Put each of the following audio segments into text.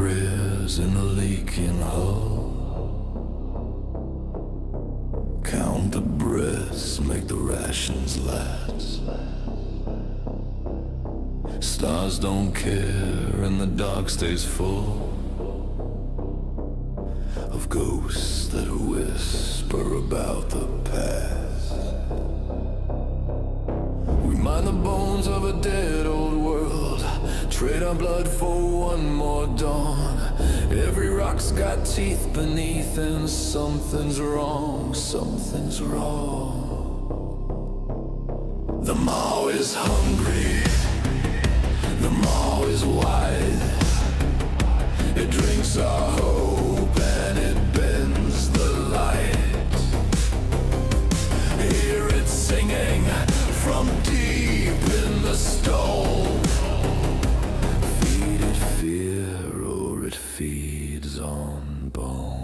prayers in a leaking hull. Count the breaths, make the rations last. Stars don't care and the dark stays full of ghosts that whisper about the past. We mine the bones of a dead old world, trade our blood for one more dawn. Every rock's got teeth beneath and something's wrong, something's wrong. The maw is hungry, the maw is wide. It drinks our hope and it bends the light. Hear it singing from deep in the stone. Feed it fear or it feeds on bone.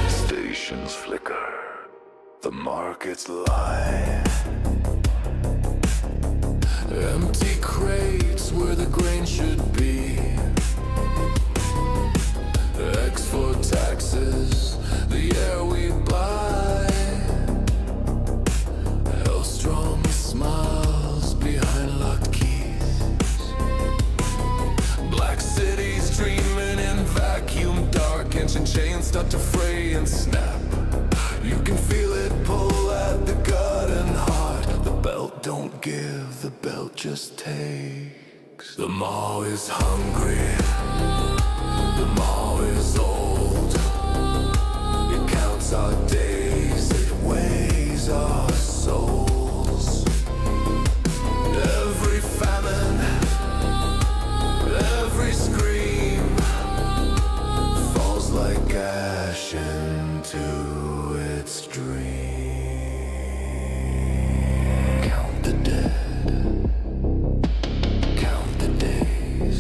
Stations flicker, the markets lie. Empty crates where the grain should be. EXFOR taxes, the air we buy. Hellstrong smiles behind locked keys. Black cities dreaming in vacuum dark, ancient chains start to fray and snap. You can feel it pull at the gut and heart. The belt don't give, the belt just takes. The maw is hungry, the maw is old. It counts our days, it weighs our souls. Every famine, every scream falls like ash into its dream. Count the dead, count the days,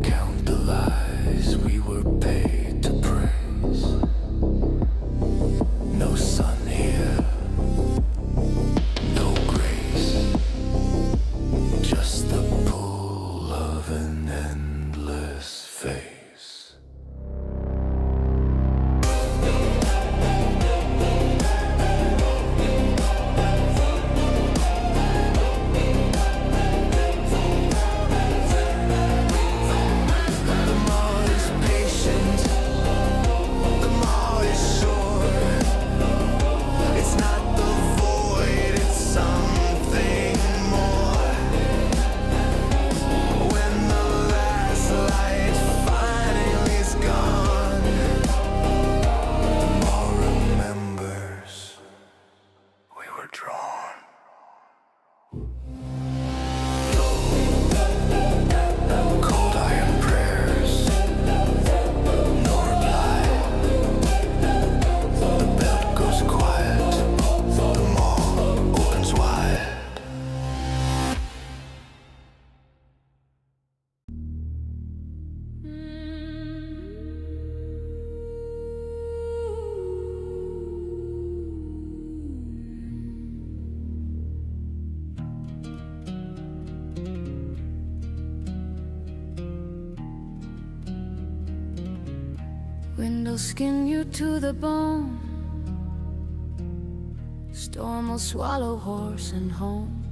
count the lies we were paid to praise. No sun here, no grace, just the pull of an endless face. Wind will skin you to the bone. Storm will swallow horse and home.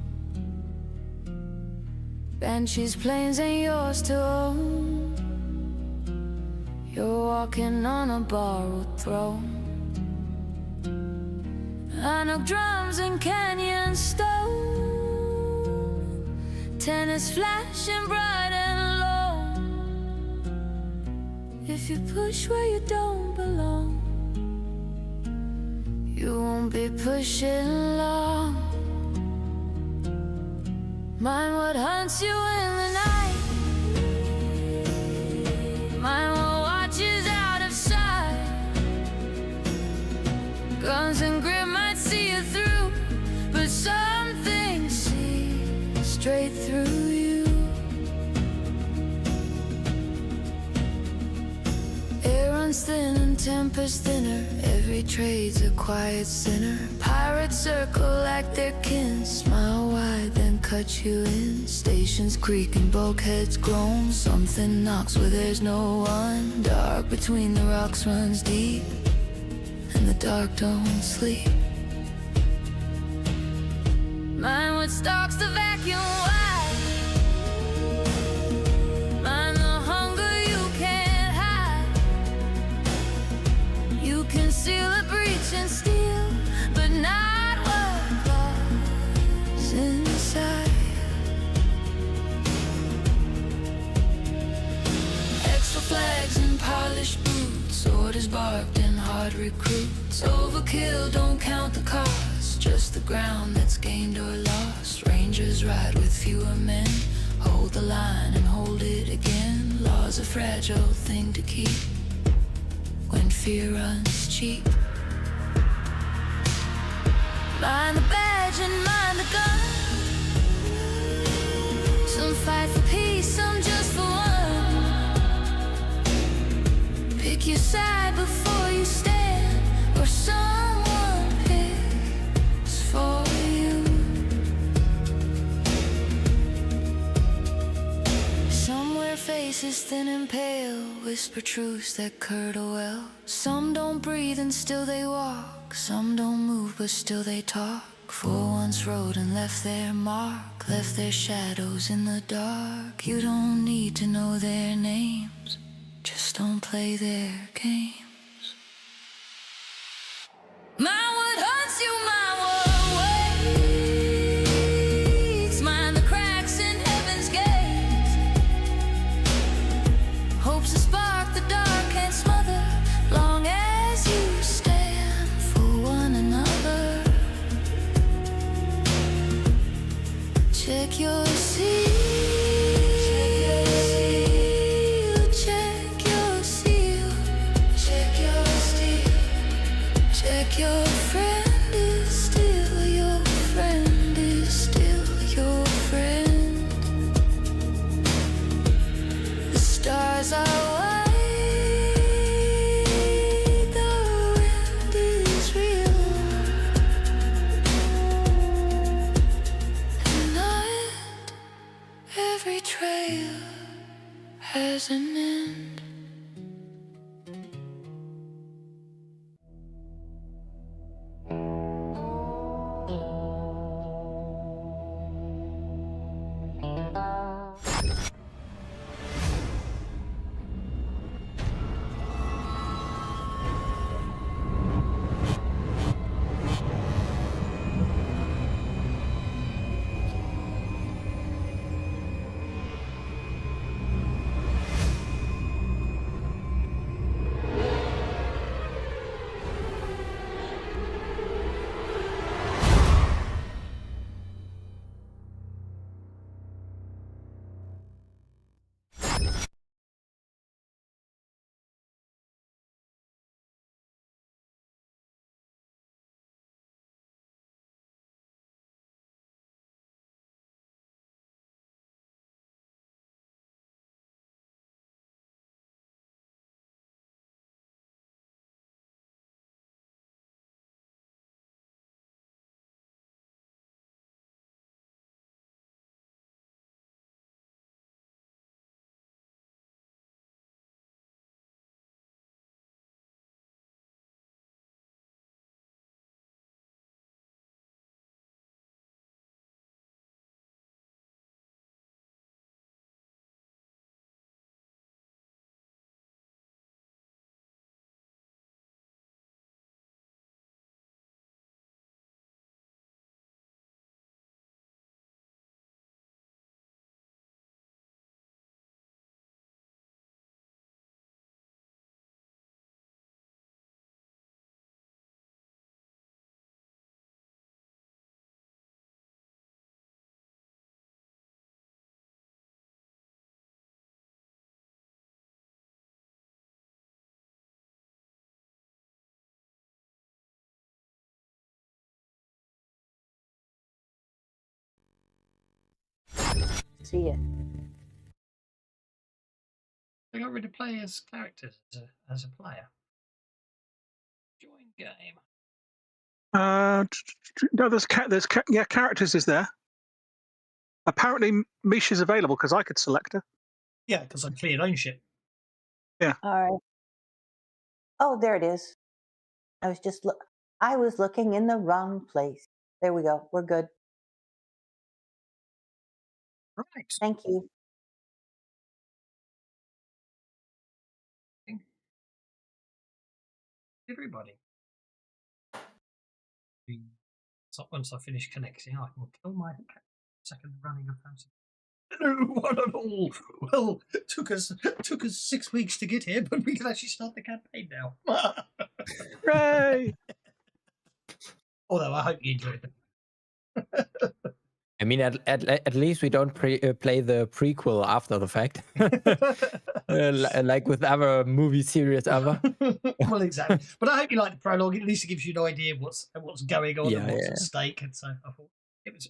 Banshee's plains ain't yours to own. You're walking on a borrowed throne. Anouk drums and canyon stone. Tennis flashing bright and low. If you push where you don't belong, you won't be pushing long. Mind what hunts you in the night. Mind what watches out of sight. Guns and grit might see you through, but some things see straight through you. temper's thinner, every trade's a quiet sinner. Pirates circle like their kin, smile wide then cut you in. Stations creak and bulkheads groan, something knocks where there's no one. Dark between the rocks runs deep, and the dark don't sleep. Mind what stalks the vacuum wide, mind the hunger you can't hide. You can seal a breach and steal, but not what lies inside. Extra flags and polished boots, orders barked and hard recruits. Overkill, don't count the cost, just the ground that's gained or lost. Rangers ride with fewer men, hold the line and hold it again. Law's a fragile thing to keep when fear runs cheap. Mind the badge and mind the gun. Some fight for peace, some just for one. Pick your side before you stand, or someone picks for you. Somewhere faces thin and pale whisper truths that curdle well. Some don't breathe and still they walk, some don't move but still they talk. For once rode and left their mark, left their shadows in the dark. You don't need to know their names, just don't play their games. Mind what hunts you, mind what waits. Mind the cracks in heaven's gates. Hope's a spark the dark can't smother, long as you stand for one another. Check your seal. Check your seal. Check your steel. Check your friend is still your friend is still your friend. The stars are white, the wind is real, and not every trail has an end. See it. They got rid of players' characters as a player. game. No, yeah, characters is there. Apparently, Misha's available because I could select her. Yeah, because I cleared ownership. All right. Oh, there it is. I was looking in the wrong place. There we go. We're good. Right. Thank you. Everybody. So once I finish connecting, I can kill my second running of fantasy. Hello, one and all. Well, took us 6 weeks to get here, but we can actually start the campaign now. Hooray! Although I hope you enjoyed it. I mean, at least we don't play the prequel after the fact, like with other movie series ever. Well, exactly. But I hope you like the prologue. At least it gives you an idea of what's going on and what's at stake. And so I thought it was.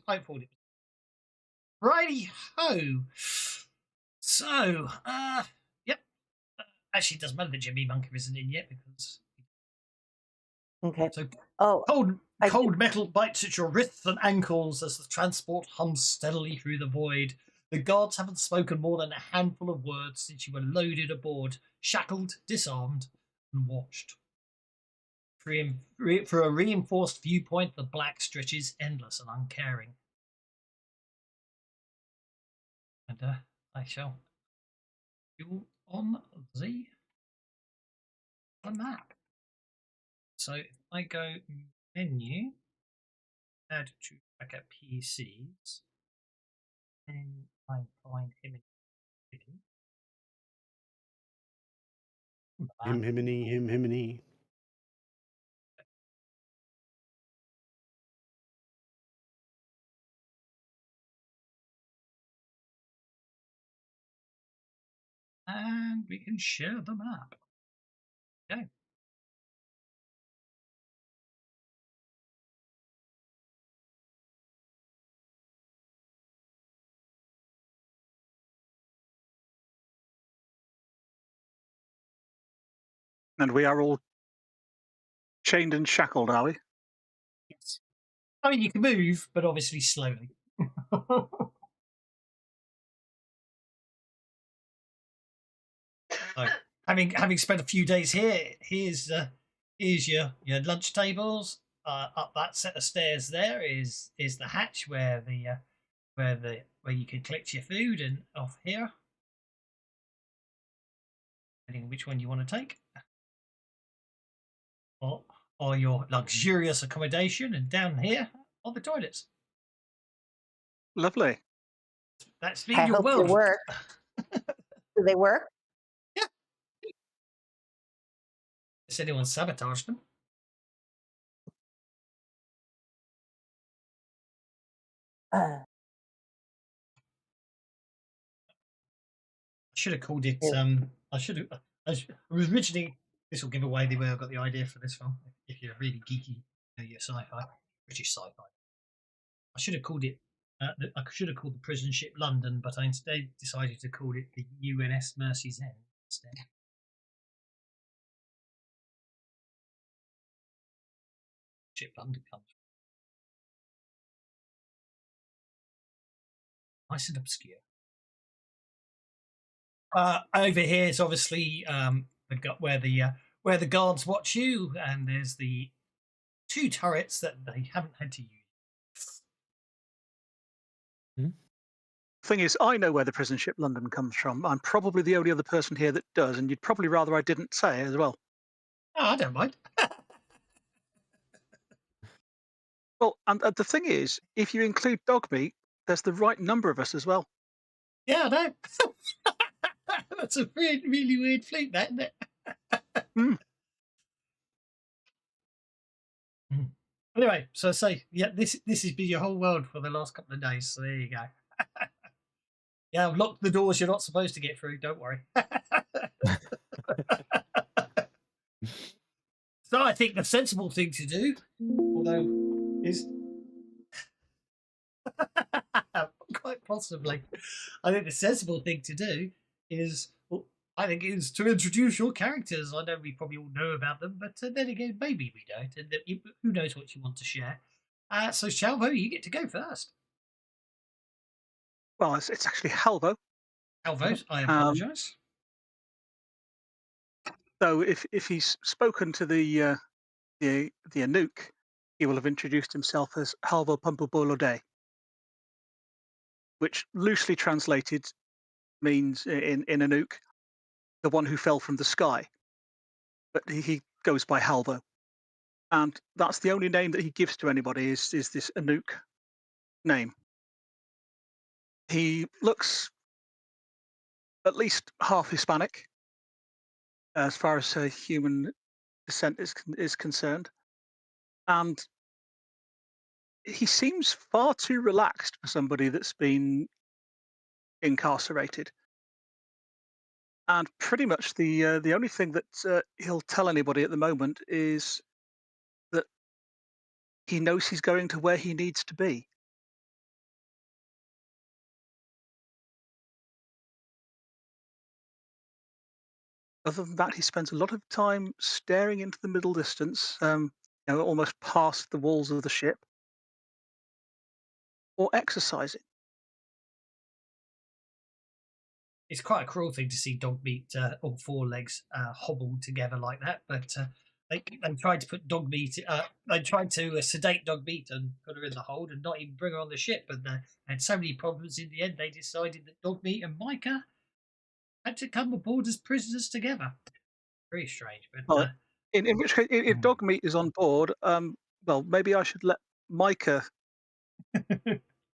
Righty ho. So, yep. Actually, it doesn't matter that Jimmy Bunker isn't in yet because. Okay. So cold metal bites at your wrists and ankles as the transport hums steadily through the void. The guards haven't spoken more than a handful of words since you were loaded aboard, shackled, disarmed, and watched. For a reinforced viewpoint, the black stretches endless and uncaring. And I shall you on the map. So if I go menu, add to backup PCs, and I find him in Himiny. and we can share the map. Okay. And we are all chained and shackled, are we? Yes. I mean, you can move, but obviously slowly. So, having spent a few days here, here's your lunch tables. Up that set of stairs there is the hatch where you can collect your food, and off here, depending which one you want to take, or your luxurious accommodation, and down here are the toilets. Lovely. That's been your world. They work. Do they work? Yeah. Has anyone sabotaged them? I should have called it. I was originally. This will give away the way I got the idea for this film. If you're really geeky, you're sci-fi, British sci-fi. I should have called it. I should have called the prison ship London, but I instead decided to call it the UNS Mercy's End instead. Ship London comes. Nice and obscure. Over here is obviously where the guards watch you, and there's the 2 turrets that they haven't had to use. Thing is, I know where the prison ship London comes from. I'm probably the only other person here that does, and you'd probably rather I didn't say it as well. Oh, I don't mind. Well, and the thing is, if you include dog meat, there's the right number of us as well. Yeah, I know. That's a really, really weird fleet, that, isn't it? Anyway, so I say, yeah, this has been your whole world for the last couple of days. So there you go. Yeah, I've locked the doors you're not supposed to get through. Don't worry. So I think the sensible thing to do, although, is quite possibly, I think the sensible thing to do is I think it's to introduce your characters. I know we probably all know about them, but then again, maybe we don't. And who knows what you want to share? So, Shalvo, you get to go first. Well, it's actually Halvo. Alvo, I Um, apologise. so if he's spoken to the Anouk, he will have introduced himself as Halvo Pumpabolode, which loosely translated means in Anouk, the one who fell from the sky. But he goes by Halvo. And that's the only name that he gives to anybody is this Anouk name. He looks at least half Hispanic as far as human descent is concerned, and he seems far too relaxed for somebody that's been incarcerated. And pretty much the only thing that he'll tell anybody at the moment is that he knows he's going to where he needs to be. Other than that, he spends a lot of time staring into the middle distance, almost past the walls of the ship, or exercising. It's quite a cruel thing to see Dogmeat on four legs hobbled together like that, but they tried to put Dogmeat. They tried to sedate Dogmeat and put her in the hold and not even bring her on the ship. But they had so many problems in the end. They decided that Dogmeat and Micah had to come aboard as prisoners together. Very strange, but Well, in which case, if Dogmeat is on board, well, maybe I should let Micah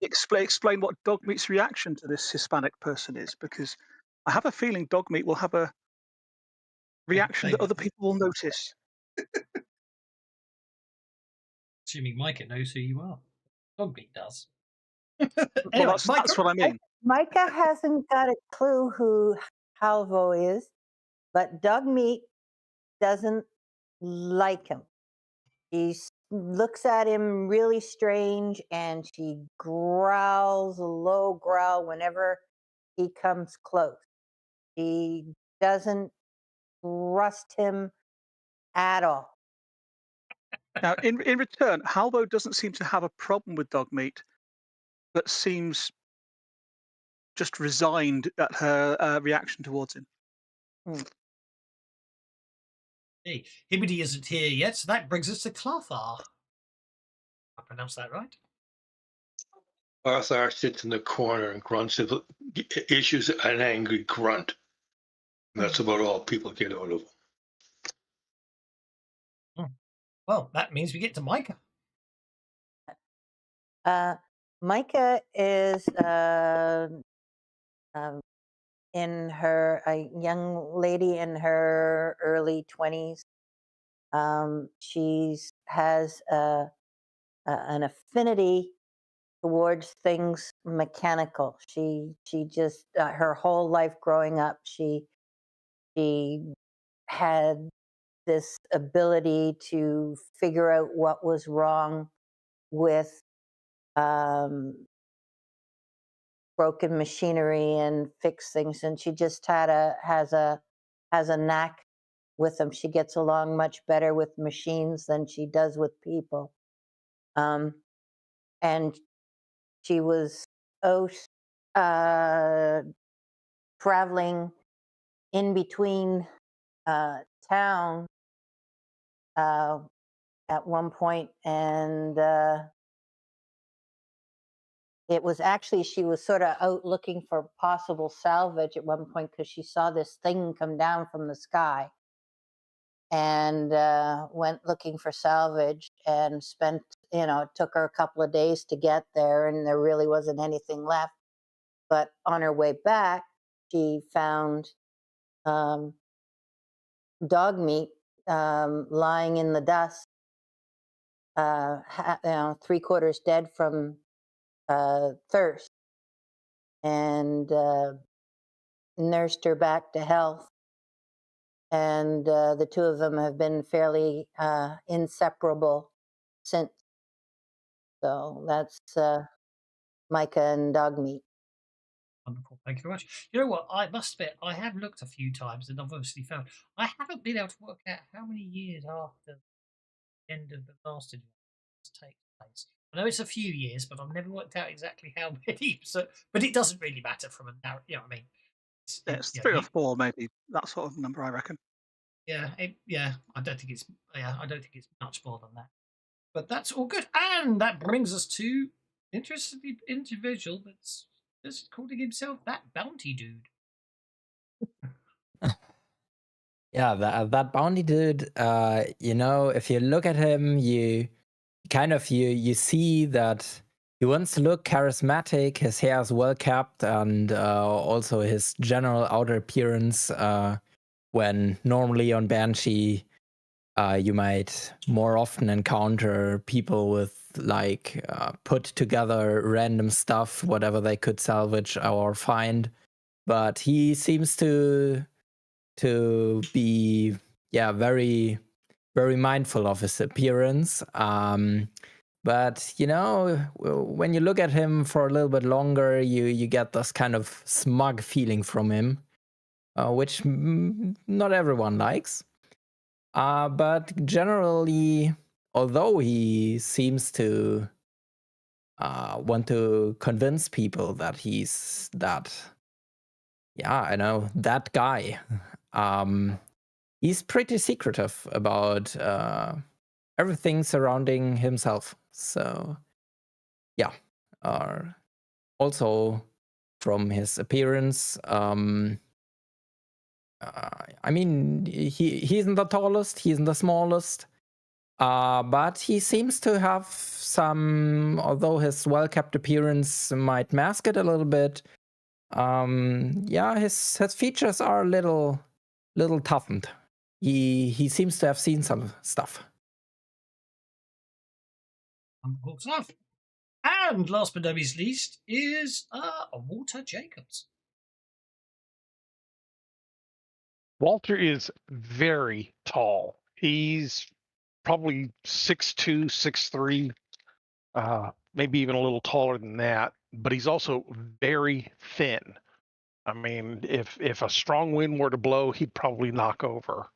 explain what Dogmeat's reaction to this Hispanic person is, because I have a feeling Dogmeat will have a reaction that other people will notice. Assuming Micah knows who you are. Dogmeat does. Well, Anyway, that's Micah. what I mean. Micah hasn't got a clue who Halvo is, but Dogmeat doesn't like him. She looks at him really strange, and she growls a low growl whenever he comes close. She doesn't trust him at all. Now, in return, Halvo doesn't seem to have a problem with Dogmeat, but seems just resigned at her reaction towards him. Hey, Hibidi isn't here yet, so that brings us to Clothar. I pronounced that right? Arthur sits in the corner and grunts, issues an angry grunt. And that's about all people get out of him. Well, that means we get to Micah. Micah is in her a young lady in her early 20s. She has an affinity towards things mechanical. She just her whole life growing up, she had this ability to figure out what was wrong with broken machinery and fix things, and she just has a knack with them. She gets along much better with machines than she does with people. And she was traveling in between town at one point, and it was actually, she was sort of out looking for possible salvage at one point because she saw this thing come down from the sky, and went looking for salvage and spent, it took her a couple of days to get there, and there really wasn't anything left. But on her way back, she found dog meat lying in the dust, 3/4 dead from thirst, and nursed her back to health. And the two of them have been fairly inseparable since. So that's Micah and dog meat. Wonderful. Thank you very much. You know what? I must admit, I have looked a few times and I've obviously found I haven't been able to work out how many years after the end of the last edition takes place. I know it's a few years, but I've never worked out exactly how many. So, but it doesn't really matter from a narrow. You know what I mean? It's Yeah, 3 or 4, maybe that sort of number, I reckon. yeah. I don't think it's much more than that. But that's all good, and that brings us to interesting individual that's calling himself that bounty dude. Yeah, that bounty dude. You know, if you look at him, you see that he wants to look charismatic. His hair is well kept, and also his general outer appearance. When normally on Banshee, you might more often encounter people with like put together random stuff, whatever they could salvage or find. But he seems to be very very mindful of his appearance. But you know, when you look at him for a little bit longer, you get this kind of smug feeling from him, which not everyone likes. But generally, although he seems to want to convince people that he's that, I know, that guy, he's pretty secretive about everything surrounding himself. So, yeah. Also, from his appearance, I mean, he isn't the tallest, he isn't the smallest, but he seems to have some, although his well-kept appearance might mask it a little bit, his features are a little toughened. He seems to have seen some stuff. Wonderful stuff. And last but not least is Walter Jacobs. Walter is very tall. He's probably 6'2", 6'3", maybe even a little taller than that. But he's also very thin. I mean, if a strong wind were to blow, he'd probably knock over.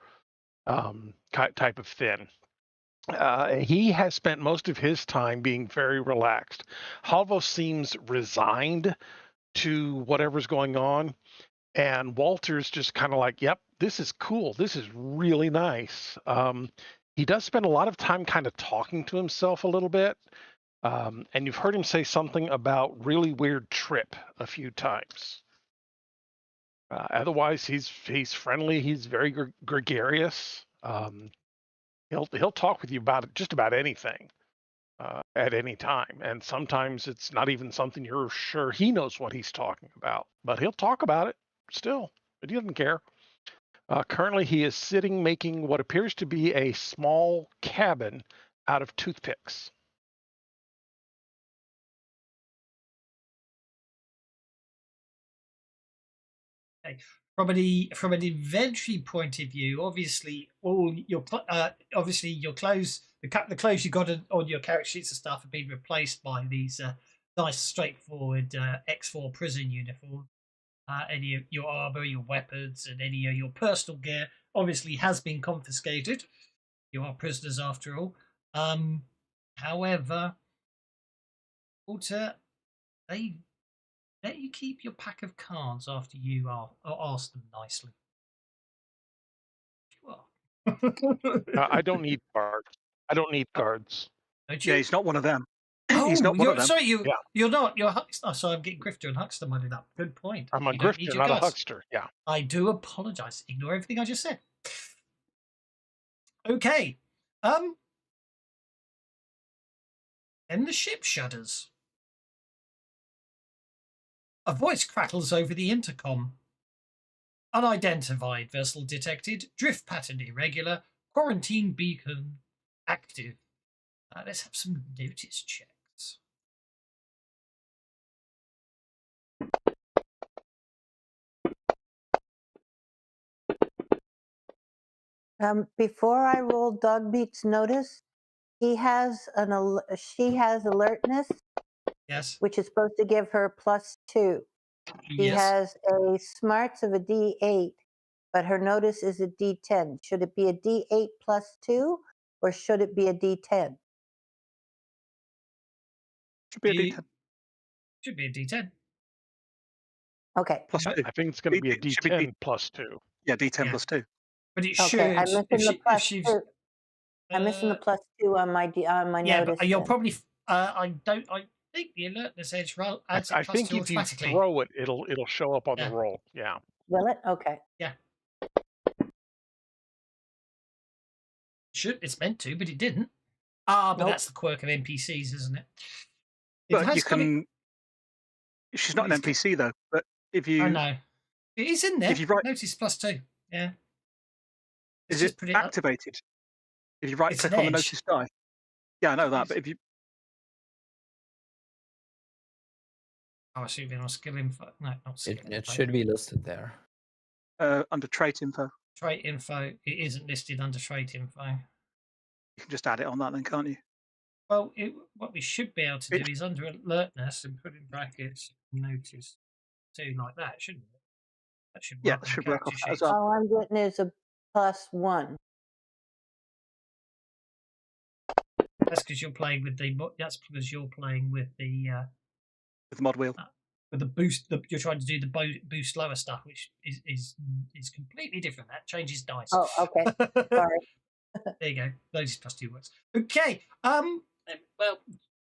Type of thin. He has spent most of his time being very relaxed. Halvo seems resigned to whatever's going on. And Walter's just kind of like, yep, this is cool. This is really nice. He does spend a lot of time kind of talking to himself a little bit. And you've heard him say something about really weird trip a few times. Otherwise, he's friendly. He's very gregarious. He'll talk with you about just about anything at any time. And sometimes it's not even something you're sure he knows what he's talking about. But he'll talk about it still, but he doesn't care. Currently, he is sitting making what appears to be a small cabin out of toothpicks. Okay. From an inventory point of view, obviously all your clothes, the clothes you got on your character sheets and stuff have been replaced by these nice straightforward EXFOR prison uniforms. Any of your armor, your weapons, and any of your personal gear obviously has been confiscated. You are prisoners after all. However, Walter, they let you keep your pack of cards after you ask them nicely. I don't need cards. I don't need cards. Don't you? Yeah, he's not one of them. Oh, he's not one of them. Sorry, you're not. You're Huckster. Oh, sorry, I'm getting Grifter and Huckster muddled up. Good point. I'm a grifter, not a huckster. Yeah. I do apologize. Ignore everything I just said. Okay. Then the ship shudders. A voice crackles over the intercom. Unidentified vessel detected. Drift pattern irregular. Quarantine beacon active. Let's have some notice checks. Before I roll Dogbeat's notice, she has alertness. Yes. Which is supposed to give her +2. She Yes. has a smarts of a D8, but her notice is a D10. Should it be a D8 plus 2, or should it be a D10? Should be a D- D10 Should be a D10. Okay. plus But- 2. I think it's going to be a It should be D10 plus 2. Yeah, D10 Yeah. plus 2. But it Okay, should. I'm missing the If plus she's, 2. I'm missing the plus 2 on my yeah, notice. but you'll then. probably. I think the alertness edge roll adds I a plus think 2 if you automatically. throw it, it'll show up on Yeah. the roll. Yeah. Will it? Okay. It's meant to, but it didn't. But Nope. that's the quirk of NPCs, isn't it? But you can. She's not an NPC though. But if you. I know. It is in there. If you write, Notice plus 2. Yeah. is just it put it up. activated? If you right It's click an on the edge. notice die. Yeah, I know that. Yes. But if you. Oh, I should be on skill info. No, not skill info. It should be listed there. Under trait info, Trait info. It isn't listed under trait info. you can just add it on that, then, can't you? Well, what we should be able to do is under alertness and put in brackets notice 2 like that, shouldn't it? That should work. Yeah, on that the should work character off that as sheets. well. All I'm getting is a plus 1. That's because you're playing with the. That's because you're playing with the. With the mod wheel. With the boost, you're trying to do the boost lower stuff, which is completely different. That changes dice. Oh, okay. Sorry. There you go. Notice plus 2 works. Okay. Well,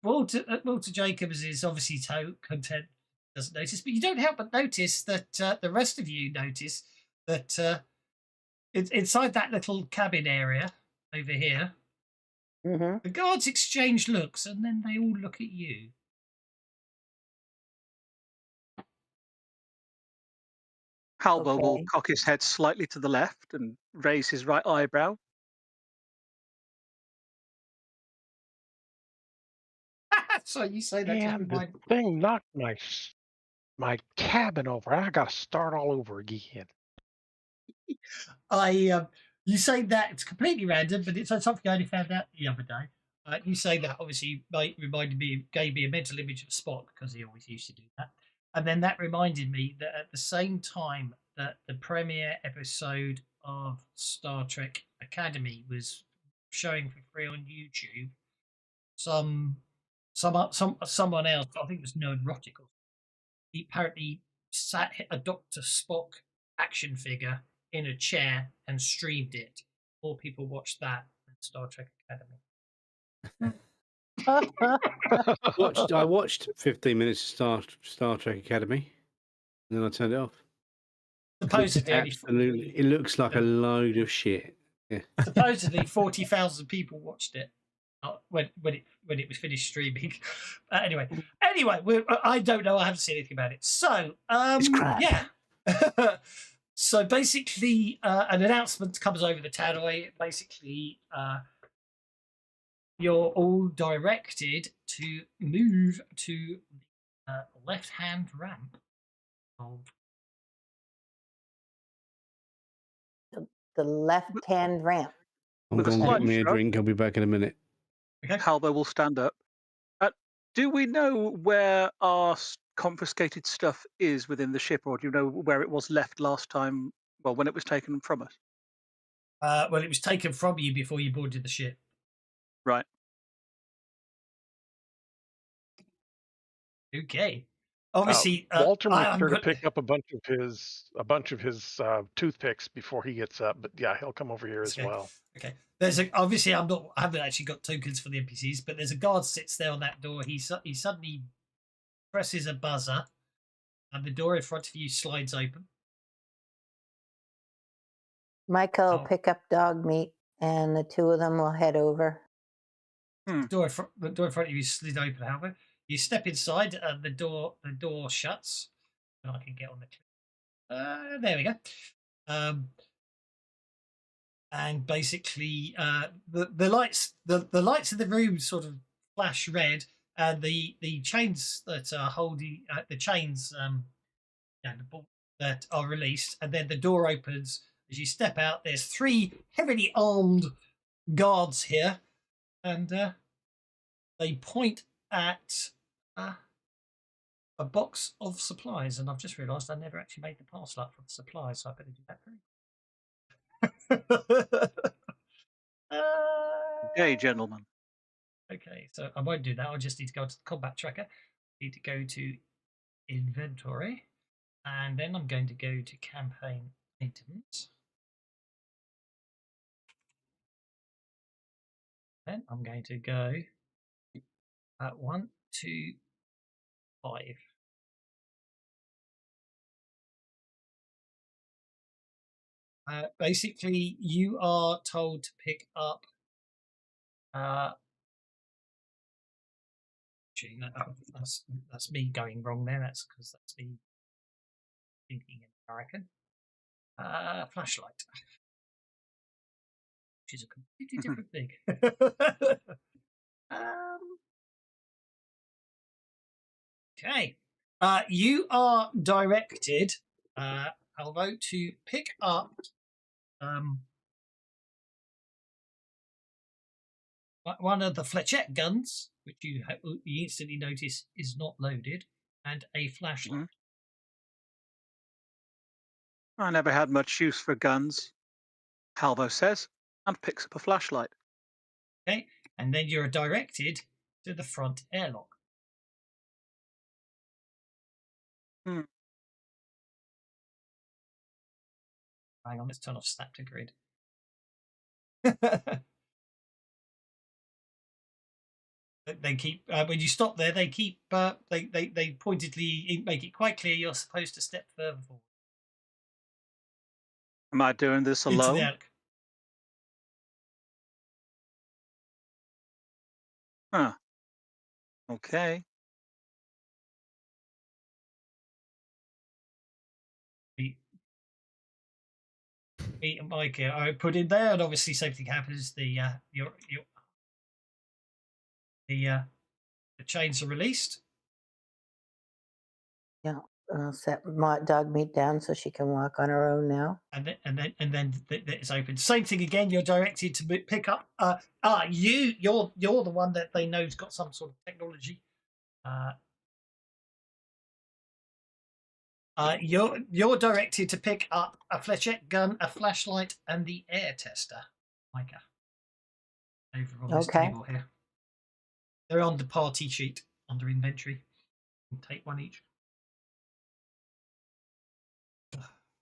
Walter Jacobs is obviously content. Doesn't notice, but you don't help but notice that the rest of you notice that inside that little cabin area over here, the guards exchange looks, and then they all look at you. Halbo will Okay. cock his head slightly to the left and raise his right eyebrow. So you say that to And the remind. thing knocked my cabin over. I got to start all over again. You say that it's completely random, but it's something I only found out the other day. You say that obviously gave me a mental image of Spock, because he always used to do that. And then that reminded me that at the same time that the premiere episode of Star Trek Academy was showing for free on YouTube, someone else, I think it was Nerdrotic, he apparently sat a Dr. Spock action figure in a chair and streamed it. More people watched that than Star Trek Academy. I watched 15 minutes of Star Trek Academy, and then I turned it off. Supposedly, Absolutely, it looks like a load of shit. Yeah. Supposedly, 40,000 people watched it when it was finished streaming. Anyway, I don't know. I haven't seen anything about it. So, It's crap. yeah. So basically, an announcement comes over the tannoy. Basically, you're all directed to move to the left-hand ramp. The left-hand ramp. I'm With a going to slight get me a shrug. drink. I'll be back in a minute. Okay. Halbo will stand up. Do we know where our confiscated stuff is within the ship, or do you know where it was left last time? Well, when it was taken from us. Well, it was taken from you before you boarded the ship. Right. Okay. Obviously, Walter I makes am sure to go- pick up a bunch of his toothpicks before he gets up. But yeah, he'll come over here as Okay. well. Okay. Obviously I haven't actually got tokens for the NPCs, but there's a guard sits there on that door. He suddenly presses a buzzer, and the door in front of you slides open. Michael will Oh. pick up dog meat, and the two of them will head over. The door in front of you slid open. However, you step inside, and the door shuts. And I can get on the. There we go. And basically, the lights in the room sort of flash red, and the chains that are holding the chains that are released, and then the door opens. As you step out, there's 3 heavily armed guards here, and they point at a box of supplies, and I've just realised I never actually made the parcel up for the supplies, so I better do that very. Okay, gentlemen. Okay, so I won't do that. I just need to go to the combat tracker. Need to go to inventory, and then I'm going to go to campaign items. Then I'm going to go at 1, 2, 5. Basically, you are told to pick up. Actually, no, that's me going wrong there. That's because that's me thinking in American. Flashlight, which is a completely different thing. Okay. You are directed, Alvo, to pick up one of the flechette guns, which you instantly notice is not loaded, and a flashlight. I never had much use for guns, Halvo says, and picks up a flashlight. Okay, and then you're directed to the front airlock. Hmm. Hang on, let's turn off snap to grid. They keep when you stop there. They keep they pointedly make it quite clear you're supposed to step further forward. Am I doing this Into the alone? airlock. Huh. Okay. Me and Mike are put in there, and obviously something happens. The chains are released. Yeah, I'll set dog meat down so she can walk on her own now. And then it's open. Same thing again. You're directed to pick up. You're the one that they know's got some sort of technology. You're directed to pick up a flechette gun, a flashlight, and the air tester, Micah. Over on this table here. They're on the party sheet under inventory. You can take one each.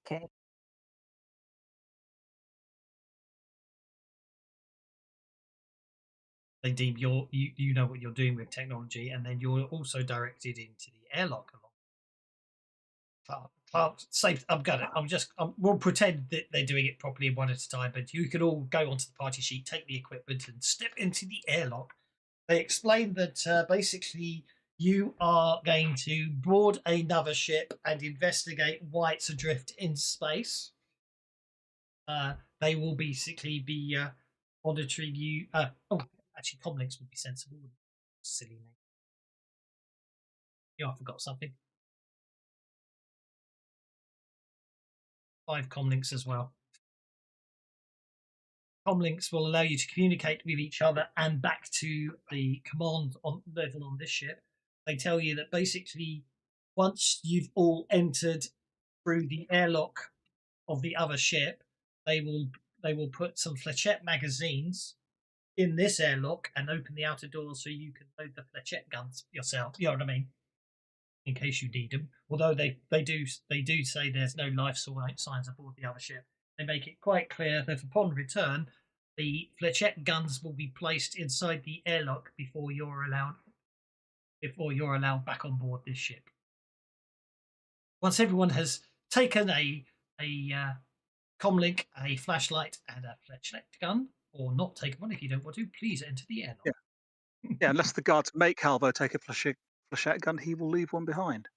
Okay. They deem you know what you're doing with technology, and then you're also directed into the airlock along. Safe. We'll pretend that they're doing it properly one at a time, but you can all go onto the party sheet, take the equipment, and step into the airlock. They explain that basically you are going to board another ship and investigate why it's adrift in space. They will basically be monitoring you. Actually, comlinks would be sensible. Silly name. I forgot something. 5 comlinks as well. Comlinks will allow you to communicate with each other and back to the command level on this ship. They tell you that basically once you've all entered through the airlock of the other ship, they will put some flechette magazines in this airlock and open the outer door so you can load the flechette guns yourself. You know what I mean? In case you need them. Although they do say there's no life signs aboard the other ship. They make it quite clear that upon return, the flechette guns will be placed inside the airlock before you're allowed back on board this ship. Once everyone has taken a comlink, a flashlight, and a flechette gun, or not taken one if you don't want to, please enter the airlock. Yeah, unless the guards make Halvo take a flechette gun, he will leave one behind.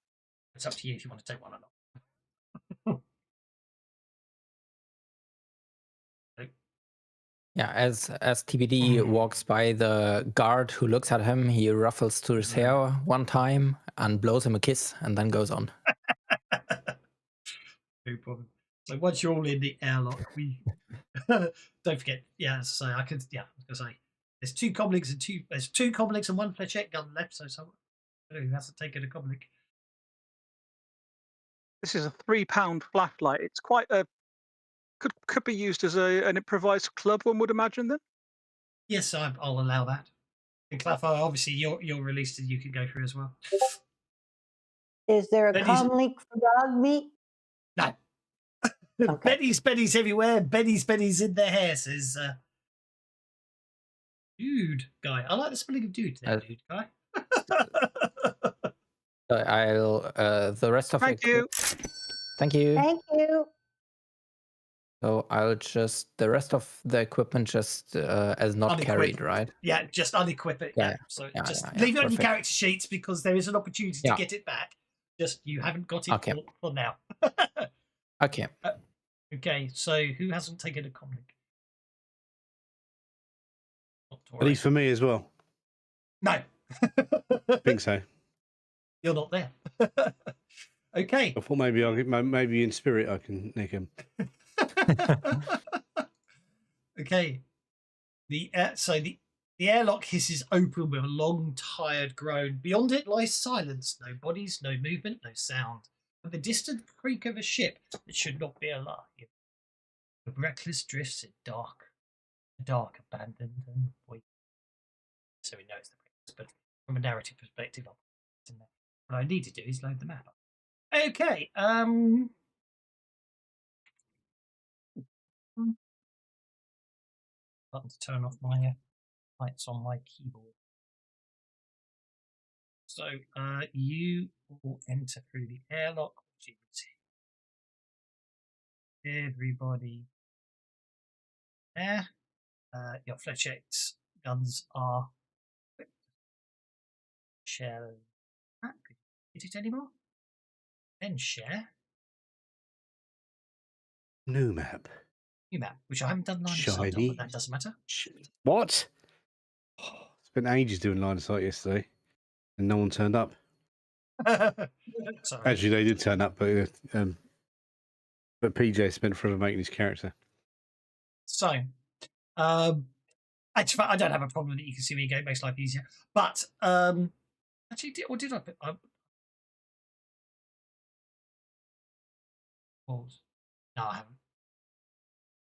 It's up to you if you want to take one or not. Yeah, as TBD walks by the guard who looks at him, he ruffles to his hair one time and blows him a kiss and then goes on. No problem. So once you're all in the airlock, we don't forget. Yeah, as I say, I was gonna say there's 2 comlinks and 2 comlinks and 1 flechette gun left. So someone who hasn't taken a comlink. This is a £3 flashlight. It's quite a could be used as an improvised club. One would imagine then. Yes, I'll allow that. And Claffo, obviously, you're released and you can go through as well. Is there a Betty's- comm leak for dog meat? No. Okay. Betty's everywhere. Betty's in their hair, says dude guy. I like the spelling of dude there, dude guy. I'll the rest of Thank you. Thank you. Thank you. So I'll just the rest of the equipment just as not Unequip. carried, right? Yeah, just unequip it. Yeah. So Yeah, just yeah, leave it on your perfect. character sheets because there is an opportunity to Yeah. get it back. Just you haven't got it Okay. for now. Okay. Okay, so who hasn't taken a comic? But he's for me as well. No. I think so. You're not there. Okay. I thought maybe maybe in spirit I can nick him. Okay. The airlock hisses open with a long, tired groan. Beyond it lies silence. No bodies, no movement, no sound. But the distant creak of a ship that should not be alive. The reckless drifts in dark, abandoned, and waiting. So we know it's the Prince, but from a narrative perspective, what I need to do is load the map up. Okay. Button to turn off my lights on my keyboard. So you will enter through the airlock, which you can see everybody there. Your fletchettes guns are equipped. Share that. Could you hit it anymore? Then share New map. new map, which I haven't done line of sight on, Shiny. but that doesn't matter. What? Spent ages doing line of sight yesterday, and no one turned up. Sorry. Actually, they did turn up, but PJ spent forever making his character. So, actually, I don't have a problem that you can see me go. It makes life easier. But actually, did I? Pause. No, I haven't.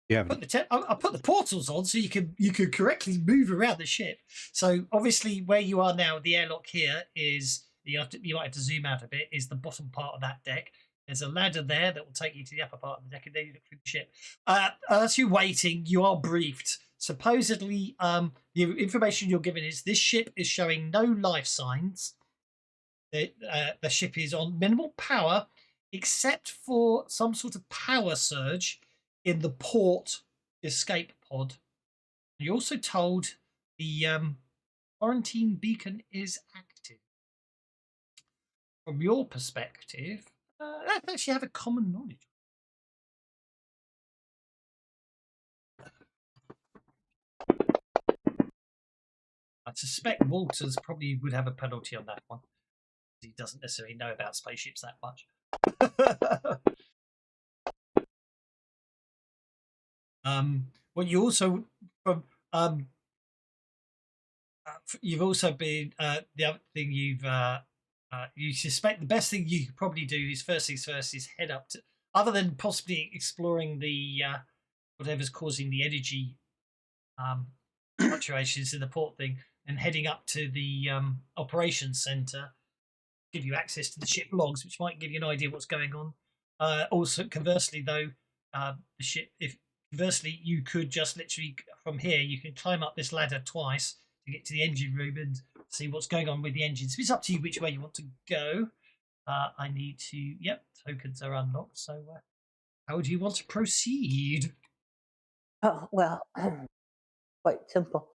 Yeah. I put the portals on so you can correctly move around the ship. So obviously, where you are now, the airlock here is you might have to zoom out a bit. Is the bottom part of that deck? There's a ladder there that will take you to the upper part of the deck, and then you look through the ship. As you're waiting, you are briefed. Supposedly, the information you're given is this ship is showing no life signs. The ship is on minimal power, except for some sort of power surge in the port escape pod. You're also told the quarantine beacon is active. From your perspective, I actually have a common knowledge. I suspect Walters probably would have a penalty on that one. He doesn't necessarily know about spaceships that much. Well, you also you've also been the other thing you suspect the best thing you could probably do is first things first is head up to, other than possibly exploring the whatever's causing the energy fluctuations in the port thing, and heading up to the operations center, give you access to the ship logs, which might give you an idea of what's going on. Also, conversely, though, the ship, conversely, you could just literally from here, you can climb up this ladder twice to get to the engine room and see what's going on with the engines. So it's up to you which way you want to go. I need to, yep, tokens are unlocked. So how do you want to proceed? Oh, well, quite simple.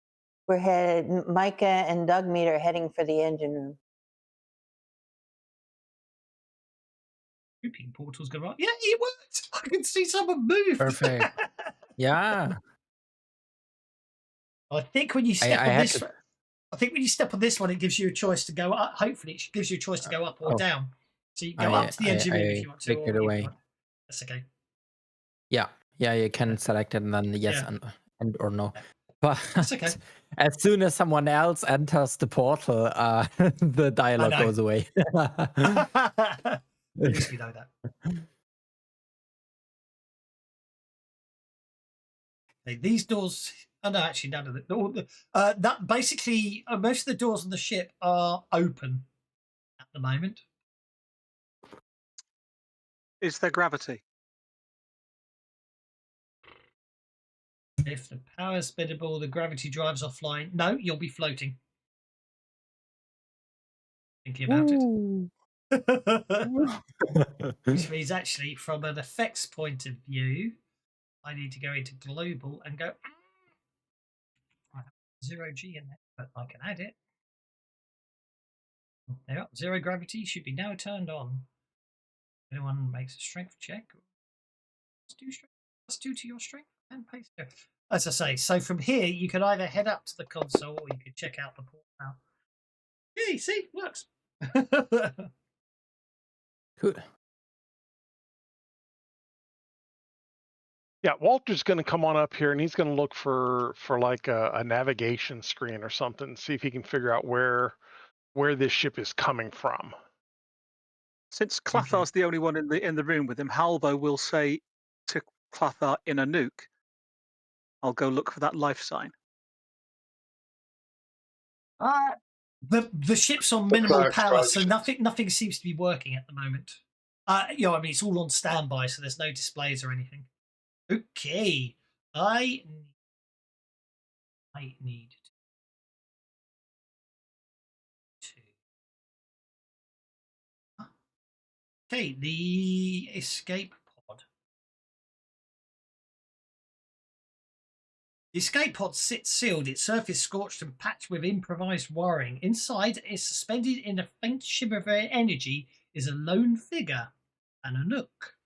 We're headed, Micah and Dogmeat are heading for the engine room. Grouping portals go right. Yeah, it worked. I can see someone move. Perfect. Yeah. I think when you step on this, I think when you step on this one, it gives you a choice to go up. Hopefully, it gives you a choice to go up or down. So you can go up to the engine room if you want to. Take it away. That's okay. Yeah, you can select it and then yes and or no. But That's okay. as soon as someone else enters the portal, the dialogue goes away. At least we know that. Okay, these doors. Oh no, actually, none of the. That basically most of the doors on the ship are open at the moment. Is there gravity? If the power's habitable, the gravity drive's offline. No, you'll be floating. Thinking about it. Which means actually, from an effects point of view, I need to go into global and go. I have 0G in there, but I can add it. There you go. Zero gravity should be now turned on. Anyone makes a strength check. Let's do strength. Let's do to your strength and pace. As I say, so from here you can either head up to the console or you can check out the port now. Yeah, see, works. Cool. Yeah, Walter's going to come on up here and he's going to look for like a navigation screen or something, see if he can figure out where this ship is coming from. Since Clathar's the only one in the room with him, Halvo will say to Clathar in a nuke, "I'll go look for that life sign." The ship's on minimal power, so nothing seems to be working at the moment. I mean, it's all on standby, so there's no displays or anything. Okay, I need to. Okay, the escape pod. The escape pod sits sealed, its surface scorched and patched with improvised wiring. Inside, is suspended in a faint shimmer of energy, is a lone figure, an anouk.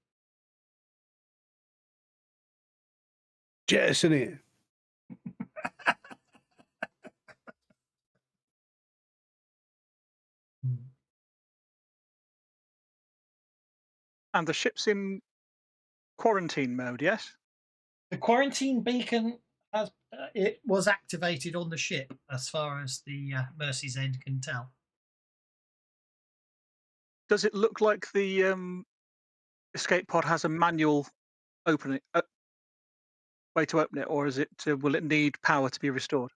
Jettison it. And the ship's in quarantine mode, yes? The quarantine beacon it was activated on the ship, as far as the Mercy's End can tell. Does it look like the escape pod has a manual opening way to open it, or is it will it need power to be restored?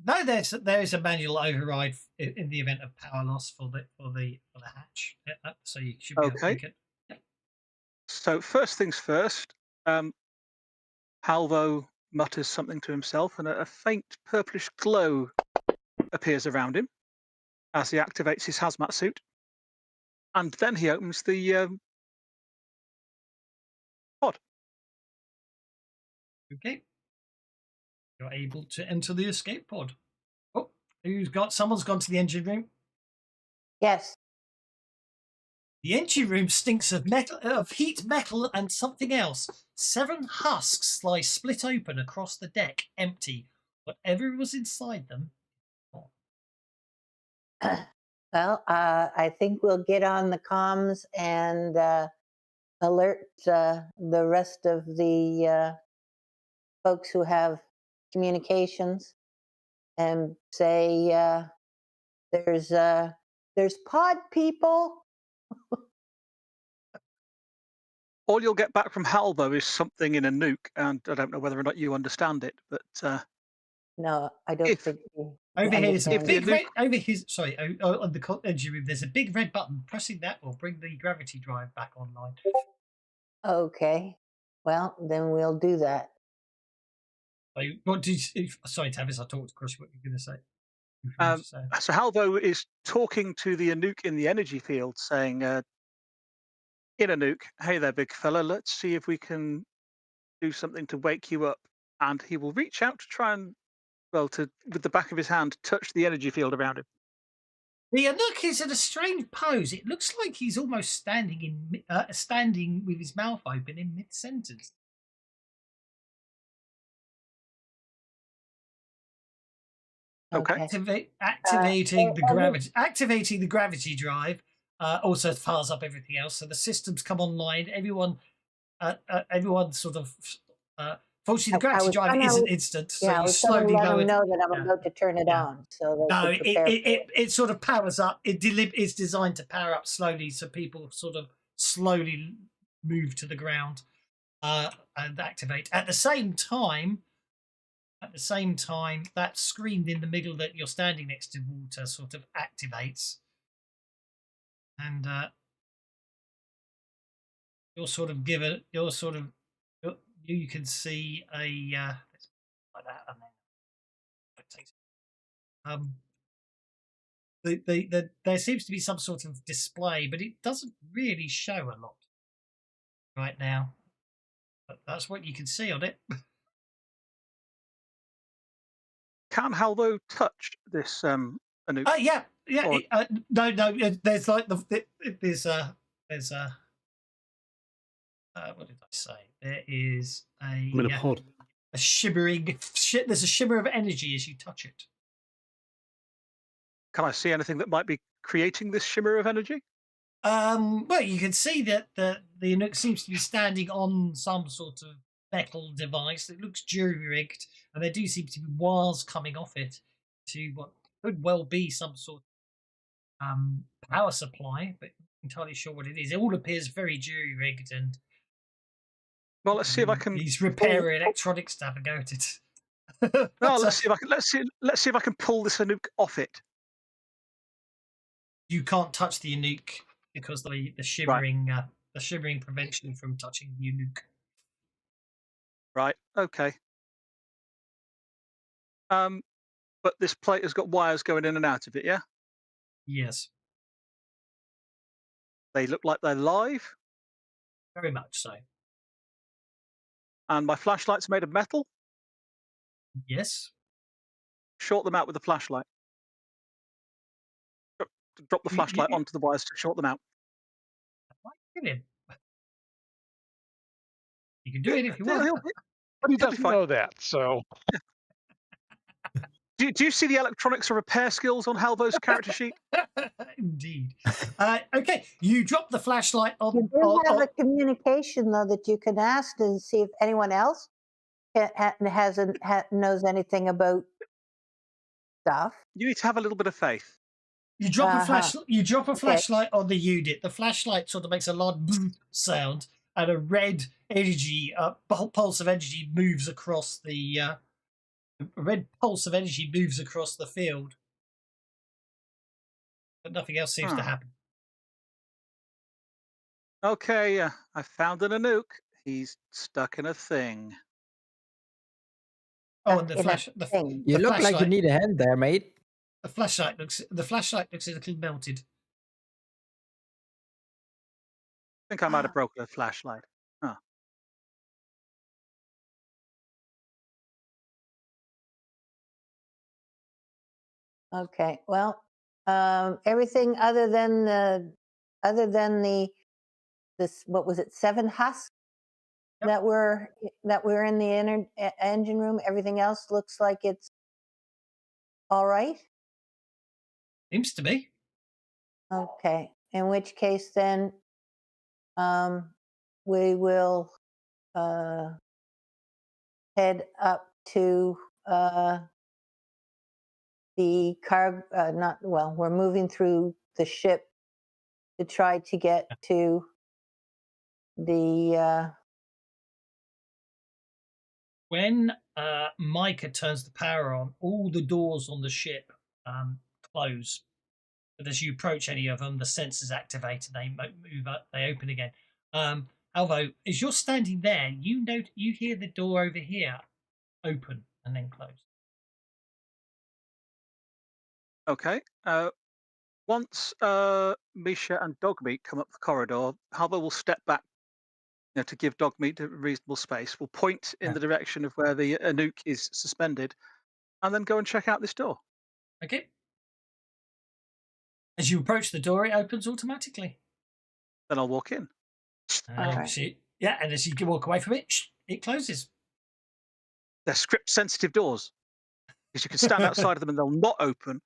No, there is a manual override in the event of power loss for the hatch, so you should be able to pick it. So first things first, Halvo mutters something to himself, and a faint purplish glow appears around him as he activates his hazmat suit, and then he opens the pod. Okay, you're able to enter the escape pod. Oh, someone's gone to the engine room. Yes. The engine room stinks of metal, of heat, metal, and something else. 7 husks lie split open across the deck, empty. Whatever was inside them. Well, I think we'll get on the comms and alert the rest of the folks who have communications and say there's pod people. All you'll get back from Halvo is something in a nuke, and I don't know whether or not you understand it, but No, I don't think. Over here is a If the big red. nuke- Over here, sorry, on the engine room, there's a big red button. Pressing that will bring the gravity drive back online. Okay, well then we'll do that. What did you, sorry, Tavis, I talked across what you're going to say. So Halvo is talking to the Anouk in the energy field, saying, in Anouk, "Hey there, big fella, let's see if we can do something to wake you up." And he will reach out to try and, with the back of his hand, touch the energy field around him. The Anouk is in a strange pose. It looks like he's almost standing with his mouth open in mid-sentence. Okay. Activating the gravity drive also fires up everything else. So the systems come online. Everyone sort of. Fortunately, the gravity drive isn't instant, so you slowly let lower. them know that I'm about to turn it on, so they it sort of powers up. It's designed to power up slowly, so people sort of slowly move to the ground and activate. At the same time, that screen in the middle that you're standing next to water sort of activates, and you'll sort of give it. You can see a like that, and then there seems to be some sort of display, but it doesn't really show a lot right now. But that's what you can see on it. Can Halvo touch this anouk? Yeah. Or- No. There's like there's what did I say? There is I'm in a pod. a shimmering. There's a shimmer of energy as you touch it. Can I see anything that might be creating this shimmer of energy? Well, you can see that the Anouk seems to be standing on some sort of metal device that looks jury-rigged, and there do seem to be wires coming off it to what could well be some sort of power supply, but I'm not entirely sure what it is. It all appears very jury-rigged, and Well, let's see if I can. these repair electronics to have a go at it. No, let's see if I can. Let's see if I can pull this anouk off it. You can't touch the Anouk because the shimmering prevents you from touching the Anouk. Right. Okay. But this plate has got wires going in and out of it. Yeah. Yes, They look like they're live, very much so. and my flashlight's made of metal. Yes. Short them out with the flashlight. Drop the flashlight onto the wires to short them out. Brilliant. You can do it if you want. But he That'd be doesn't fine. know that, so Do you see the electronics or repair skills on Halvo's character sheet? Indeed. Okay, you drop the flashlight on. You do have a communication though that you can ask to see if anyone else knows anything about stuff. You need to have a little bit of faith. You drop a flashlight. You drop a flashlight on the unit. The flashlight sort of makes a loud sound, and a red energy, pulse of energy moves across the. A red pulse of energy moves across the field, but nothing else seems to happen. Okay, I found an anouk. He's stuck in a thing. Oh, and the In a flash. thing. You The look like you flashlight- need a hand there, mate. The flashlight looks a little melted. I think I might have broken a flashlight. Huh. Okay. Well, everything other than this, what was it, 7 husks that were in the engine room. Everything else looks like it's all right. Seems to be. Okay. In which case, then we will head up to the car. We're moving through the ship to try to get to the. When Micah turns the power on, all the doors on the ship close. But as you approach any of them, the sensors activate and they move up. They open again. Alvo, as you're standing there, you hear the door over here open and then close. Okay. Once Misha and Dogmeat come up the corridor, Halvo will step back, to give Dogmeat a reasonable space. We'll point in the direction of where the anouk is suspended, and then go and check out this door. Okay. As you approach the door, it opens automatically. Then I'll walk in. And as you walk away from it, it closes. They're script-sensitive doors, because you can stand outside of them and they'll not open.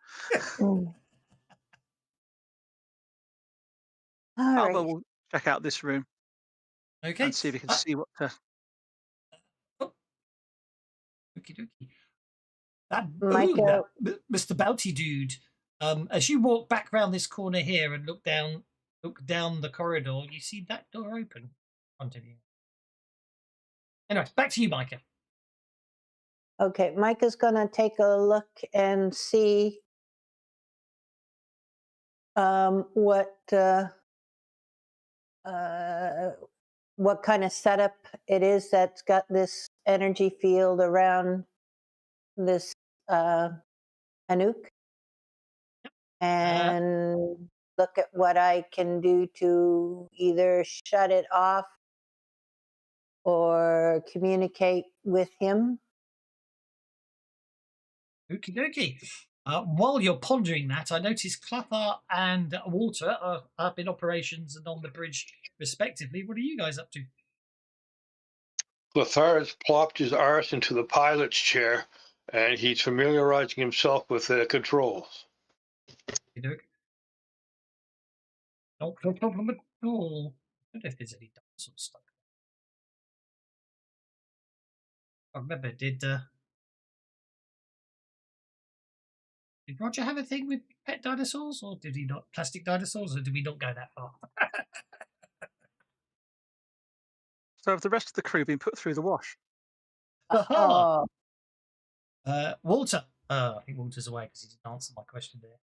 All Halvo right. will check out this room. Okay. And see if we can see what. Okie dokie. Micah, Mr. Bounty Dude. As you walk back round this corner here and look down the corridor, you see that door open. continue. Anyway, back to you, Micah. Okay, Micah's going to take a look and see what kind of setup it is that's got this energy field around this anouk, and look at what I can do to either shut it off or communicate with him. Okie dokie. While you're pondering that, I notice Clathar and Walter are up in operations and on the bridge, respectively. What are you guys up to? Lothar has plopped his arse into the pilot's chair, and he's familiarizing himself with the controls. You do. No problem at all. I don't know if there's any dinosaur stuff. I remember, did Roger have a thing with pet dinosaurs, or did he not? Plastic dinosaurs, or did we not go that far? So have the rest of the crew been put through the wash? Oh, Walter. I think Walter's away because he didn't answer my question there.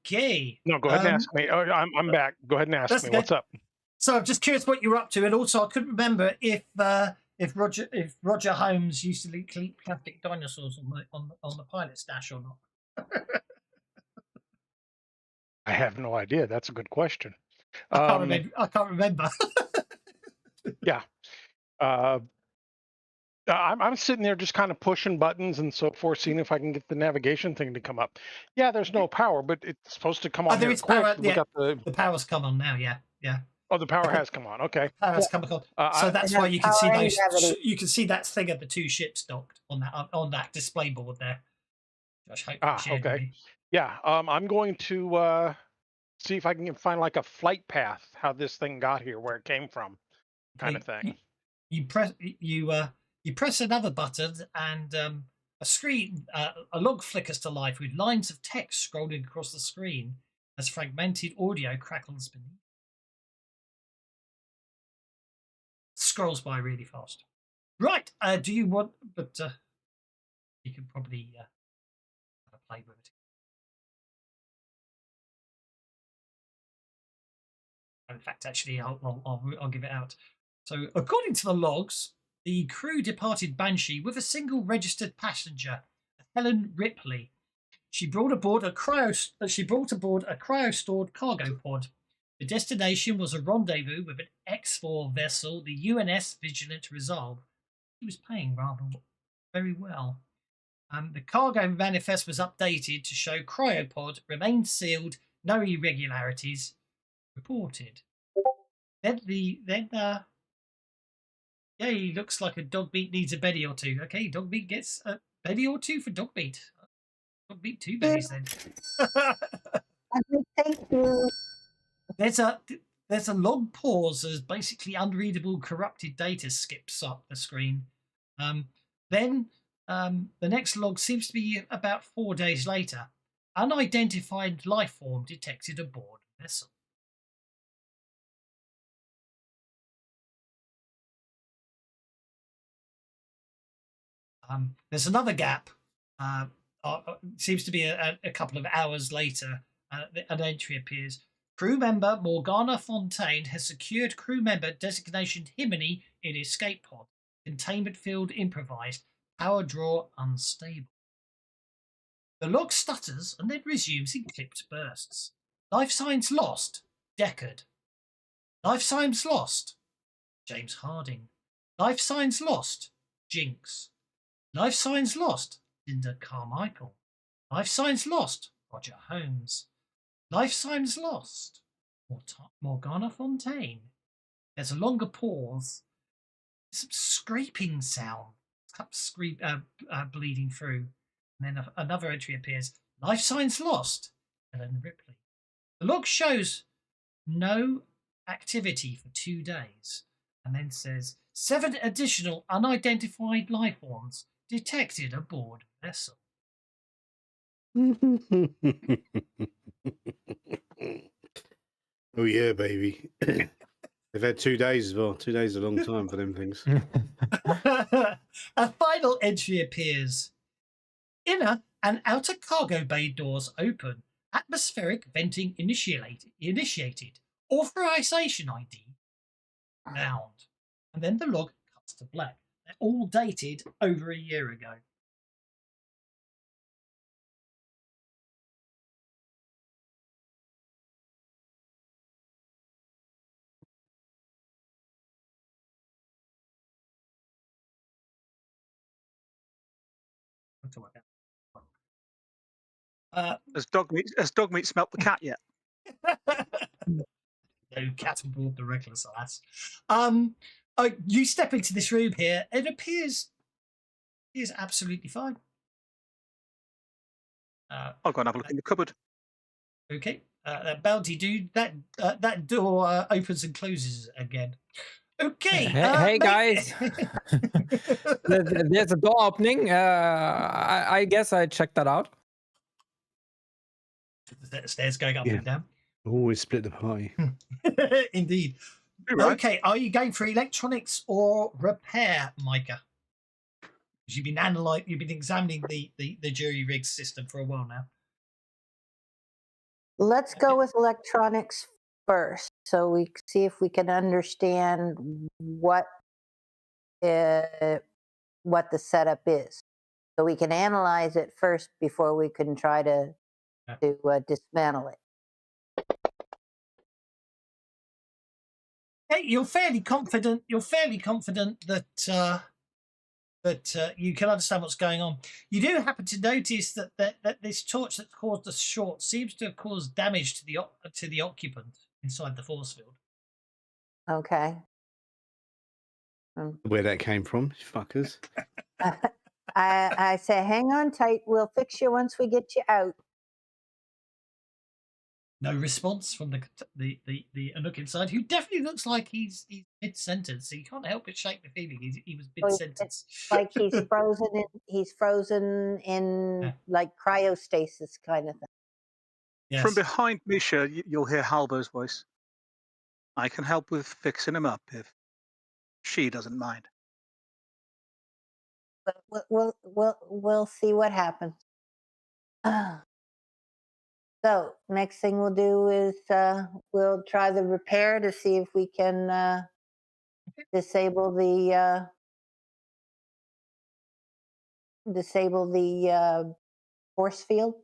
Okay. No, go ahead and ask me. Oh, I'm back. Go ahead and ask me. Okay. What's up? So I'm just curious what you're up to, and also I couldn't remember if Roger Holmes used to keep plastic dinosaurs on the pilot's dash or not. I have no idea. That's a good question. I can't remember. Yeah. I'm sitting there just kind of pushing buttons and so forth, seeing if I can get the navigation thing to come up. Yeah, there's no power, but it's supposed to come on. There is power. Yeah. The power's come on now. Yeah. Oh, the power has come on. Okay. Power has come on. So that's why you can see those. You can see that thing of the two ships docked on that display board there. Josh, okay. Yeah. I'm going to see if I can find like a flight path, how this thing got here, where it came from, kind of thing. You press another button, and a screen, a log flickers to life with lines of text scrolling across the screen as fragmented audio crackles beneath. Scrolls by really fast. Right. Do you want? But you can probably play with it. In fact, actually, I'll give it out. So, according to the logs, the crew departed Banshee with a single registered passenger, Helen Ripley. She brought aboard a cryo-stored cargo pod. The destination was a rendezvous with an EXFOR vessel, the UNS Vigilant Resolve. He was paying very well. The cargo manifest was updated to show cryopod remained sealed, no irregularities reported. He looks like a dog meat needs a belly or two. Okay, dog meat gets a belly or two for dog meat. Dog meat 2 bellies then. thank you. There's a long pause as basically unreadable corrupted data skips up the screen. Then the next log seems to be about 4 days later. Unidentified life form detected aboard vessel. There's another gap. Seems to be a couple of hours later. An entry appears. Crew member Morgana Fontaine has secured crew member designation Himini in escape pod. Containment field improvised. Power draw unstable. The log stutters and then resumes in clipped bursts. Life signs lost. Deckard. Life signs lost. James Harding. Life signs lost. Jinx. Life signs lost. Linda Carmichael. Life signs lost. Roger Holmes. Life signs lost. Morgana Fontaine. There's a longer pause. Some scraping sound. Cups bleeding through. And then another entry appears. Life signs lost. Helen Ripley. The log shows no activity for 2 days. And then says 7 additional unidentified life forms detected aboard vessel. Oh yeah, baby. They've had 2 days as well. 2 days is a long time for them things. A final entry appears. Inner and outer cargo bay doors open. Atmospheric venting initiated. Authorization ID found. And then the log cuts to black. They're all dated over a year ago. Has Dogmeat smelt the cat yet? No, cat aboard the reckless ass. You step into this room here. It appears is absolutely fine. I'll go and have a look in the cupboard. Okay, Bounty Dude, that door opens and closes again. Okay. Hey guys, there's a door opening. I guess I checked that out. The stairs going up and down. Always split the party. Indeed. Right. Okay, are you going for electronics or repair, Micah? You've been examining the jury rig system for a while now. Let's go with electronics first, so we see if we can understand what the setup is. So we can analyze it first before we can try to dismantle it. Hey, you're fairly confident that you can understand what's going on. You do happen to notice that this torch that caused the short seems to have caused damage to the occupant inside the force field. Okay. Where that came from, fuckers. I say, hang on tight. We'll fix you once we get you out. No response from the Anouk inside, who definitely looks like he's mid-sentence. So you can't help but shake the feeling he was mid-sentence. It's like he's frozen in like cryostasis kind of thing. Yes. From behind Misha, you'll hear Halbo's voice. I can help with fixing him up if she doesn't mind. But we'll see what happens. So next thing we'll do is we'll try the repair to see if we can disable the force field.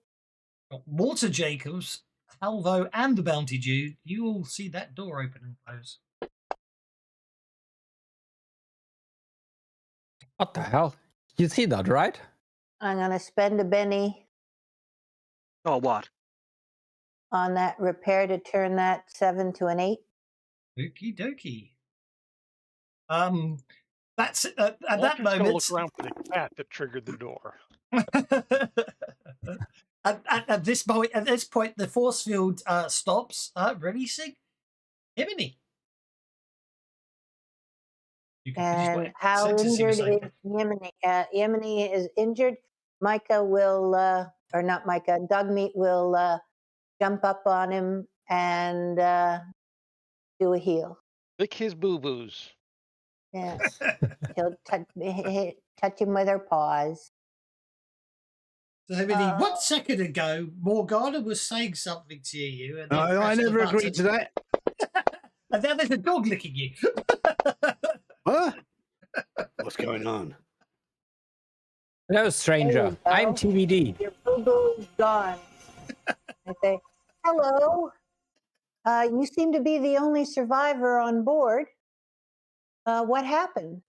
Walter Jacobs, Halvo, and the Bounty Dude, you all see that door open and close. What the hell? You see that, right? I'm gonna spend a Benny Oh, what? on that repair to turn that 7 to an 8. Okie dokie. That's at that Walter's gonna moment. look around for the cat that triggered the door. at this point, the force field stops, releasing Emily. You can finish And what how sentence you were injured saying. is Yemeni? Yemeni is injured. Micah will, or not Micah, Dogmeat will jump up on him and do a heal. Lick his boo-boos. Yes. He'll touch him with her paws. So, Emily, 1 second ago, Morgana was saying something to you. And then I pressed the never button. agreed to that. And now there's a dog licking you. What? What's going on? Hello, stranger. go. I'm TBD. Your boo-boo's gone. I say, hello. You seem to be the only survivor on board. What happened?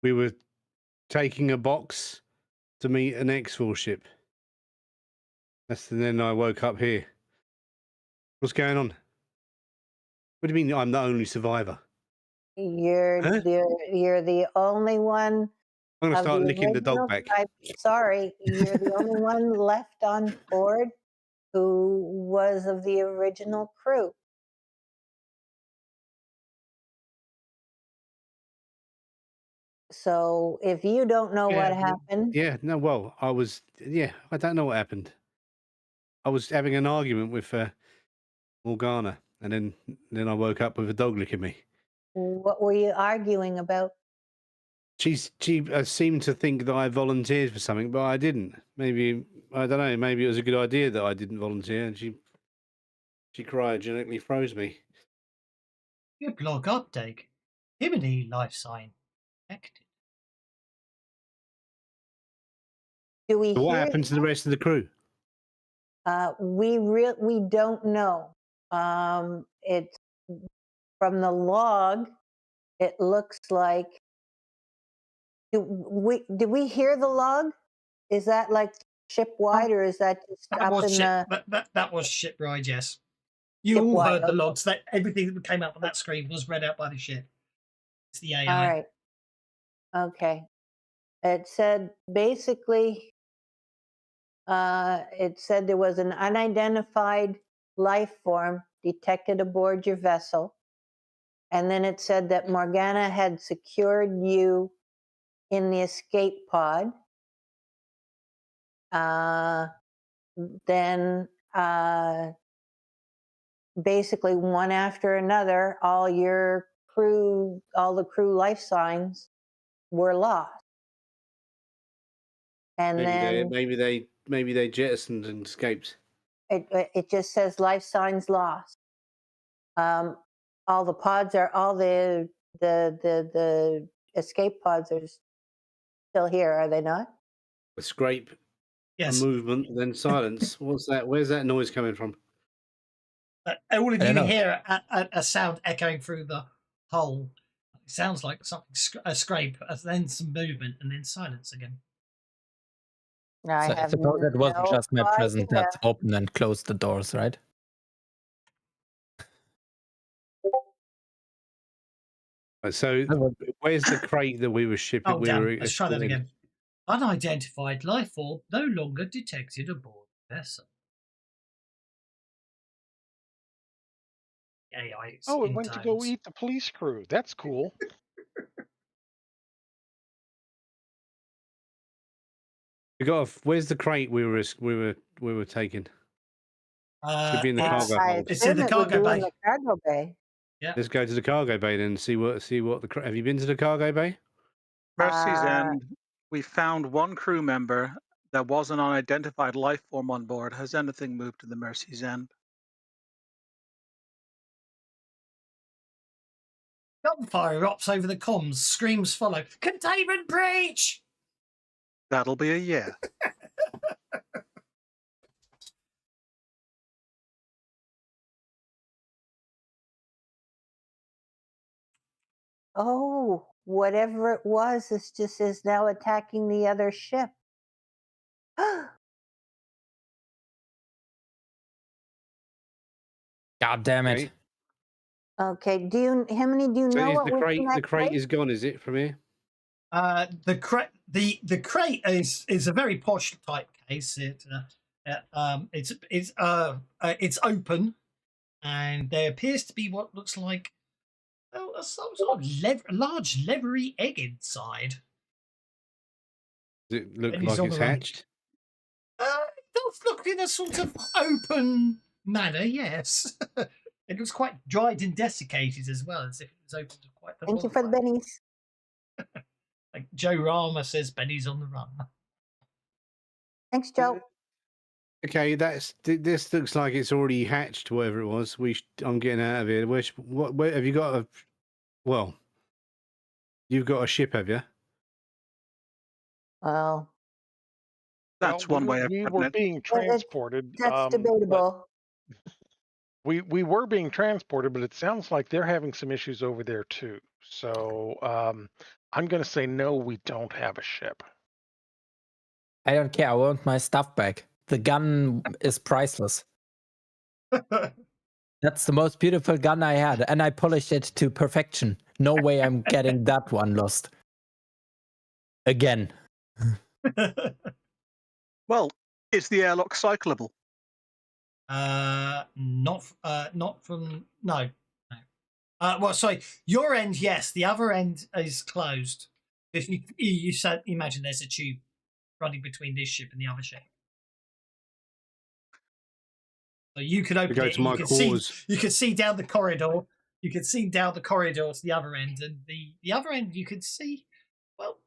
We were taking a box to meet an EXFOR ship. And then I woke up here. What's going on? What do you mean I'm the only survivor? You're the only one. I'm going to of start the licking the dog original- back. I'm sorry, you're the only one left on board who was of the original crew. So if you don't know what happened, Yeah, no, well, I don't know what happened. I was having an argument with Morgana, and then I woke up with a dog licking me. What were you arguing about? She seemed to think that I volunteered for something, but I didn't. Maybe I don't know. Maybe it was a good idea that I didn't volunteer, and she cryogenically froze me. Your blog update. Himiny life sign detected. Do we So what hear? happened to the rest of the crew? We don't know. It's from the log. It looks like. Did we hear the log? Is that like ship wide, or is that just That up was in ship. the That was ship ride. Yes, you ship all wide? heard the Okay. logs. That everything that came up on that screen was read out by the ship. It's the AI. All right. Okay. It said basically. It said there was an unidentified life form detected aboard your vessel. And then it said that Morgana had secured you in the escape pod. Then basically one after another, all the crew life signs were lost. And Maybe they jettisoned and escaped. it just says life signs lost. All the pods are the escape pods are still here, are they not? A scrape, Yes. a movement, then silence. What's that? Where's that noise coming from? All of I don't you know. hear a sound echoing through the hull. It sounds like something a scrape, and then some movement, and then silence again. I So I have suppose it wasn't no just my presence idea. that opened and closed the doors, right? So where's the crate that we were shipping? Oh, damn. Let's try that again. Unidentified life form no longer detected aboard vessel. AI. Oh, it went to go eat the police crew. That's cool. Where's the crate we were taking? Should be in the cargo I hold. It's in assume the it would cargo be bay. in the cargo bay. Yeah. Let's go to the cargo bay then and see what the. Have you been to the cargo bay? Mercy's End, we found one crew member. There was an unidentified life form on board. Has anything moved to the Mercy's End? Gunfire erupts over the comms. Screams follow. Containment breach! That'll be a yeah. Oh, whatever it was, is now attacking the other ship. God damn it. Okay. Do you So know is what the was crate? in The that crate is gone, is it, from here? The crate is a very posh type case. It's open, and there appears to be what looks like some sort of large leathery egg inside. Does it look Benny's like on it's the run. hatched? It does look in a sort of open manner, yes. It looks quite dried and desiccated as well, as if it was open to quite the Thank you for the bennies. Like Joe Rama says, Benny's on the run. Thanks, Joe. Okay, this looks like it's already hatched. Whatever it was, I'm getting out of here. Where have you got a? Well, you've got a ship, have you? Well, That's one way of we putting were it. being transported. that's debatable. We were being transported, but it sounds like they're having some issues over there too. So I'm going to say no. We don't have a ship. I don't care. I want my stuff back. The gun is priceless. That's the most beautiful gun I had, and I polished it to perfection. No way I'm getting that one lost. Again. Well, is the airlock cyclable? Not from no. Well, sorry, your end, yes. The other end is closed. If you said, imagine there's a tube running between this ship and the other ship. So you can open go it. to And my you can see. cause. You can see down the corridor. You can see down the corridor to the other end, and the other end you can see. Well,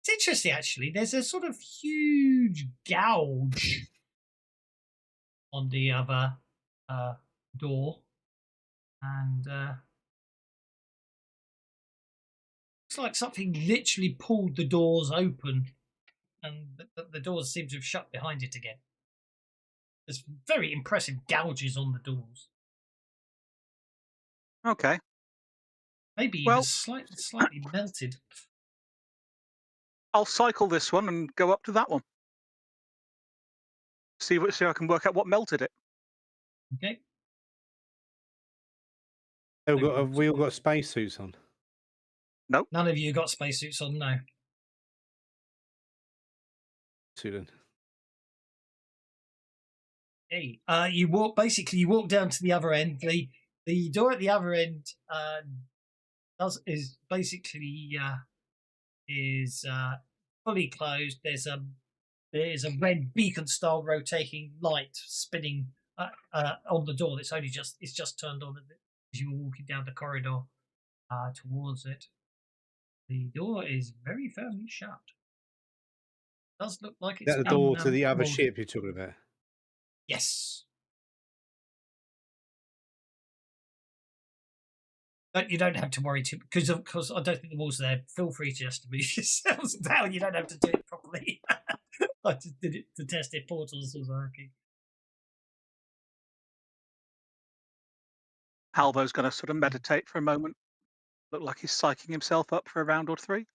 it's interesting actually. There's a sort of huge gouge on the other door, and looks like something literally pulled the doors open, and the doors seem to have shut behind it again. There's very impressive gouges on the doors. Okay. Maybe Well- even slightly melted. I'll cycle this one and go up to that one. See if I can work out what melted it. Okay. Have we all got spacesuits on? None of you got spacesuits on, no. Suit Hey, you walk down to the other end. The door at the other end is basically fully closed. There's a red beacon style rotating light spinning on the door. It's just turned on as you were walking down the corridor towards it. The door is very firmly shut. Does look like it's Is that the been, door to the other molded. ship you're talking about? Yes. But you don't have to worry too, because I don't think the walls are there. Feel free just to move yourselves down. You don't have to do it properly. I just did it to test if portals was working. Halvo's going to sort of meditate for a moment. Look like he's psyching himself up for a round or three.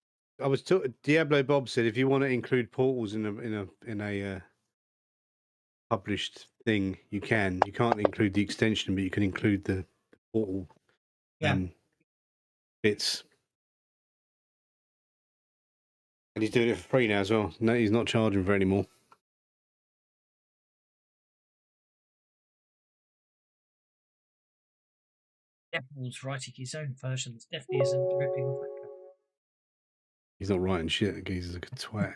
I was Diablo Bob said if you want to include portals in a published thing, you can. You can't include the extension, but you can include the portal bits. And he's doing it for free now as well. No, he's not charging for it anymore. Deadlands writing his own versions definitely isn't ripping off that guy. He's not writing shit. He's a good twat.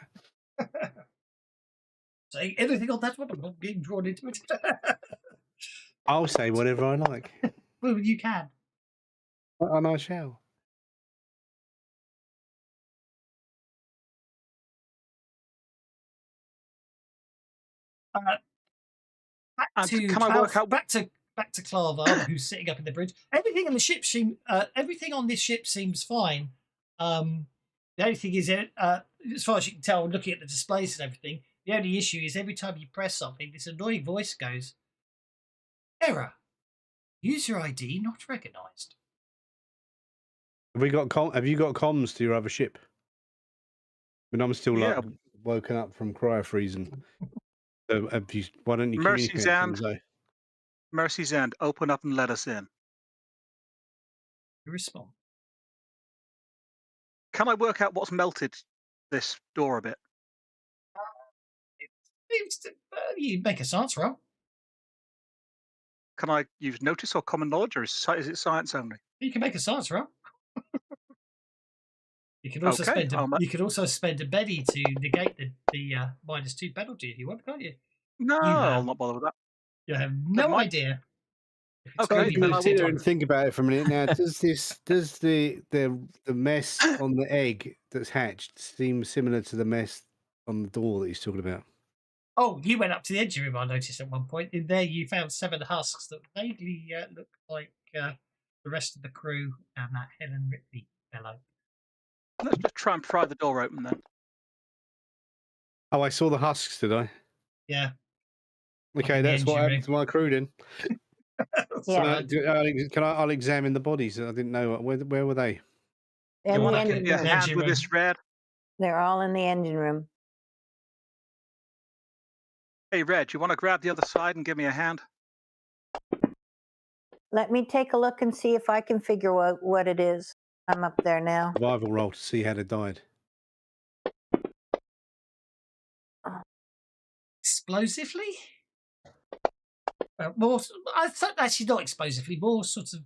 Saying anything on that one, I'm not being drawn into it. I'll say whatever I like. Well, you can. And I shall. Back to Clava, who's sitting up in the bridge. Everything on the ship everything on this ship seems fine. The only thing is, as far as you can tell, looking at the displays and everything, the only issue is every time you press something, this annoying voice goes, "Error. User ID not recognised." Have you got comms to your other ship? I mean, I'm still like woken up from cryo freezing. So why don't you Mercy's communicate? End. Mercy's End. Open up and let us in. You respond. Can I work out what's melted this door a bit? It seems to, you make a science roll. Can I use notice or common knowledge, or is it science only? You can make a science roll. You can also spend a Betty to negate the -2 penalty if you want, can't you? No, I'll not bother with that. You have no idea. Okay, sit there and think about it for a minute. Now, does the mess on the egg that's hatched seem similar to the mess on the door that he's talking about? Oh, you went up to the engine room, I noticed at one point. In there, you found 7 husks that vaguely look like the rest of the crew and that Helen Ripley fellow. Let's just try and pry the door open then. Oh, I saw the husks, did I? Yeah. Okay, that's what happened to my crew then. Yeah. I'll examine the bodies. I didn't know where were they. In the engine Give me a room. hand with this, Red. They're all in the engine room. Hey, Red, you want to grab the other side and give me a hand? Let me take a look and see if I can figure what it is. I'm up there now. Survival roll to see how they died. Explosively? More, I thought actually not explosively, more sort of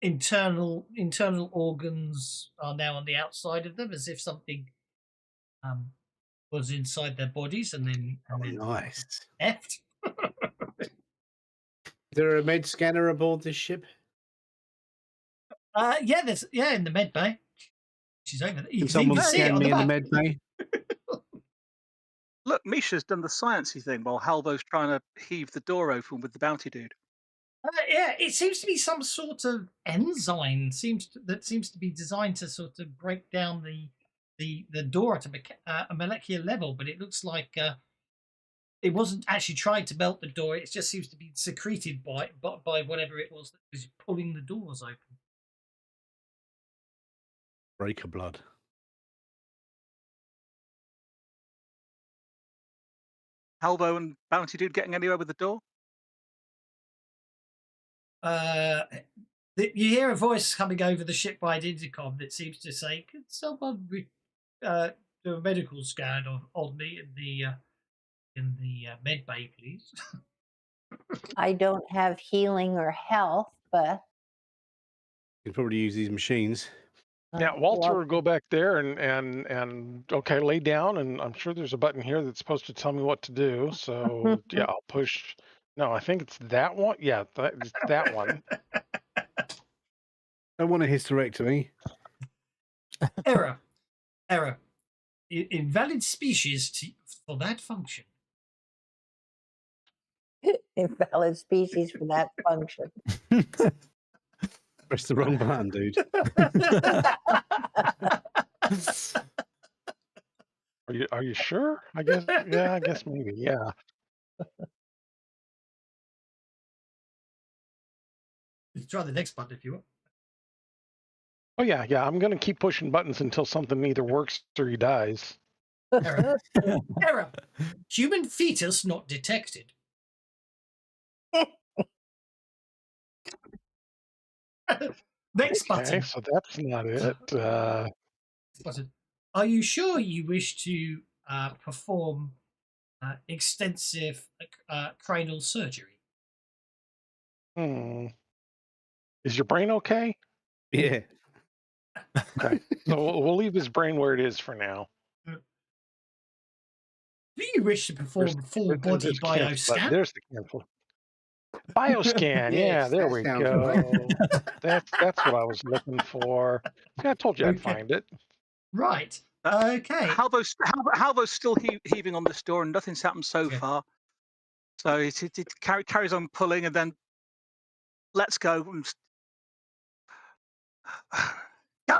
internal organs are now on the outside of them, as if something was inside their bodies and then Nice. left. Is there a med scanner aboard this ship? Yeah, there's in the med bay. She's over there. You Can can someone even see it scan on me the in the map. med bay? Look, Misha's done the sciencey thing while Halvo's trying to heave the door open with the bounty dude. Yeah, it seems to be some sort of enzyme that seems to be designed to sort of break down the door to a molecular level, but it looks like it wasn't actually trying to melt the door. It just seems to be secreted by whatever it was that was pulling the doors open. Breaker blood. Halvo and bounty dude getting anywhere with the door? You hear a voice coming over the ship-wide intercom that seems to say, "Could someone do a medical scan on me in the med bay, please?" I don't have healing or health, but You can probably use these machines. Yeah, Walter well, will go back there and okay, lay down, and I'm sure there's a button here that's supposed to tell me what to do. So yeah, I'll push. No, I think it's that one. Yeah, it's that one. I want a hysterectomy. Error. Invalid species for that function. invalid species for that function. Press the wrong button, dude. Are you sure? I guess yeah, I guess maybe, yeah. Try the next button if you want. Oh yeah, I'm gonna keep pushing buttons until something either works or he dies. Error. Error. Human fetus not detected. Next Okay, button. so that's not it. Button. Are you sure you wish to perform extensive cranial surgery? Is your brain okay? Yeah. Okay, so we'll leave his brain where it is for now. Do you wish to perform full body There's cancel button. bioscan? There's the cancel. Bioscan, yeah, Yes, there that we sounds go. right. That's what I was looking for. See, I told you I'd Okay. find it. Right. Okay. Halvo's still heaving on this door, and nothing's happened so far. So it carries on pulling, and then lets go.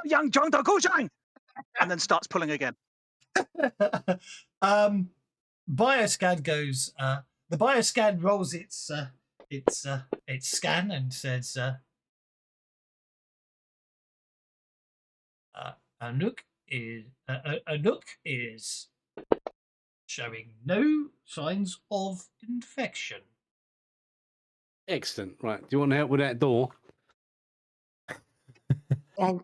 Young John, go John, and then starts pulling again. Bioscan goes. The bioscan rolls its scan and says, "Anouk is showing no signs of infection." Excellent. Right. Do you want help with that door? And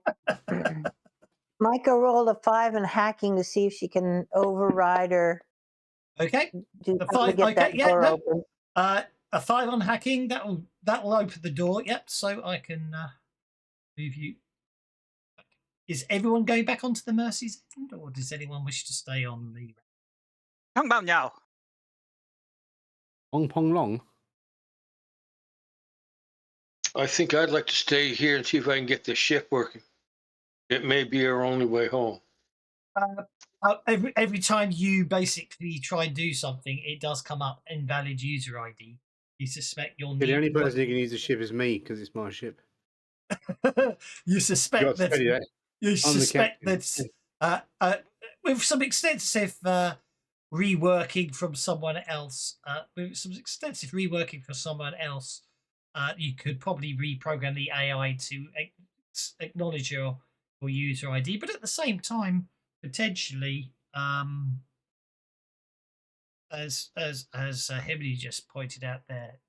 Micah rolled a 5 in hacking to see if she can override or Okay. do The something to 5. get Okay. that Yeah. door No. open. A 5 on hacking. That'll open the door. Yep. So I can move you. Is everyone going back onto the Mercy's end, or does anyone wish to stay on the? Hang about now. Pong pong long. I think I'd like to stay here and see if I can get the ship working. It may be our only way home. Every time you basically try and do something, it does come up invalid user ID. You suspect you'll need. The only person who can use the ship is me because it's my ship. You suspect that. You I'm the suspect captain. that with some extensive reworking from someone else, you could probably reprogram the AI to acknowledge your user ID, but at the same time, potentially, as Hemley just pointed out there,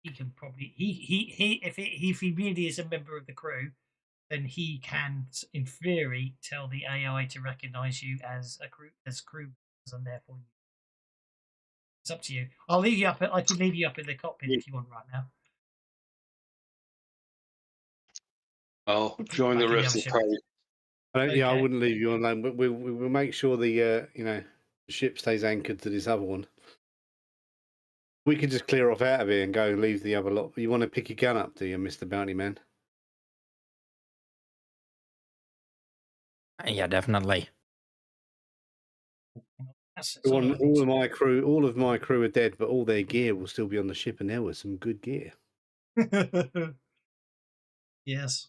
he can probably if he really is a member of the crew, then he can, in theory, tell the AI to recognize you as crew members, and therefore it's up to you. I can leave you up in the cockpit if you want right now. I'll join the rest of the party. I wouldn't leave you alone, but we'll make sure the The ship stays anchored to this other one. We could just clear off out of here and go and leave the other lot. You want to pick your gun up, do you, Mr. Bounty Man? Yeah, definitely. All of my crew are dead, but all their gear will still be on the ship, and there was some good gear. Yes.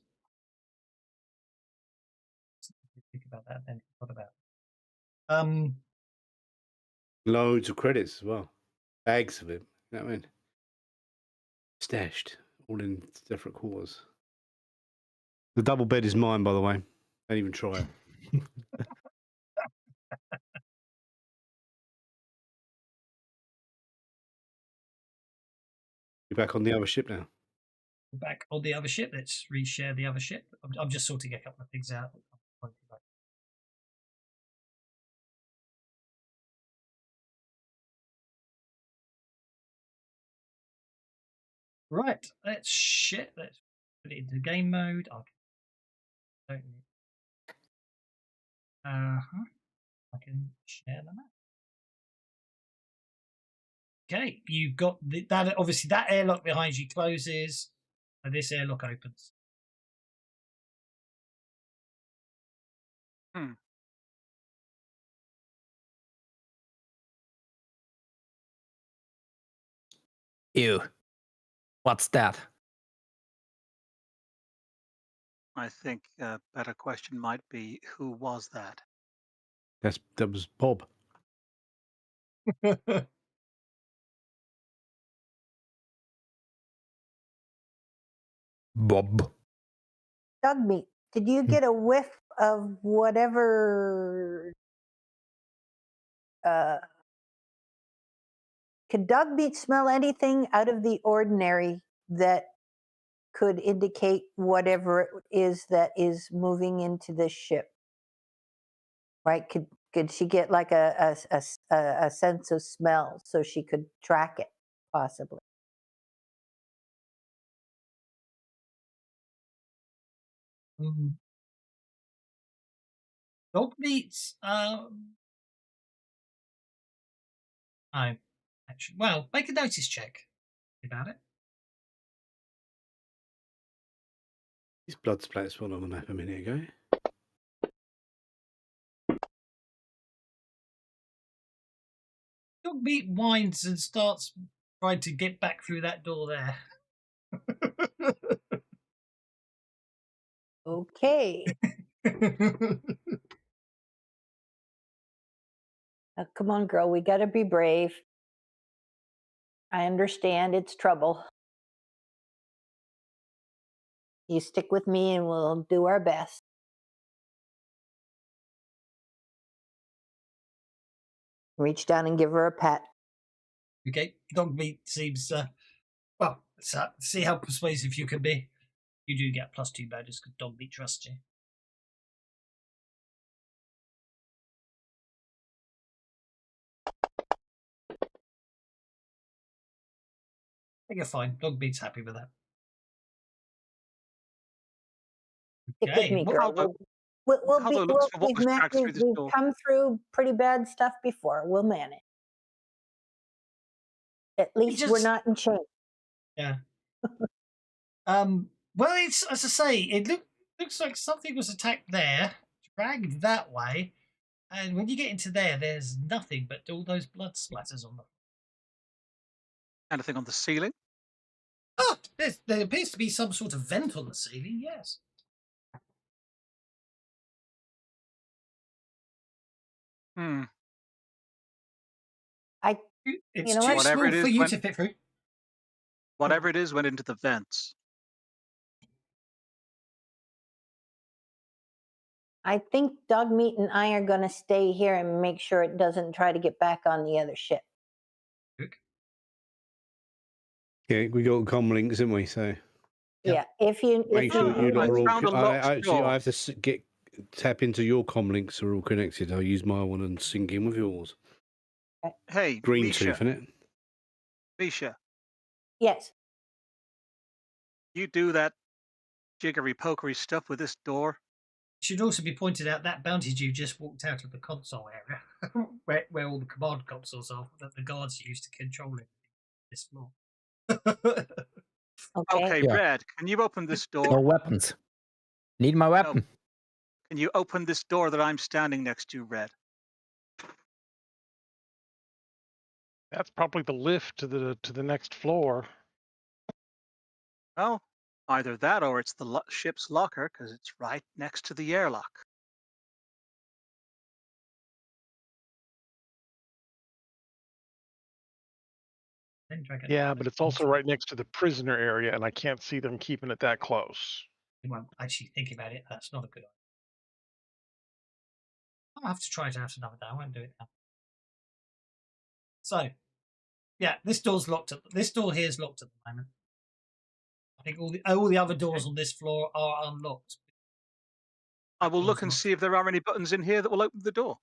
Think about that then. What about? Loads of credits as well. Bags of it. You know what I mean? Stashed, all in different quarters. The double bed is mine, by the way. Don't even try it. You're back on the other ship now. Back on the other ship. Let's reshare the other ship. I'm just sorting a couple of things out. Right, let's put it into game mode. I can share the map. Okay, you've got that. Obviously, that airlock behind you closes, and this airlock opens. Ew. What's that? I think a better question might be, who was that? That was Bob. Bob. Dog meat. Did you get a whiff of whatever? Could dog meat smell anything out of the ordinary that could indicate whatever it is that is moving into this ship? Right? Could she get like a sense of smell so she could track it, possibly? Dog meats. I actually, well, make a notice check about it. These blood splatters were on the map a minute ago. Dog meat whines and starts trying to get back through that door there. Okay. Come on, girl. We got to be brave. I understand it's trouble. You stick with me and we'll do our best. Reach down and give her a pat. Okay, dog meat seems well. See how persuasive you can be. You do get +2 bonus because dog meat trusts you. I think you're fine. Dog meat's happy with that. Stick with me, girl. We've come through pretty bad stuff before. We'll manage. At least we're not in chains. Yeah. Well, it's, as I say, it looks like something was attacked there, dragged that way, and when you get into there, there's nothing but all those blood splatters on them. Anything on the ceiling? Oh, there appears to be some sort of vent on the ceiling. Yes. It's too small for you to fit through. Whatever it is went into the vents. I think Dog Meat and I are going to stay here and make sure it doesn't try to get back on the other ship. Yeah, we got comm links, didn't we? So yeah, if you make sure you lot are all. I have to tap into your comm links are all connected. I'll use my one and sync in with yours. Hey, green Misha. tooth, innit? Misha. Yes. You do that jiggery pokery stuff with this door, Should also be pointed out that bounty Jew just walked out of the console area, where all the command consoles are that the guards use to control it. This floor. Okay, Yeah. Red, can you open this No door? weapons. Need my weapon. Can you open this door that I'm standing next to, Red? That's probably the lift to the next floor. Well, either that or it's the ship's locker because it's right next to the airlock. Yeah, but it's also right next to the prisoner area, and I can't see them keeping it that close. Well, actually, think about it. That's not a good idea. I'll have to try it out another day. I won't do it now. So, yeah, this door's locked. This door here is locked at the moment. I think all the other doors on this floor are unlocked. I will look and see if there are any buttons in here that will open the door.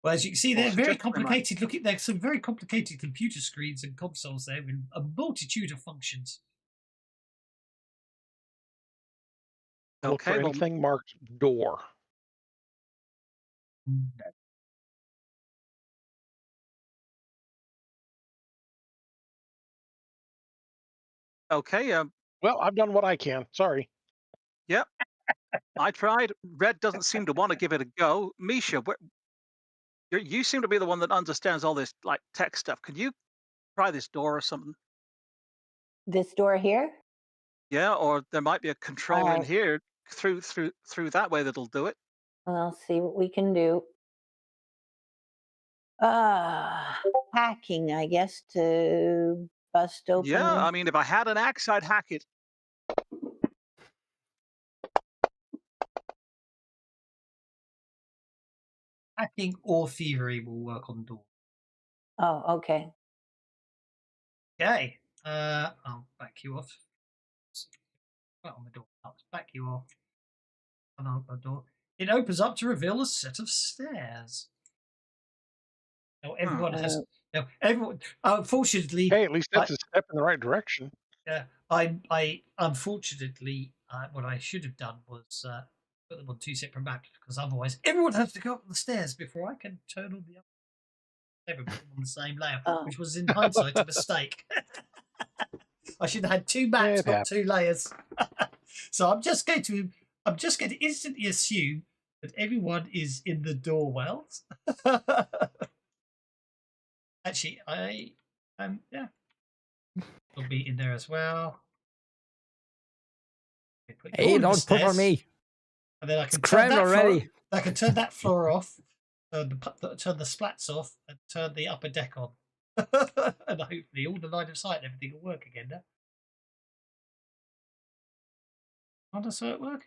Well, as you can see, they're Also, very just a reminder. complicated. Look at there's some very complicated computer screens and consoles there with a multitude of functions. Look for Okay, well, anything marked door. okay. Well, I've done what I can. Sorry. Yep. I tried. Red doesn't seem to want to give it a go. Misha, you seem to be the one that understands all this like tech stuff. Can you try this door or something? This door here? Yeah, or there might be a control in Alright. here through that way that'll do it. I'll see what we can do. Hacking, I guess, to bust open. Yeah, I mean, if I had an axe, I'd hack it. Hacking or thievery will work on the door. Oh, okay. Okay. I'll back you off. Right on the door. I'll back you off. On the door. It opens up to reveal a set of stairs. Now everyone has. Now everyone. Unfortunately. Hey, at least that's a step in the right direction. Yeah. I unfortunately, what I should have done was put them on two separate maps because otherwise everyone has to go up the stairs before I can turn on the other. Everyone on the same layer, which was in hindsight a mistake. I should have had two maps, not two layers. So I'm just going to instantly assume that everyone is in the door wells. Actually, yeah, I'll be in there as well. Hey, don't push on me. And then I can turn that already. Floor, I can turn that floor off, turn the splats off, and turn the upper deck on. And hopefully all the line of sight and everything will work again now. How does it work?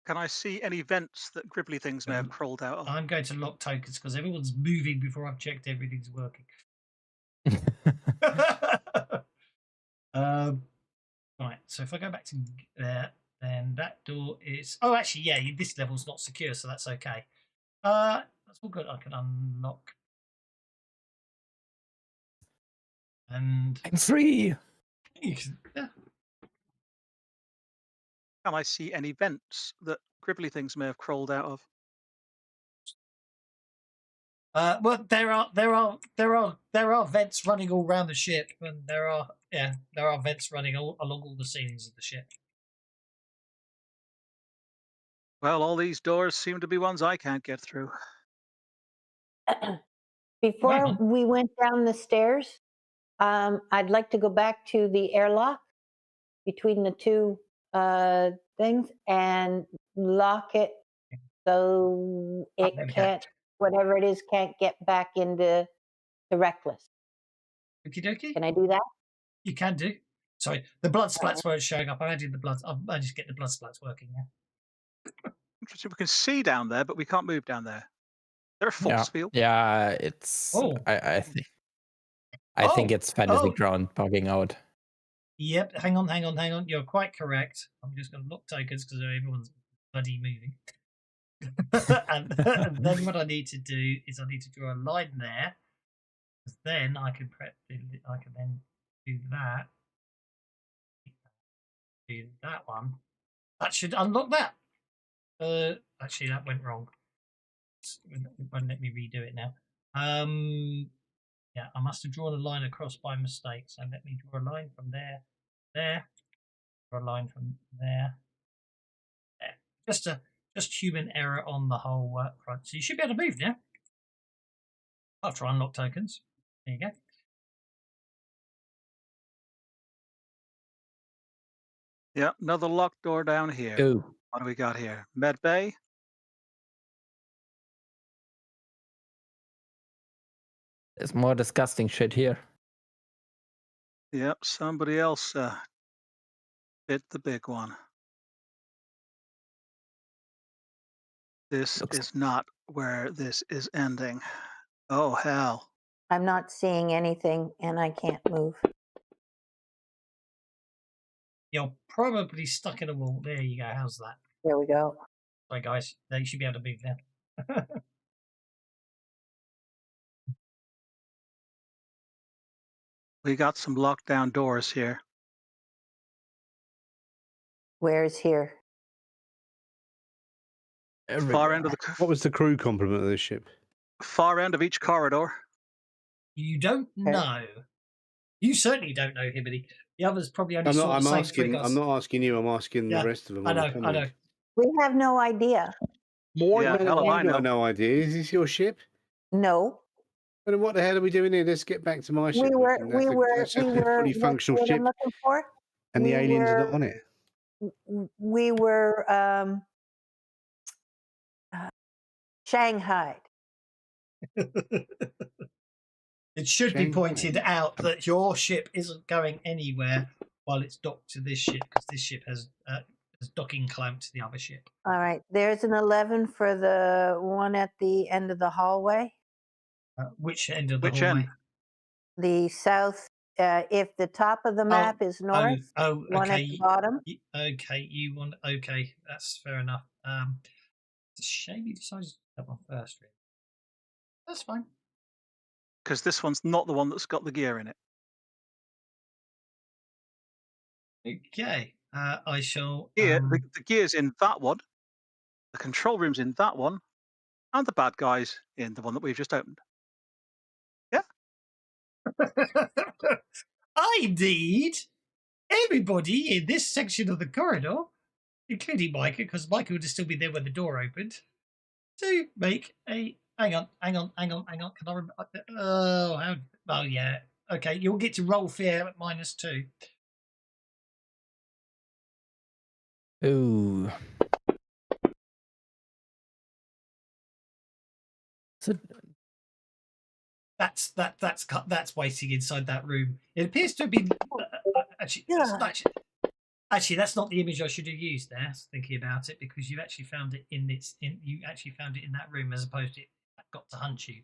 Can I see any vents that gribbly things may have crawled out of? I'm going to lock tokens because everyone's moving before I've checked everything's working. Right, so if I go back to there, then that door is... Oh, actually, yeah, this level's not secure, so that's okay. That's all good. I can unlock. And... I'm free! You can, yeah. Can I see any vents that gribbly things may have crawled out of? Well, there are vents running all around the ship, and there are vents running along all the ceilings of the ship. Well, all these doors seem to be ones I can't get through. Before we went down the stairs, I'd like to go back to the airlock between the two things and lock it so it can't, whatever it is, can't get back into the reckless. Okie dokie. Can I do that? You can do. Sorry, the blood splats weren't showing up. I added the blood. I managed to get the blood splats working now. Interesting. We can see down there, but we can't move down there. There a force field? Yeah, it's. Oh. I think it's fantasy ground bugging out. Yep. Hang on. You're quite correct. I'm just going to lock tokens because everyone's bloody moving. and then what I need to do is I need to draw a line there. Then I can then do that. Do that one. That should unlock that. Actually, that went wrong. It won't let me redo it now. Yeah, I must have drawn a line across by mistake. So let me draw a line from there, there, draw a line from there, there. Just human error on the whole front. So you should be able to move now. After unlock tokens. There you go. Yeah, another locked door down here. Ooh, What do we got here? Med bay. there's more disgusting shit here. Yep, somebody else bit the big one. This Looks is not where this is ending. Oh, hell. I'm not seeing anything and I can't move. You're probably stuck in a wall. There you go. How's that? There we go. Sorry, guys. You should be able to move now. We got some lockdown doors here. Where's here? Far end of everywhere. the What was the crew complement of this ship? far end of each corridor. You don't know. You certainly don't know, Hibbity. The others probably only saw the same three guys. I'm not asking you. I'm asking Yeah, the rest of them. I on the know. I comment. know. We have no idea. More Yeah, than hell if I You got know. no idea. Is this your ship? No. But then what the hell are we doing here? Let's get back to my ship. We were That's a fully that's functional what I'm ship, looking for. and the we aliens are not were- on it. We were Shanghai. It should be Shanghai. pointed out that your ship isn't going anywhere while it's docked to this ship, because this ship has docking clamped to the other ship. All right. There's an 11 for the one at the end of the hallway. Which end of the Which hallway? end? The south. If the top of the map is north, one at okay. the bottom. Okay, you want? Okay, that's fair enough. It's a shame you decided to do that one first. Really. That's fine. Because this one's not the one that's got the gear in it. Okay, I shall. Gear, the gear's in that one. The control room's in that one, and the bad guys in the one that we've just opened. Yeah. I need everybody in this section of the corridor, including Micah, because Micah would still be there when the door opened, to make a. Hang on. Can I remember? Oh, yeah. Okay, you'll get to roll fear at -2. Ooh. So, That's waiting inside that room. It appears to have been actually that's not the image I should have used there. Thinking about it, because you've actually found it you actually found it in that room as opposed to it got to hunt you.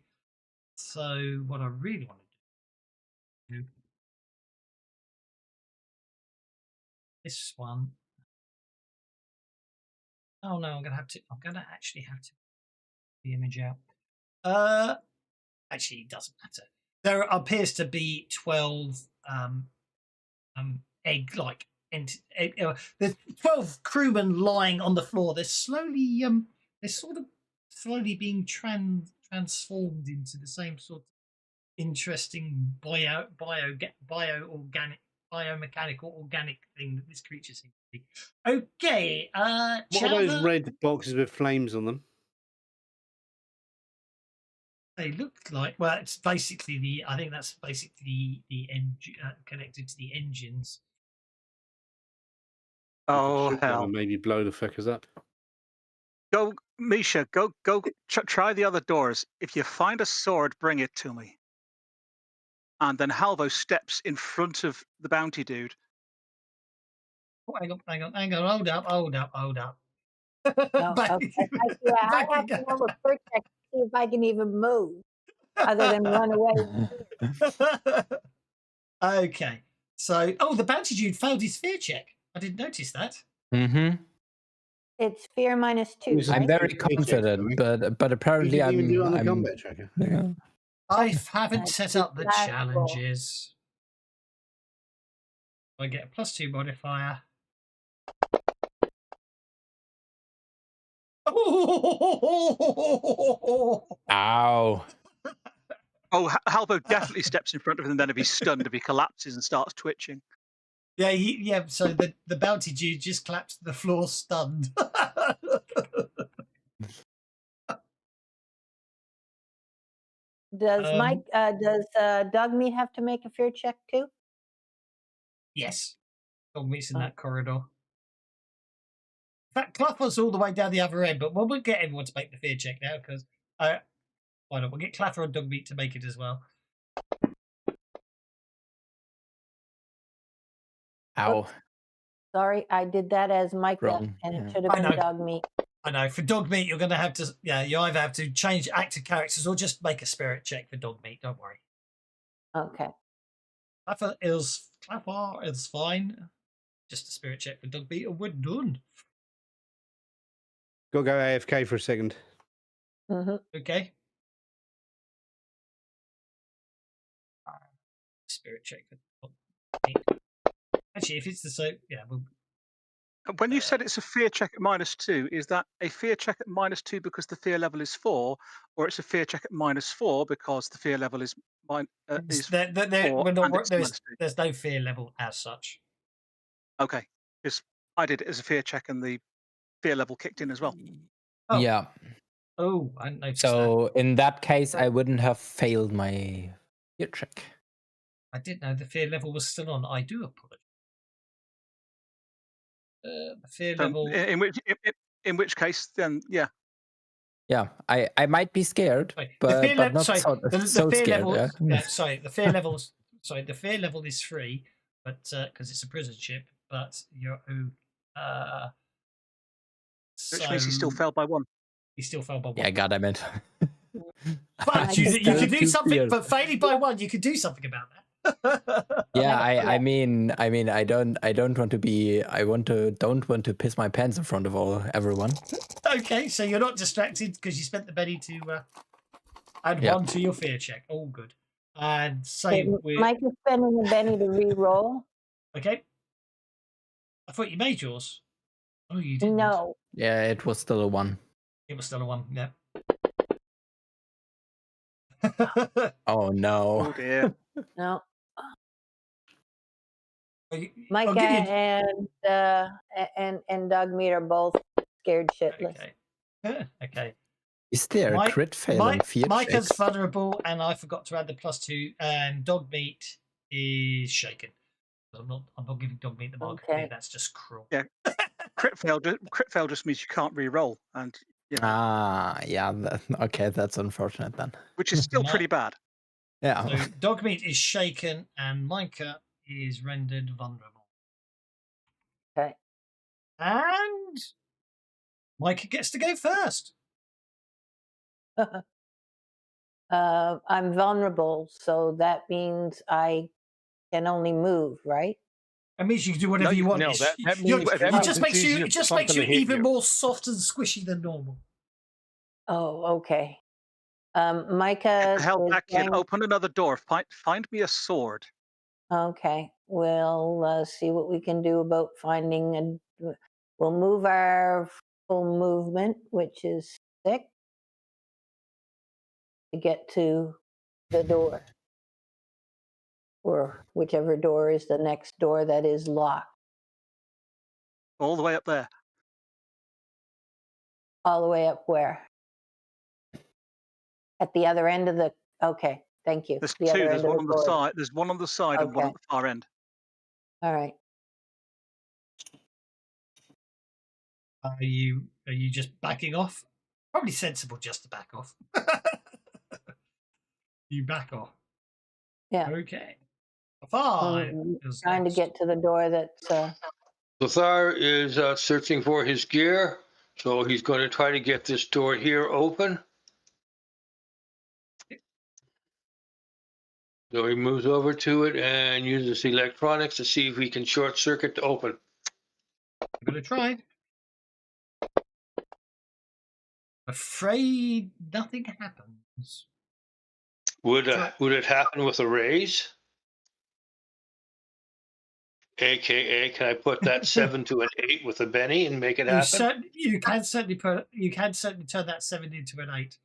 So what I really want to do, this one. Oh no, I'm gonna actually have to the image out. Actually, it doesn't matter. There appears to be 12 egg-like. There's 12 crewmen lying on the floor. They're slowly, they're sort of slowly being transformed into the same sort of interesting biomechanical organic thing that this creature seems to be. Okay, What are those red boxes with flames on them? They look like, well, it's basically I think that's basically the engine connected to the engines. Oh, Shoot them hell. and maybe blow the fuckers up. Go, Misha, go try the other doors. If you find a sword, bring it to me. And then Halvo steps in front of the bounty dude. Oh, hang on, hold up. No, okay. I have to roll a quick check to see if I can even move, other than run away. Okay, so the bounty dude failed his fear check. I didn't notice that. mm-hmm. It's fear -2. I'm right? very confident, but apparently You didn't even do it on the I'm combat tracker. yeah. I haven't set up the That's cool. challenges. I get a +2 modifier. Ow. Oh, Halvo definitely steps in front of him, and then if he's stunned, if he collapses and starts twitching. Yeah, yeah. So the bounty dude just collapsed to the floor, stunned. Does Dog Meat have to make a fear check too? Yes, dog meat's in Oh. that corridor. In fact, Clough was all the way down the other end, but we'll get everyone to make the fear check now because why not? We'll get Claffer and Dog Meat to make it as well. Ow. Oops. Sorry, I did that as Micah, Wrong. and it Yeah. should have I been know. Dog Meat. I know. For Dog Meat, you're going to have to, you either have to change active characters or just make a spirit check for Dog Meat. Don't worry. Okay. Claffer is fine. Just a spirit check for Dog Meat, and we're done. Gotta go AFK for a second. Okay. Spirit check for Dog Meat. Actually, if it's the same, yeah, we'll. When you said it's a fear check at -2, is that a fear check at -2 because the fear level is 4, or it's a fear check at -4 because the fear level is We're 4 not, and it's -2? there's no fear level as such. Okay, because I did it as a fear check and the fear level kicked in as well. Oh. Yeah. Oh, I didn't notice that. So in that case, I wouldn't have failed my fear check. I didn't know the fear level was still on. I do apologize. The fear So level. in which case, then yeah. Yeah, I might be scared, but not so the fear scared. level. Yeah. Sorry, the fear levels. Sorry, the fear level is 3, but because it's a prison ship. But you're Which means he still failed by 1. He still failed by 1. Yeah, God, I meant. But you can do something. But failing by 1, you can do something about that. Yeah, I mean, I don't want to be. Don't want to piss my pants in front of everyone. Okay, so you're not distracted because you spent the Benny to add 1 to your fear check. All good. And same with Mike is spending the Benny to re-roll. Okay. I thought you made yours. Oh, you didn't. No. Yeah, it was still a 1. It was still a 1. Yeah. Oh no. Oh dear. No. Micah and Dog Meat are both scared shitless. Okay. Is there a crit fail on fear Micah's checks? vulnerable, and I forgot to add the +2, and Dog Meat is shaken. I'm not giving Dog Meat the mark. Okay. That's just cruel. Yeah. Crit fail just means you can't re-roll, and yeah. Okay, that's unfortunate then. Which is still pretty bad. Yeah. So Dog Meat is shaken, and Micah is rendered vulnerable. Okay. And Micah gets to go first. I'm vulnerable, so that means I can only move, right? That means you can do whatever you want. No, that means it just makes you even more soft and squishy than normal. Oh, okay. Micah Held is back in. going- Open another door. Find me a sword. Okay, we'll see what we can do about finding we'll move our full movement, which is 6, to get to the door, or whichever door is the next door that is locked. All the way up there. All the way up where? At the other end of the. Okay, thank you. There's the 2. Other There's end one of on the the corridor. side. There's one on the side and one Okay. at the far end. All right. Are you just backing off? Probably sensible just to back off. You back off. Yeah. Okay. 5. Trying to get to the door that's. Lothar is searching for his gear, so he's going to try to get this door here open. So he moves over to it and uses electronics to see if he can short circuit to open. I'm going to try. Afraid nothing happens. Would it happen with a raise? AKA, can I put that 7 to an 8 with a Benny and make it happen? You can certainly turn that 7 into an 8.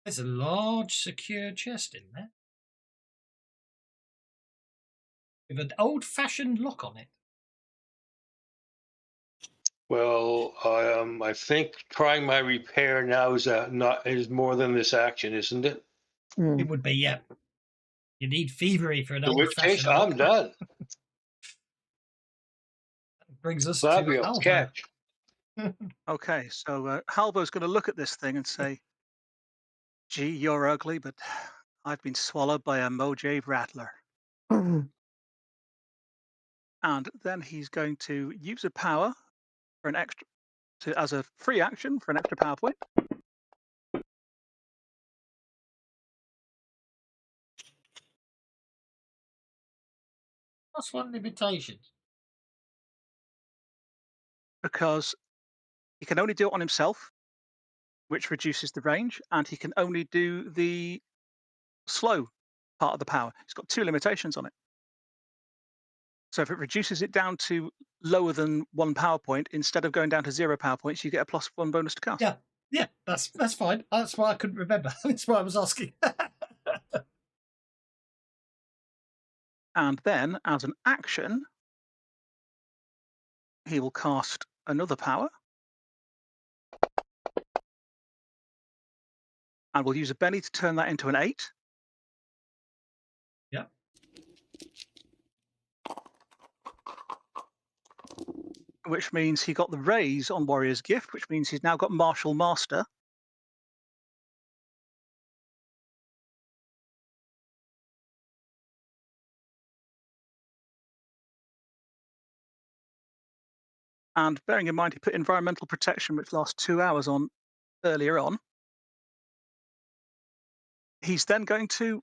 There's a large secure chest in there with an old-fashioned lock on it. Well, I think trying my repair now is more than this action, isn't it? It would be, yeah. You need thievery for an In which case, old-fashioned I'm lock. done. Brings us That'd to be a Alvo. catch. Okay, so Halvo's going to look at this thing and say, "Gee, you're ugly, but I've been swallowed by a Mojave rattler." And then he's going to use a power for an extra, as a free action for an extra power point. +1 limitations. Because he can only do it on himself, which reduces the range, and he can only do the slow part of the power. He's got 2 limitations on it. So if it reduces it down to lower than 1 power point, instead of going down to 0 power points, you get a +1 bonus to cast. Yeah, that's fine. That's why I couldn't remember. That's why I was asking. And then, as an action, he will cast another power. And we'll use a Benny to turn that into an 8. Yeah. Which means he got the raise on Warrior's Gift, which means he's now got Martial Master. And bearing in mind he put environmental protection, which lasts 2 hours on earlier on, he's then going to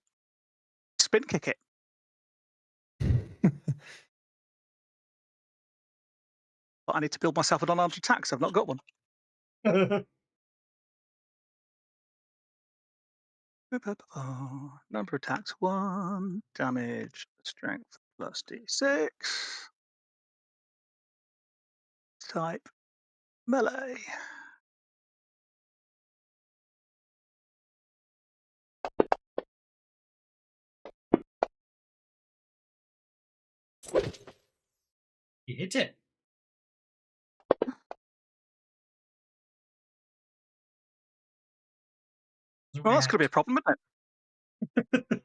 spin kick it. But I need to build myself an unarmed attack, so I've not got one. Number of attacks 1, damage, strength plus d6. Type melee. You hit it. Well, that's going to be a problem, isn't it?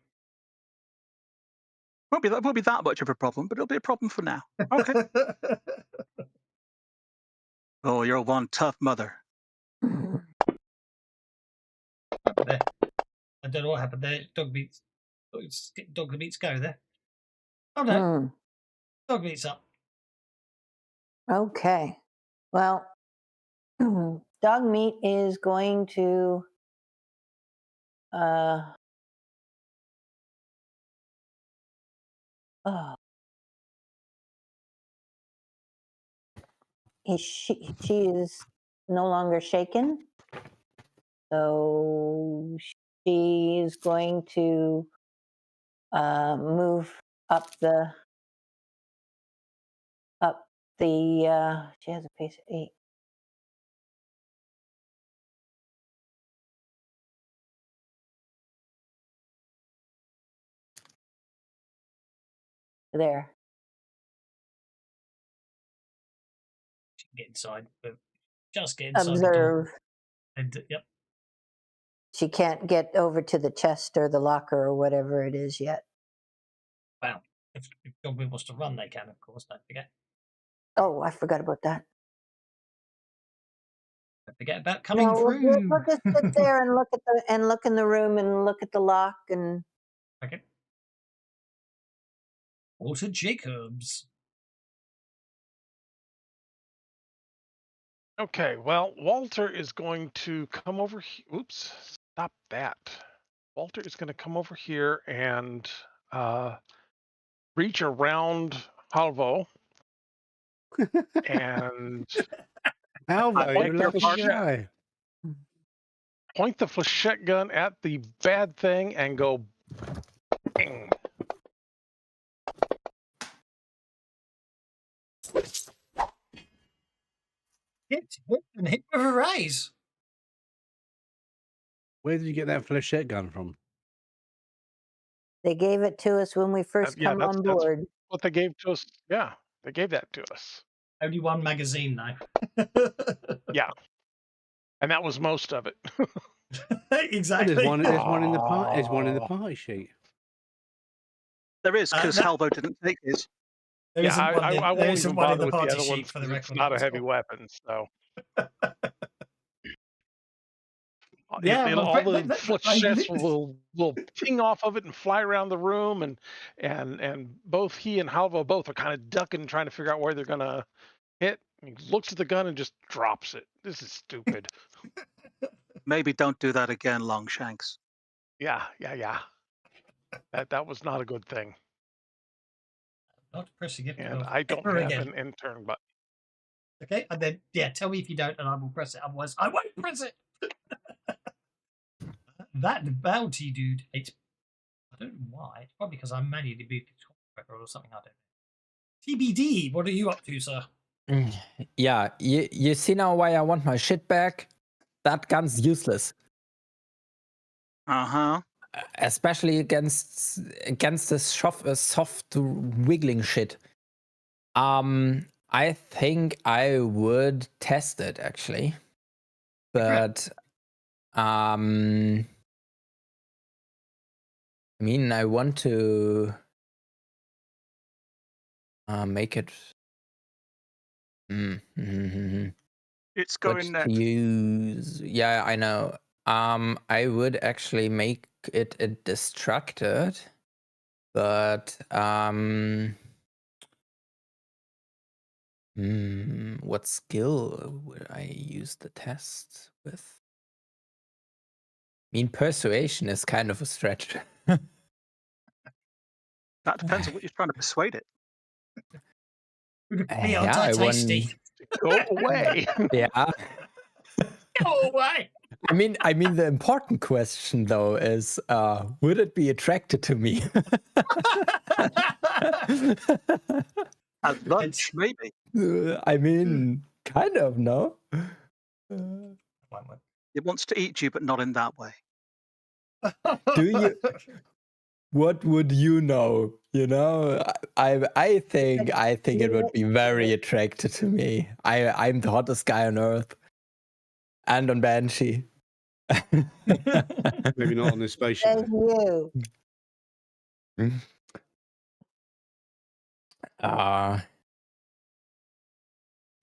won't be that much of a problem, but it'll be a problem for now. Okay. Oh, you're one tough mother. There. I don't know what happened there. Dog meets go there. Oh no. Dog meets up. Okay. Well, dog meat is going to she is no longer shaken. So she is going to move up the she has a pace of 8. There. She can get inside, but just get inside Observe. the door. And yep. She can't get over to the chest or the locker or whatever it is yet. Wow. If Dogmeat wants to run, they can, of course. Don't forget. Oh, I forgot about that. Don't forget about coming No, through. we'll just sit there and look in the room and look at the lock and. Okay. Walter Jacobs. Okay, well, Walter is going to come over here. Oops, stop that. Walter is going to come over here and reach around Halvo. And Alvo, I you're beg your lucky pardon? guy. point the flechette gun at the bad thing and go bang. Hit and hit with a raise. Where did you get that flechette gun from? They gave it to us when we first Yeah, come on board. what they gave to us. Yeah, they gave that to us. Only one magazine though. Yeah, and that was most of it. Exactly. There's one in the party. There's one in the party sheet. There is, because that- Halvo didn't take his. There Yeah, isn't one I in- there won't isn't even one in bother the with the party other sheet ones for the 'cause it's record. not a That's heavy all. weapon, so. Yeah, It'll, well, all the but- flechettes will ping off of it and fly around the room, and both he and Halvo both are kind of ducking, trying to figure out where they're gonna hit. He looks at the gun and just drops it. This is stupid. Maybe don't do that again, Longshanks. Yeah. That was not a good thing, Not pressing it. and I don't ever have again. an intern button. Okay, and then tell me if you don't, and I will press it. Otherwise, I won't press it. That bounty dude. I don't know why. It's probably because I manually booted record or something. I don't know. TBD. What are you up to, sir? Yeah, you see now why I want my shit back? That gun's useless. Uh-huh. Especially against this soft wiggling shit. I think I would test it actually, but I mean, I want to make it. It's What going to next. use? Yeah, I know. I would actually make it a distracted, but what skill would I use the test with? I mean, persuasion is kind of a stretch. That depends on what you're trying to persuade it. Me, aren't yeah, I I tasty? Go away. Yeah. Go away. I mean, the important question though is, would it be attracted to me? At lunch, maybe. I mean, kind of, no? It wants to eat you, but not in that way. Do you? What would you know? You know, I think it would be very attracted to me. I'm the hottest guy on Earth, and on Banshee. Maybe not on this spaceship. Says you.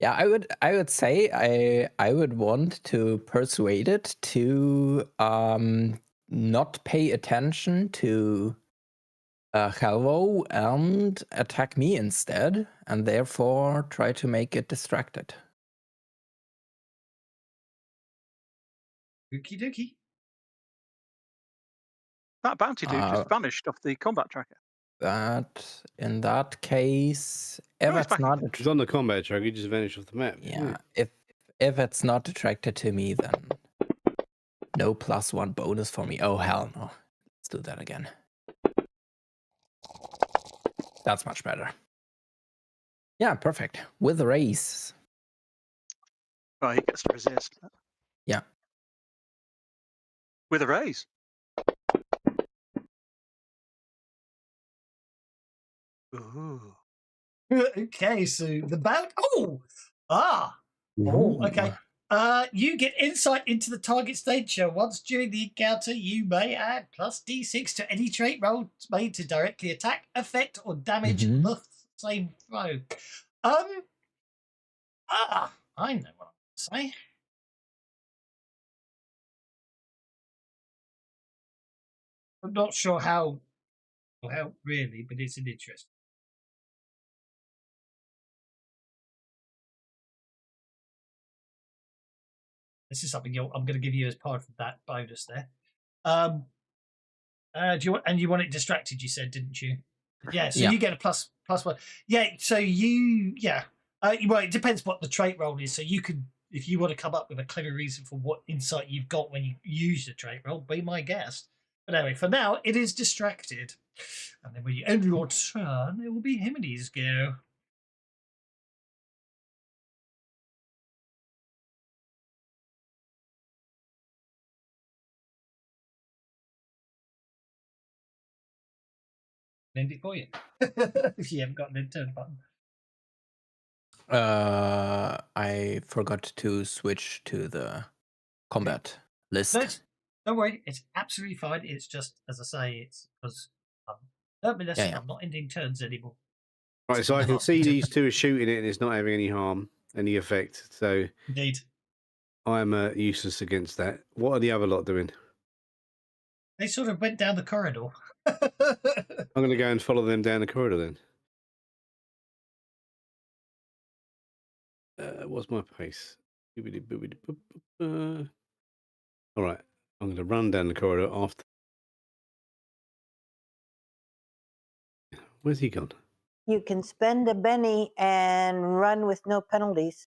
Yeah, I would say I would want to persuade it to not pay attention to Halvo and attack me instead, and therefore try to make it distracted. Okie dokie. That bounty dude just vanished off the combat tracker. That in that case, if Oh, he's it's back not again. He's on the combat track. He just vanished off the map. yeah, if it's not attracted to me, then no +1 bonus for me. Oh hell no! Let's do that again. That's much better. Yeah, perfect. With a raise. Oh, he gets to resist. Yeah. With a raise. Ooh. Okay, so the bout. Okay. You get insight into the target's nature. Once during the encounter, you may add +D6 to any trait roll made to directly attack, affect, or damage the same foe. I know what I'm going to say. I'm not sure how really, but it's an interest. This is something I'm going to give you as part of that bonus there. Do you want, and you want it distracted? You said, didn't you? Yeah. So you get a +1. Yeah. So well, it depends what the trait roll is. So you could if you want to come up with a clever reason for what insight you've got when you use the trait roll, be my guest. But anyway, for now, it is distracted. And then when you end your turn, it will be Himidy's go. End it for you. If you haven't got an end turn button. I forgot to switch to the combat list. No, don't worry, it's absolutely fine. It's just, as I say, it's because I'm not ending turns anymore. Right, so I can see these two are shooting it and it's not having any harm, any effect. So indeed, I'm useless against that. What are the other lot doing? They sort of went down the corridor. I'm going to go and follow them down the corridor then. What's my pace? All right, I'm going to run down the corridor after. Where's he gone? You can spend a Benny and run with no penalties.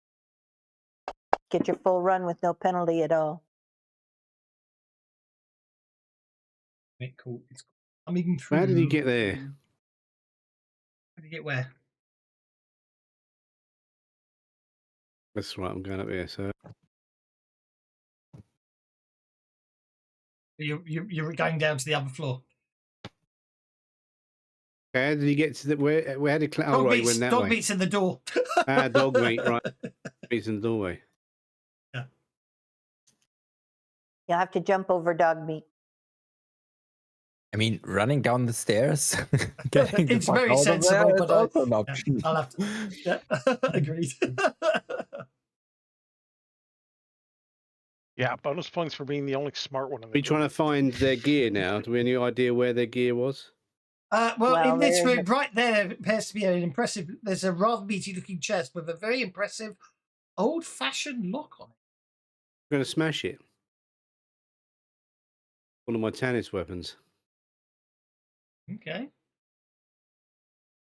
Get your full run with no penalty at all. Cool. It's coming through. How did he get there? How did he get where? That's right, I'm going up here, so. You're going down to the other floor. How did he get to the where did Dog right, he went that dog way. meat's in the door. Dog meat, right. Meat's in the doorway. Yeah. You'll have to jump over dog meat. I mean, running down the stairs. It's very sensible, but also an option. I'll have to. Yeah, agreed. Yeah, bonus points for being the only smart one in the Are we trying to find their gear now? Do we have any idea where their gear was? Well, in this there's room, right there, appears to be an impressive. There's a rather meaty-looking chest with a very impressive, old-fashioned lock on it. I'm going to smash it. One of my Tannis weapons. Okay.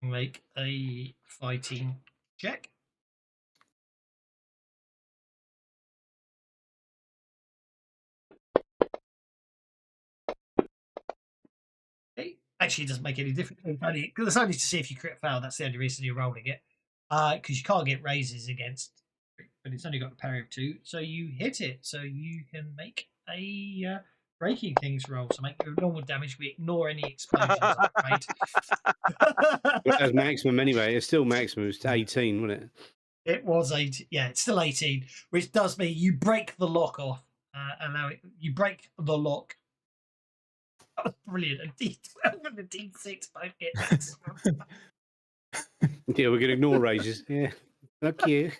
Make a fighting check. Okay. Actually, it doesn't make any difference. It's only to see if you crit fail. That's the only reason you're rolling it. Because you can't get raises against, but it's only got a parry of 2. So you hit it. So you can make a breaking things roll. So make your normal damage. We ignore any explosions. Right? That's maximum anyway. It's still maximum. It's 18, wasn't it? It was 18. Yeah, it's still 18, which does mean you break the lock off. Allow it. You break the lock. That was brilliant. A D12 and a D6 both get that. Yeah, we're going to ignore raises. Yeah. Fuck you.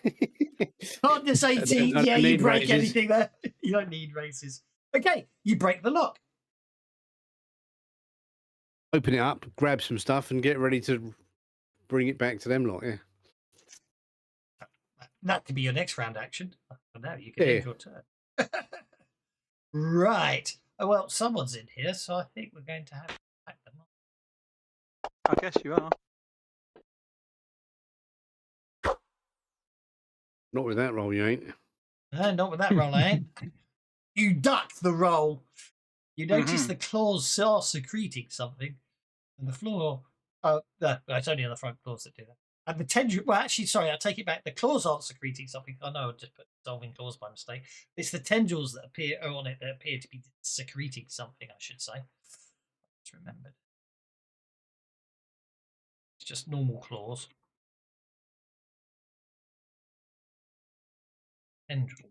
On this 18, I yeah, you need break raises. anything there. You don't need races. Okay, you break the lock. Open it up, grab some stuff, and get ready to bring it back to them lot, yeah. That could be your next round action. For now, you can end your turn. Right. Oh, well, someone's in here, so I think we're going to have to back them up. I guess you are. Not with that roll, you ain't. No, not with that roll, I ain't. You duck the roll. You notice the claws are secreting something. And the floor... Oh, no, it's only on the front claws that do that. And the tendril... Well, actually, sorry, I take it back. The claws aren't secreting something. I know I just put dissolving claws by mistake. It's the tendrils that appear on it that appear to be secreting something, I should say. Just remembered. It's just normal claws. Tendril.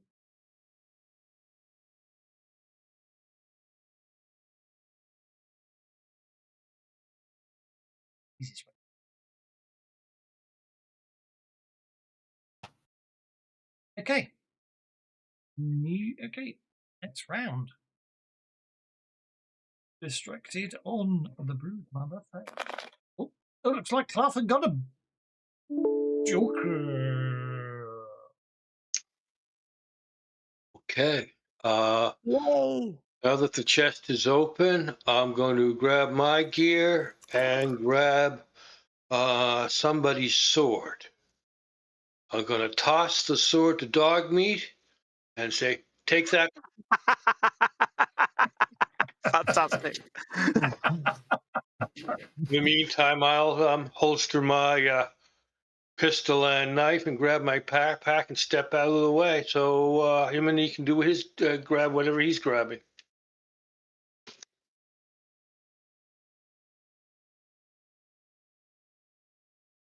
Easiest way. Okay. Okay. Next round. Distracted on the brood mother. Oh, it looks like Clough and got a Joker. Okay. Yay! Now that the chest is open, I'm going to grab my gear and grab somebody's sword. I'm going to toss the sword to dog meat and say, take that. Fantastic. In the meantime, I'll holster my pistol and knife and grab my backpack and step out of the way so him and he can do his grab whatever he's grabbing.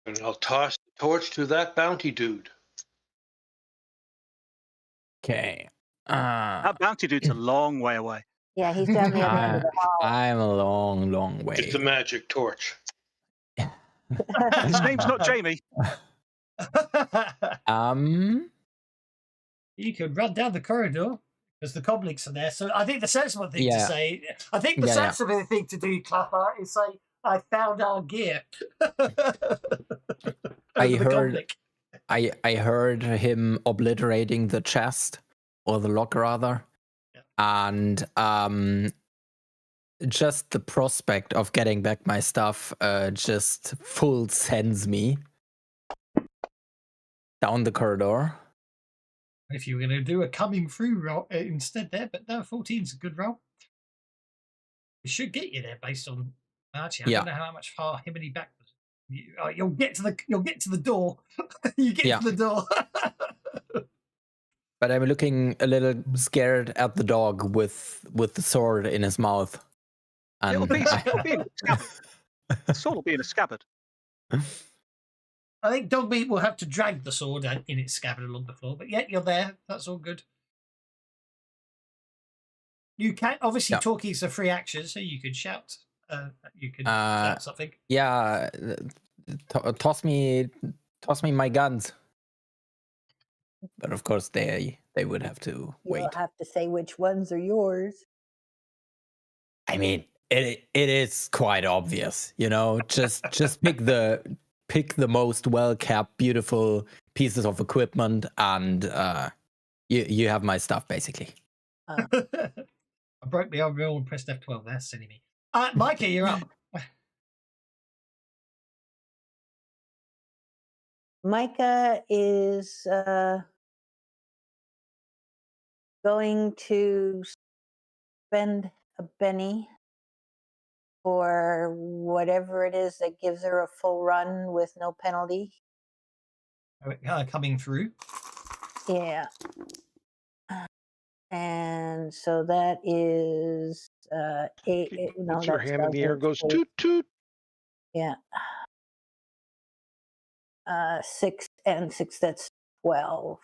And I'll toss the torch to that bounty dude. Okay. That bounty dude's a long way away. Yeah, he's down the other end of the hall. I'm a long, long way. It's the magic torch. His name's not Jamie. You could run down the corridor because the comlinks are there. So I think the sensible thing to say, I think the sensible thing to do, Clapper, is say, I found our gear. I heard him obliterating the chest, or the lock rather. And just the prospect of getting back my stuff just full sends me down the corridor. If you were going to do a coming through roll instead there, but no, 14's a good roll. It should get you there based on actually. I don't know how much far him and he back was. You'll get to the door. You get to the door. But I'm looking a little scared at the dog with the sword in his mouth. And It'll be in a scabbard. The sword will be in a scabbard. I think Dogmeat will have to drag the sword in its scabbard along the floor. But yeah, you're there. That's all good. You can obviously talking's a free action, so you could shout. You could shout something. Yeah, toss me my guns. But of course, they would have to wait. You'll have to say which ones are yours. I mean, it is quite obvious, you know. Just pick the most well-kept, beautiful pieces of equipment, and you have my stuff basically. I broke the arm roll and pressed F12. That's silly me. Micah, you're up. Micah is going to spend a penny for whatever it is that gives her a full run with no penalty. Coming through. Yeah. And so that is 8. No, Puts your hand in the air, goes toot toot. Yeah. 6 and 6, that's 12.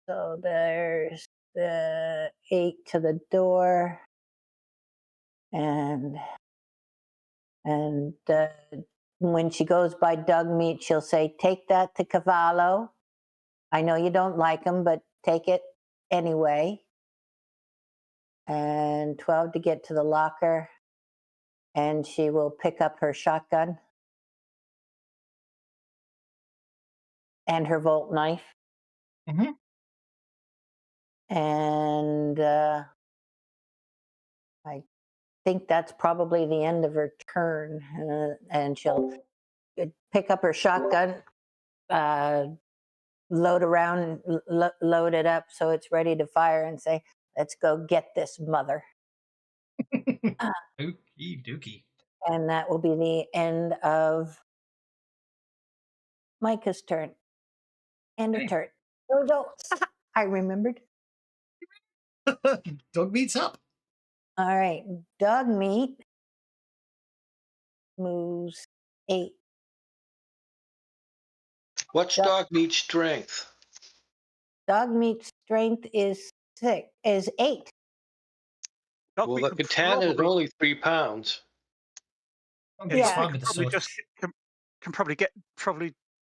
So there's the 8 to the door. And when she goes by Dug Meat, she'll say, take that to Cavallo. I know you don't like him, but take it anyway. And 12 to get to the locker. And she will pick up her shotgun and her Volt knife. Mm-hmm. And I think that's probably the end of her turn. And she'll pick up her shotgun, load it up so it's ready to fire, and say, let's go get this mother. Okie dokie. And that will be the end of Micah's turn. End of turn. Oh, I remembered. Dog Meat's up. All right. Dog Meat moves 8. What's dog meat strength? Dog Meat's strength is 8. Well, the katana is only 3 pounds. Yeah, can probably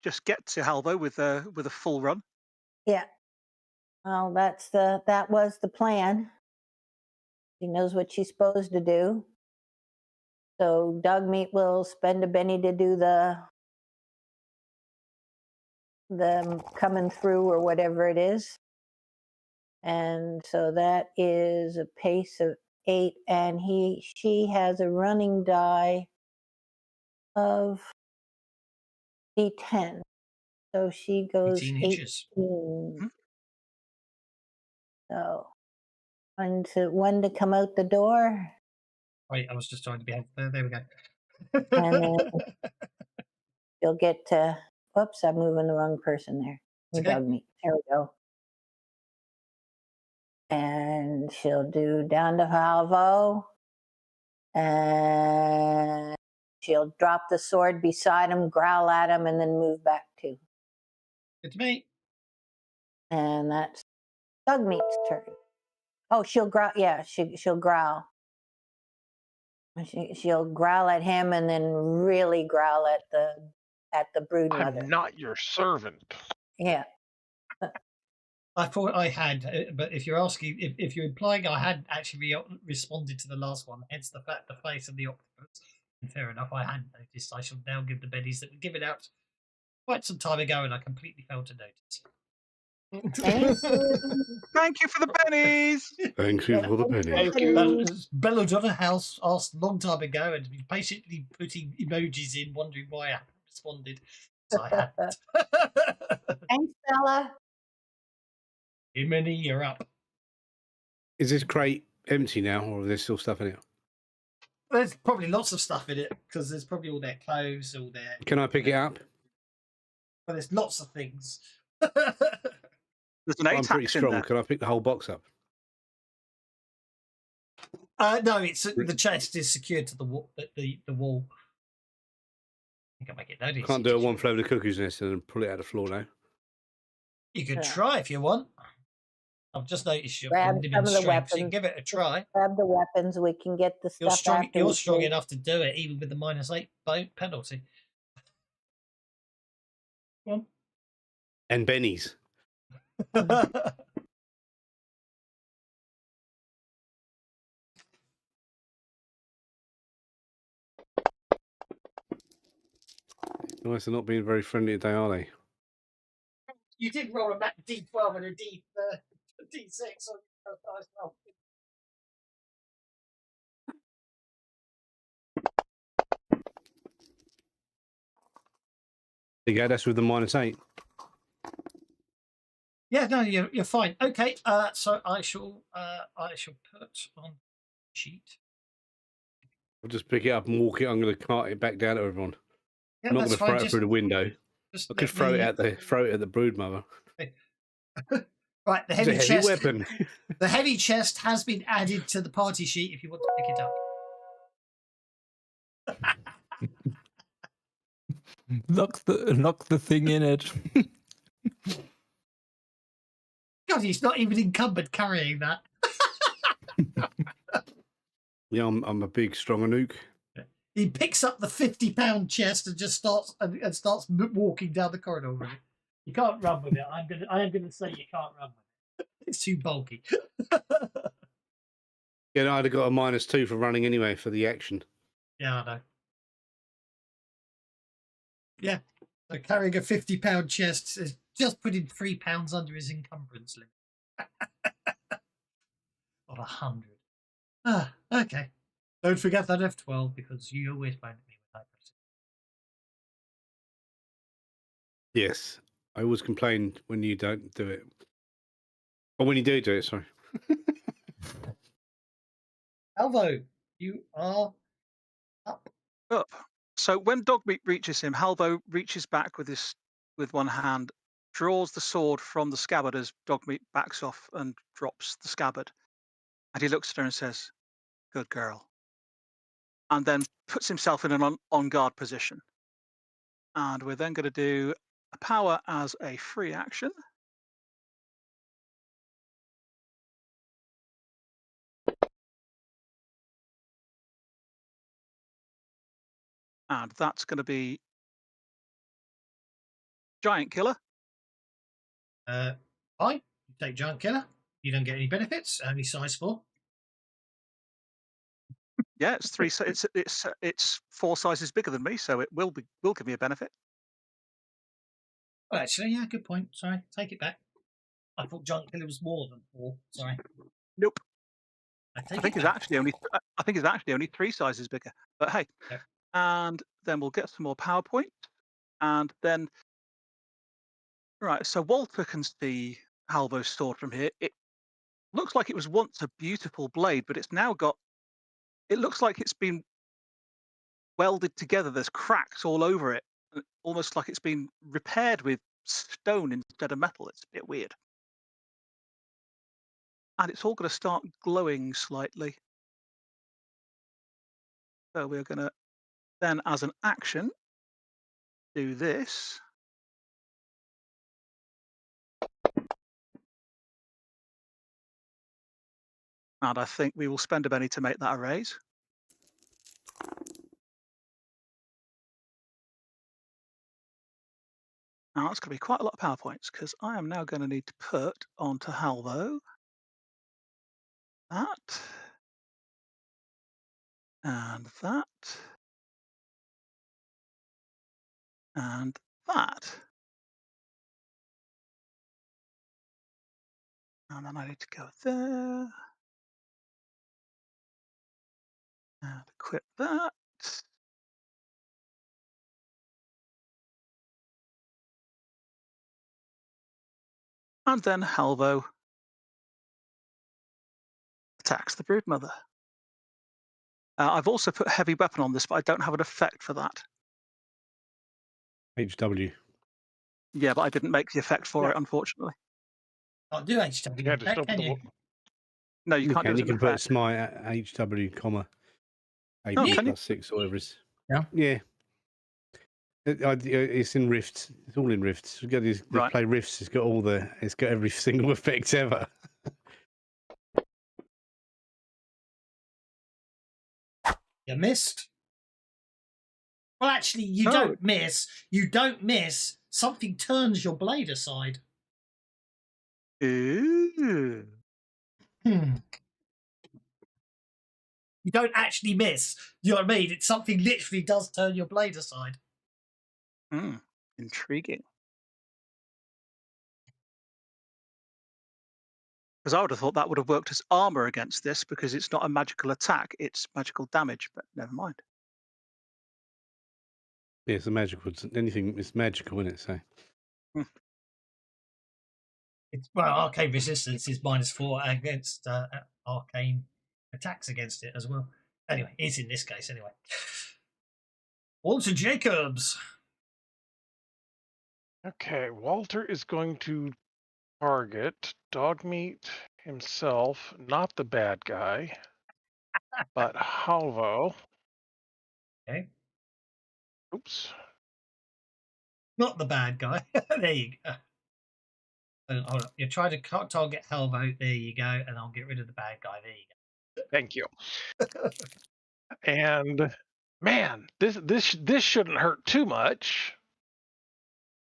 just get to Halvo with a full run. Yeah. Well, that was the plan. She knows what she's supposed to do. So Dog Meat will spend a penny to do the coming through or whatever it is. And so that is a pace of 8, and she has a running die of D10. So she goes 18 inches. 18. So one to come out the door. Wait, I was just trying to be helpful. There we go. And then you'll get to, whoops, I'm moving the wrong person there. It's okay. Dog meat. There we go. And she'll do down to Halvo. And she'll drop the sword beside him, growl at him, and then move back too. Good to me. And that's Dog Meat's turn. Oh, she'll growl. Yeah, she'll growl. She'll growl at him and then really growl at the brood mother. I'm not your servant. Yeah. I thought I had, but if you're asking, if you're implying I hadn't actually responded to the last one, hence the fact the face of the octopus. And fair enough, I hadn't noticed. I shall now give the bennies that were given out quite some time ago, and I completely failed to notice. Thank you for the pennies. Thank you for the pennies. Thank you. Belladonna House asked a long time ago and been patiently putting emojis in, wondering why I hadn't responded. So I hadn't. Thanks, Bella. Jiminy, you're up. Is this crate empty now, or is there still stuff in it? There's probably lots of stuff in it because there's probably all their clothes, all their. Can I pick it up? Well, there's lots of things. There's an I'm pretty ATAX in strong. there. Can I pick the whole box up? No, it's the chest is secured to the wall. The wall. I think I make it notice. Can't do a one flow of the cuckoo's nest and then pull it out of the floor now. You can try if you want. I've just noticed you're Grab limited some of the strength, so you can weapons. give it a try. Grab the weapons. We can get the You're stuff strong. after You're we strong sleep. enough to do it, even with the -8 penalty. Come And bennies. on. Nice, they're not being very friendly today, are they? You did roll a D12 and a D6. So nice roll. There you go, that's with the -8. Yeah, no, you're fine. Okay, so I shall put on sheet. I'll just pick it up and walk it. I'm going to cart it back down to everyone. Yeah, I'm not that's going to throw fine. it through the window. Just I could let throw me- it at the brood mother. Right, the It's heavy a heavy chest. weapon. The heavy chest has been added to the party sheet. If you want to pick it up. Lock the thing in it. God, he's not even encumbered carrying that. Yeah, I'm a big, strong anouk. He picks up the 50-pound chest and just starts walking down the corridor with it. You can't run with it. I am gonna say you can't run with it. It's too bulky. Yeah, no, I'd have got a -2 for running anyway for the action. Yeah, I know. Yeah. So carrying a 50-pound chest is just putting 3 pounds under his encumbrance limit. Or 100. Ah, okay. Don't forget that F12 because you always find me with that. Yes, I always complain when you don't do it. Or when you do it, sorry. Alvo, you are up. Up. So when Dogmeat reaches him, Halvo reaches back with one hand, draws the sword from the scabbard as Dogmeat backs off and drops the scabbard. And he looks at her and says, "Good girl." And then puts himself in an on guard position. And we're then going to do a power as a free action. And that's going to be Giant Killer. Fine. You take Giant Killer. You don't get any benefits. Only size 4. Yeah, it's three. It's 4 sizes bigger than me, so it will give me a benefit. Oh, actually, yeah, good point. Sorry, take it back. I thought Giant Killer was more than 4. Sorry. Nope. I I think it's actually only 3 sizes bigger. But hey, Yeah. and then we'll get some more PowerPoint, and then Right, so Walter can see Halvo's sword from here. It looks like it was once a beautiful blade, but it's now got. It looks like it's been welded together. There's cracks all over it, almost like it's been repaired with stone instead of metal. It's a bit weird. And it's all going to start glowing slightly. So we're going to then, as an action, do this. And I think we will spend a penny to make that a raise. Now that's going to be quite a lot of power points because I am now going to need to put onto Halvo that and that and that. And then I need to go there and equip that. And then Halvo attacks the Broodmother. I've also put heavy weapon on this, but I don't have an effect for that. HW. Yeah, but I didn't make the effect for it, unfortunately. Can't do HW. Yeah, just Can you? No, you can't do it. You can put smite at HW, comma, 8 Oh, can you? plus 6 or whatever it is. Yeah. Yeah. It's in Rifts. It's all in Rifts. You got these Right. play Rifts. It's got every single effect ever. You missed. Well, actually, you No. don't miss. You don't miss. Something turns your blade aside. Ooh. You don't actually miss. You know what I mean? It's something literally does turn your blade aside. Intriguing. Because I would have thought that would have worked as armor against this because it's not a magical attack, it's magical damage, but never mind. Yeah, it's a magical. Anything is magical, isn't it? So. Well, arcane resistance is -4 against arcane attacks against it as well. Anyway, it's in this case anyway. Walter Jacobs. Okay, Walter is going to target Dogmeat himself, not the bad guy, but Halvo. Okay. Oops. Not the bad guy. There you go. Hold on. You try to target Halvo. There you go. And I'll get rid of the bad guy. There you go. Thank you. And man, this shouldn't hurt too much.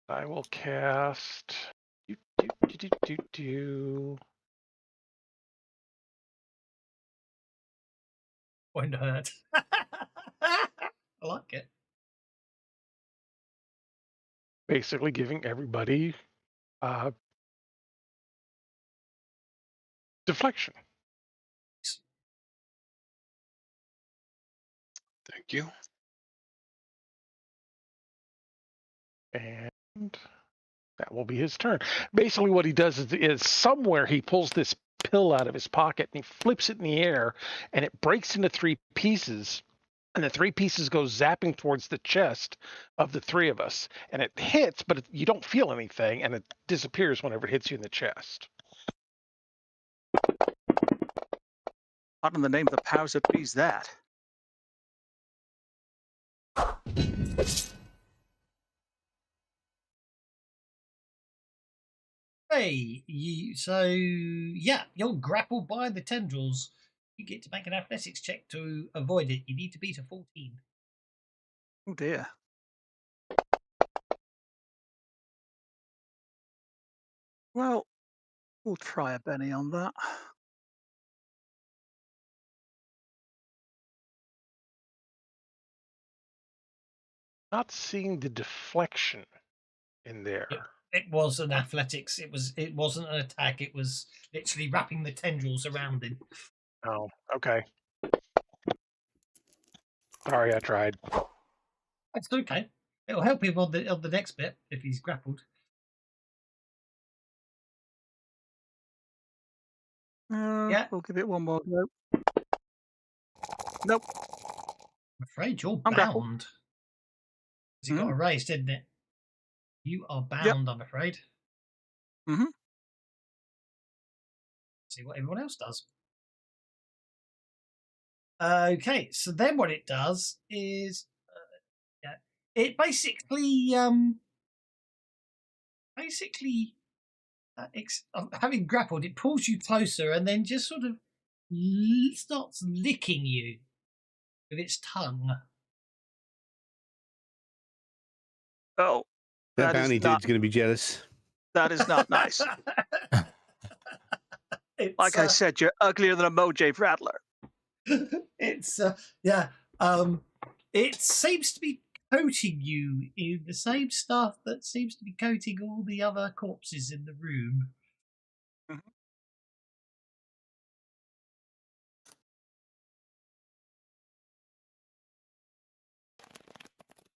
I will cast. Won't hurt. I like it. Basically, giving everybody deflection. Thank you. And that will be his turn. Basically, what he does is somewhere he pulls this pill out of his pocket and he flips it in the air, and it breaks into 3 pieces. And the 3 pieces go zapping towards the chest of the 3 of us. And it hits, but you don't feel anything, and it disappears whenever it hits you in the chest. What in the name of the powers that be's that? Hey, yeah, you're grappled by the tendrils. You get to make an athletics check to avoid it. You need to beat a 14. Oh dear. Well, we'll try a Benny on that. Not seeing the deflection in there. It was an athletics. It wasn't an attack. It was literally wrapping the tendrils around him. Oh, okay. Sorry, I tried. That's okay. It'll help him on the next bit if he's grappled. Yeah. We'll give it one more go. Nope. I'm afraid you're I'm grappled. bound. Because it got erased, didn't it? You are bound, I'm afraid. Mm-hmm. See what everyone else does. Okay, so then what it does is, it basically, having grappled, it pulls you closer and then just sort of starts licking you with its tongue. Oh, That that is bounty not. dude's going to be jealous. That is not nice. It's, Like I said, you're uglier than a Mojave Rattler. it's it seems to be coating you in the same stuff that seems to be coating all the other corpses in the room. Mhm.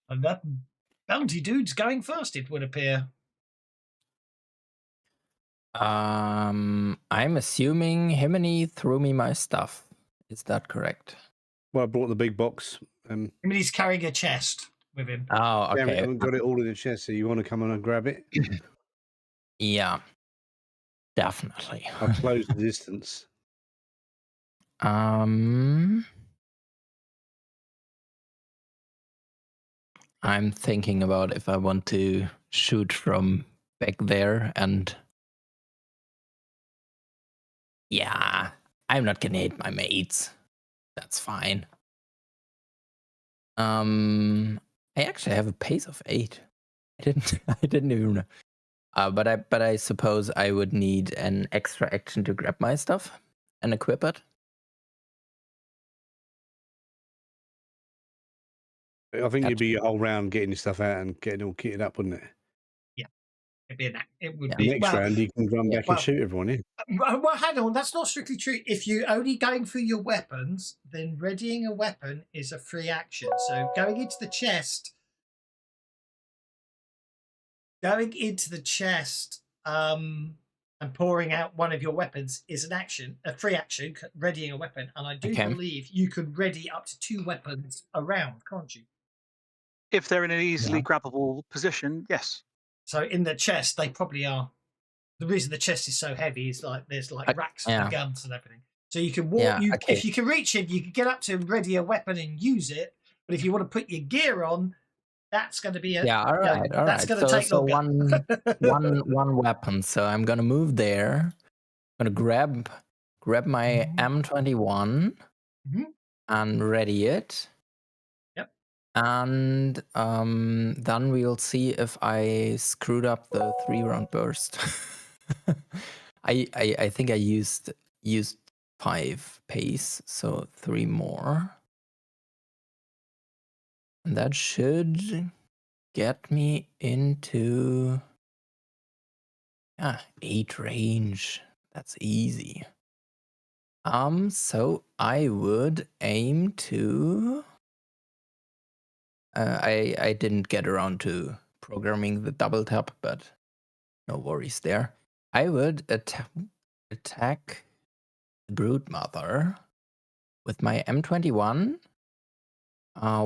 And that bounty dude's going first, it would appear. I'm assuming Himini threw me my stuff. Is that correct? Well, I brought the big box. I mean, he's carrying a chest with him. Oh, Damn it, I okay. haven't got it all in the chest, so you want to come on and grab it? Yeah, definitely. I'll close the distance. I'm thinking about if I want to shoot from back there, and yeah, I'm not gonna hit my mates. That's fine. I actually have a pace of 8. I didn't even know. But I suppose I would need an extra action to grab my stuff and equip it. I think you'd be a whole round getting your stuff out and getting all kitted up, wouldn't it? Yeah, it would Yeah. be. Next round, you can run back and shoot everyone in. Well, hang on, that's not strictly true. If you're only going for your weapons, then readying a weapon is a free action. So going into the chest, and pouring out one of your weapons is an action, a free action, readying a weapon. And I do believe you can ready up to 2 weapons around, can't you? If they're in an easily grabbable position, yes. So in the chest, they probably are. The reason the chest is so heavy is like there's like racks of guns and everything. So you can walk. If you can reach him, you can get up to him, ready a weapon, and use it. But if you want to put your gear on, that's going to be all right. That's going to take longer. one weapon. So I'm gonna move there. I'm gonna grab my M21 and ready it. Yep. And then we'll see if I screwed up the 3-round burst. I think I used 5 pace, so 3 more. And that should get me into 8 range. That's easy. So I would aim to I didn't get around to programming the double tap, but no worries there. I would attack the Broodmother with my M21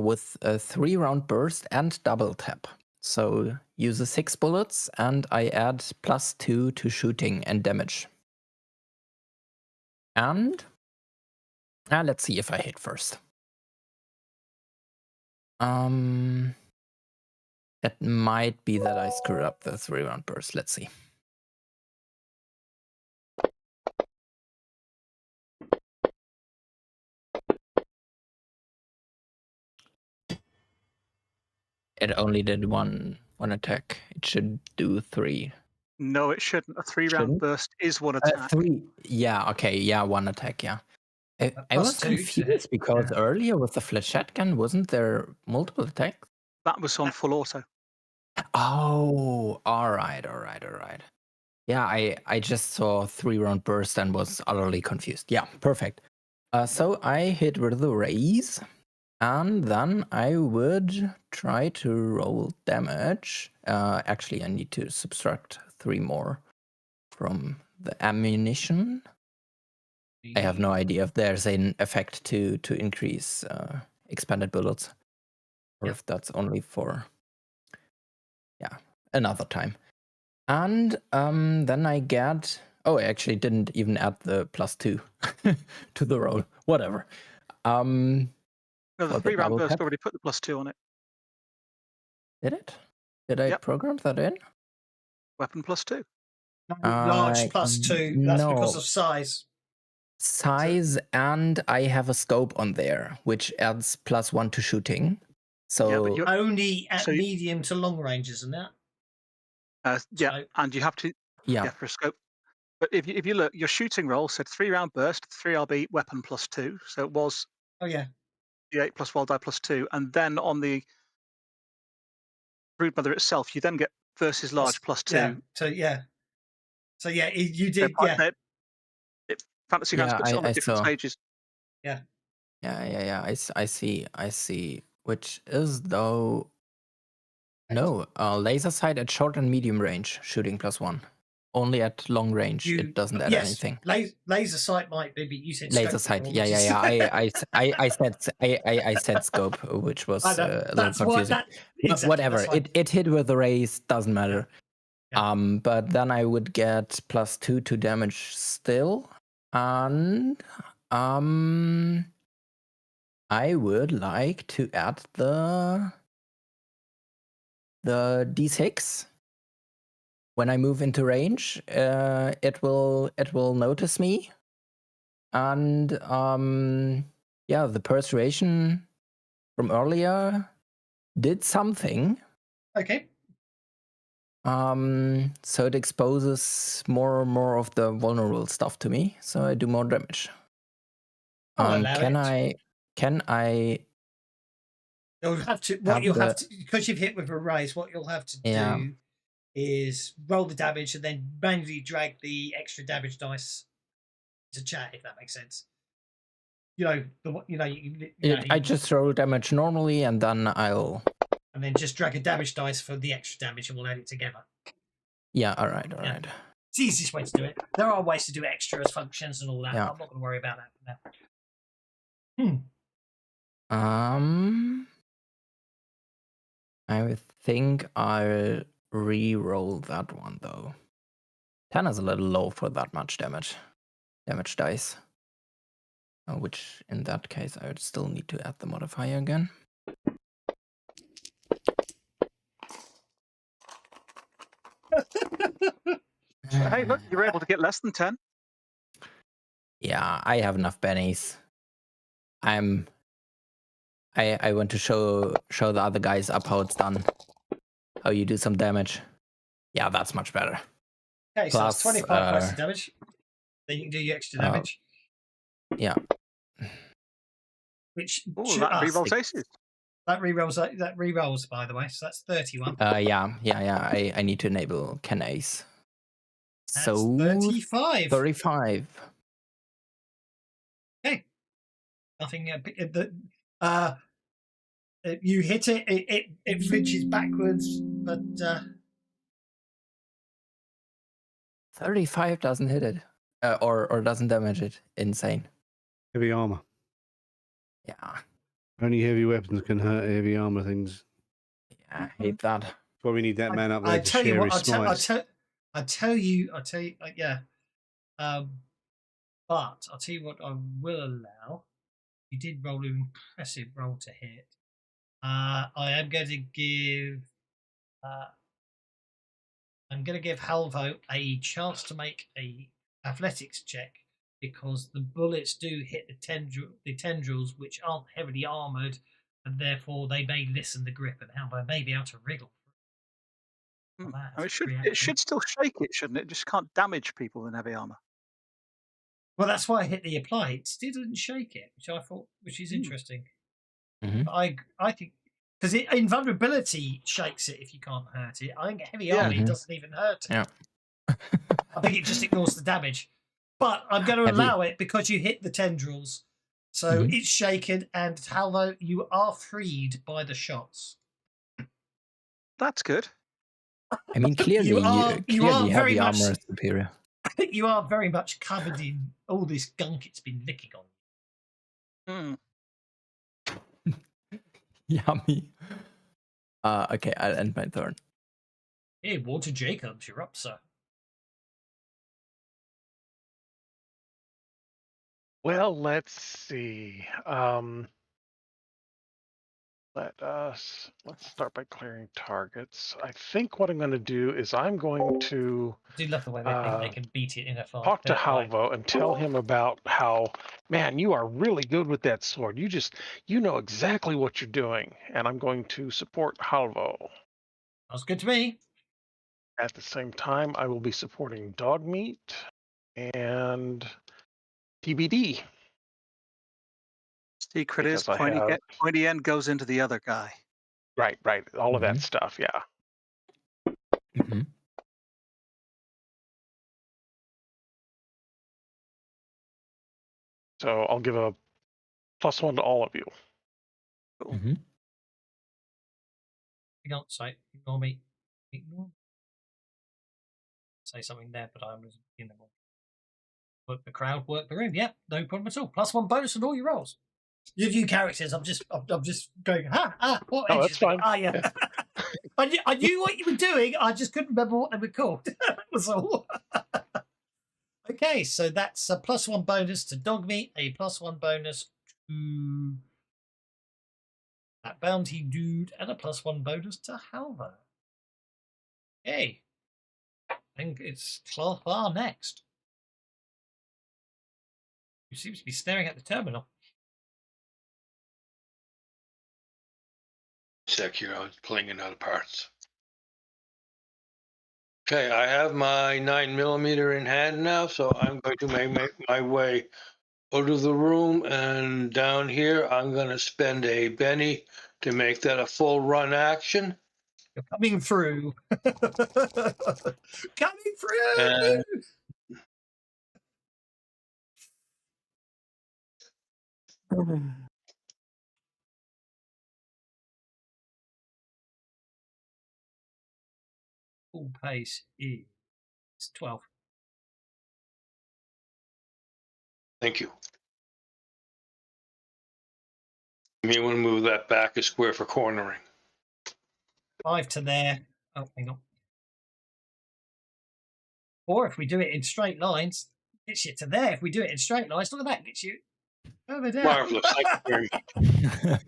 with a 3-round burst and double tap. So use 6 bullets and I add +2 to shooting and damage. And let's see if I hit first. It might be that I screwed up the 3-round burst. Let's see. It only did one attack. It should do 3. No, it shouldn't. A 3-round burst is 1 attack. 3. Yeah. Okay. Yeah. 1 attack. Yeah. I was confused because earlier with the flechette gun, wasn't there multiple attacks? That was on full auto. Oh, all right. Yeah, I just saw 3-round burst and was utterly confused. Yeah, perfect. So I hit with the raise, and then I would try to roll damage. Actually, I need to subtract 3 more from the ammunition. I have no idea if there's an effect to increase expanded bullets, or if that's only for another time. And then I get. Oh, I actually didn't even add the +2 to the roll. Whatever. No, For the the 3 round double burst tap. already put the +2 on it. Did it? Did I Yep. program that in? Weapon +2. Large +2. That's because no. of size. Size, and I have a scope on there, which adds +1 to shooting. So Yeah, Only at so you- medium to long range, isn't that? yeah, So- and you have to yeah. for a scope. But if you look, your shooting roll said 3 round burst, 3 RB, weapon +2. So it was Oh yeah. D8 plus wild die +2, and then on the Broodmother itself, you then get versus large +2. Yeah. So yeah, you did. So Fantasy Grounds Yeah, puts it on the I different saw. stages. Yeah. I see. Which is though. No, laser sight at short and medium range, shooting +1. Only at long range, it doesn't add anything. Laser sight might be, but you said Laser scope sight, before, I said scope, which was a little that's confusing. Exactly, Whatever, that's fine. it hit with the rays, doesn't matter. Yeah. But then I would get +2 to damage still, and I would like to add the D6. When I move into range, it will notice me, and the persuasion from earlier did something. Okay. So it exposes more of the vulnerable stuff to me, so I do more damage. Can I? You'll have to. Because you've hit with a raise. What you'll have to do is roll the damage and then manually drag the extra damage dice to chat, if that makes sense. I just roll damage normally, and then I'll. And then just drag a damage dice for the extra damage, and we'll add it together. Yeah. All right. It's the easiest way to do it. There are ways to do extras, functions, and all that. Yeah. I'm not going to worry about that for now. I think I'll re-roll that one though. 10 is a little low for that much damage dice. Which in that case I would still need to add the modifier again. Hey, look, you were able to get less than 10. Yeah, I have enough bennies. I want to show the other guys up how it's done. How you do some damage. Yeah, that's much better. Okay, so that's 25 points of damage. Then you can do your extra damage. Yeah. Which that rerolls aces. That rerolls, by the way. So that's 31. Yeah. I need to enable Can Ace. That's so 35. 35. Okay. Nothing. You hit it. It flinches backwards, but 35 doesn't hit it, or doesn't damage it. Insane. Heavy armor. Yeah. Only heavy weapons can hurt heavy armor things. Yeah, I hate that. That's why we need that man up there to share his smites. I tell you, yeah. But I'll tell you what I will allow. You did roll an impressive roll to hit. I am going to give. I'm going to give Halvo a chance to make a athletics check because the bullets do hit the tendrils, which aren't heavily armored, and therefore they may loosen the grip, and Halvo may be able to wriggle. It should still shake it, shouldn't it? Just can't damage people in heavy armor. Well, that's why I hit the apply. It still didn't shake it, which is interesting. Mm-hmm. I think because invulnerability shakes it if you can't hurt it. I think heavy armor doesn't even hurt it. Yeah. I think it just ignores the damage. But I'm going to allow it because you hit the tendrils, so it's shaken. And Halvo, you are freed by the shots. That's good. I mean, clearly, you are heavy very armor much is superior. You are very much covered in all this gunk it's been licking on. Yummy. Okay, I'll end my turn. Hey, Walter Jacobs, you're up, sir. Well, let's see. Let's start by clearing targets. I think what I'm going to do is I'm going to I do love the way they think they can beat it in a fast talk to way. Halvo and tell him about how, man, you are really good with that sword. You know exactly what you're doing. And I'm going to support Halvo. Sounds good to me. At the same time, I will be supporting dog meat and TBD. Secret is Because I have- pointy end goes into the other guy. Right. All of that stuff, yeah. So I'll give a +1 to all of you. Hang on, sorry, ignore me. Say something there, but I was in the wrong. Work the crowd, work the room. Yeah, no problem at all. +1 bonus on all your rolls. Your new characters. I'm just going. What? Oh, that's fine. Yeah. I knew what you were doing. I just couldn't remember what they were called. That was all. Okay, so that's a +1 bonus to dog meat, a +1 bonus to that bounty dude, and a +1 bonus to Halvo. Okay. I think it's Clotbar next. Who seems to be staring at the terminal. Sec here, I was pulling in other parts. Okay, I have my 9mm in hand now, so I'm going to make my way out of the room and down here. I'm going to spend a Benny to make that a full run action. You're coming through. Coming through. And Full pace is 12. thank you. You may want to move that back a square for cornering. 5 to there. Oh, hang on. Or if we do it in straight lines, gets you to there. If we do it in straight lines, look at that, gets you over there. Marvelous. Thank you very much.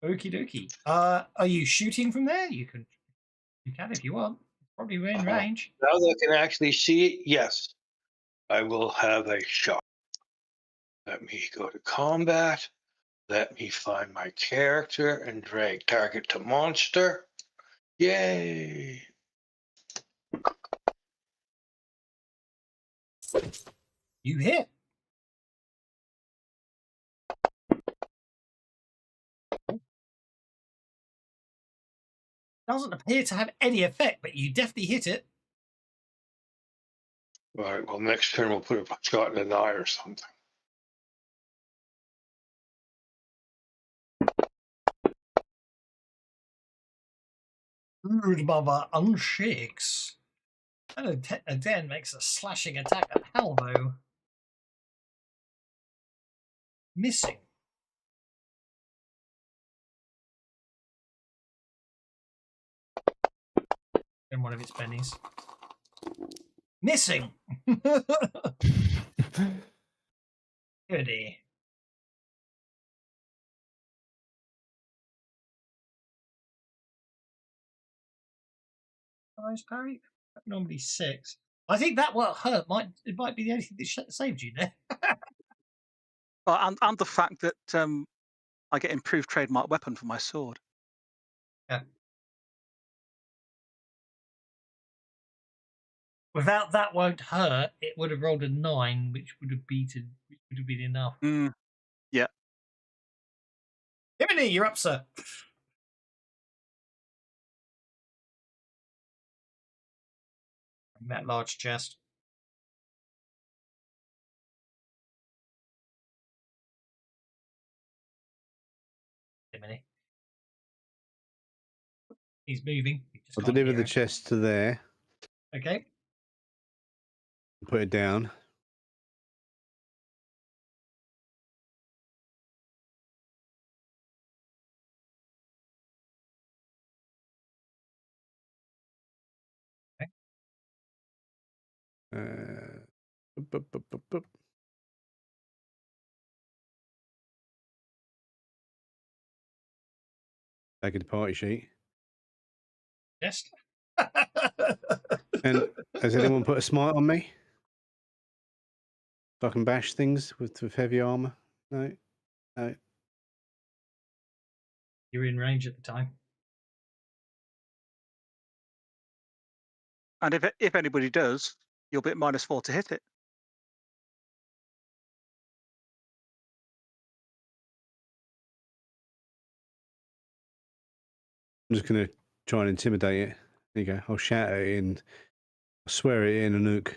Okie dokie. Are you shooting from there? You can if you want. Probably in range. Now that I can actually see it, yes, I will have a shot. Let me go to combat. Let me find my character and drag target to monster. Yay! You hit. Doesn't appear to have any effect, but you definitely hit it. All right, well, next turn we'll put a shot in an eye or something. Rude mother unshakes. And again makes a slashing attack at Halvo. Missing. In one of its pennies. Missing. Goody. Size parry? Normally 6. I think that what hurt it might be the only thing that saved you there. Well, and the fact that I get improved trademark weapon for my sword. Yeah. Without that won't hurt, it would have rolled a 9, which would have been enough. Yeah. Jiminy, you're up, sir. That large chest. Jiminy. He's moving. I'll deliver the chest to there. Okay. Put it down. Boop. Back in the party sheet. Yes. And has anyone put a smite on me? Fucking bash things with heavy armor? No. No. You were in range at the time. And if anybody does, you'll be at -4 to hit it. I'm just gonna try and intimidate it. There you go. I'll shout at it and I'll swear it in a nuke.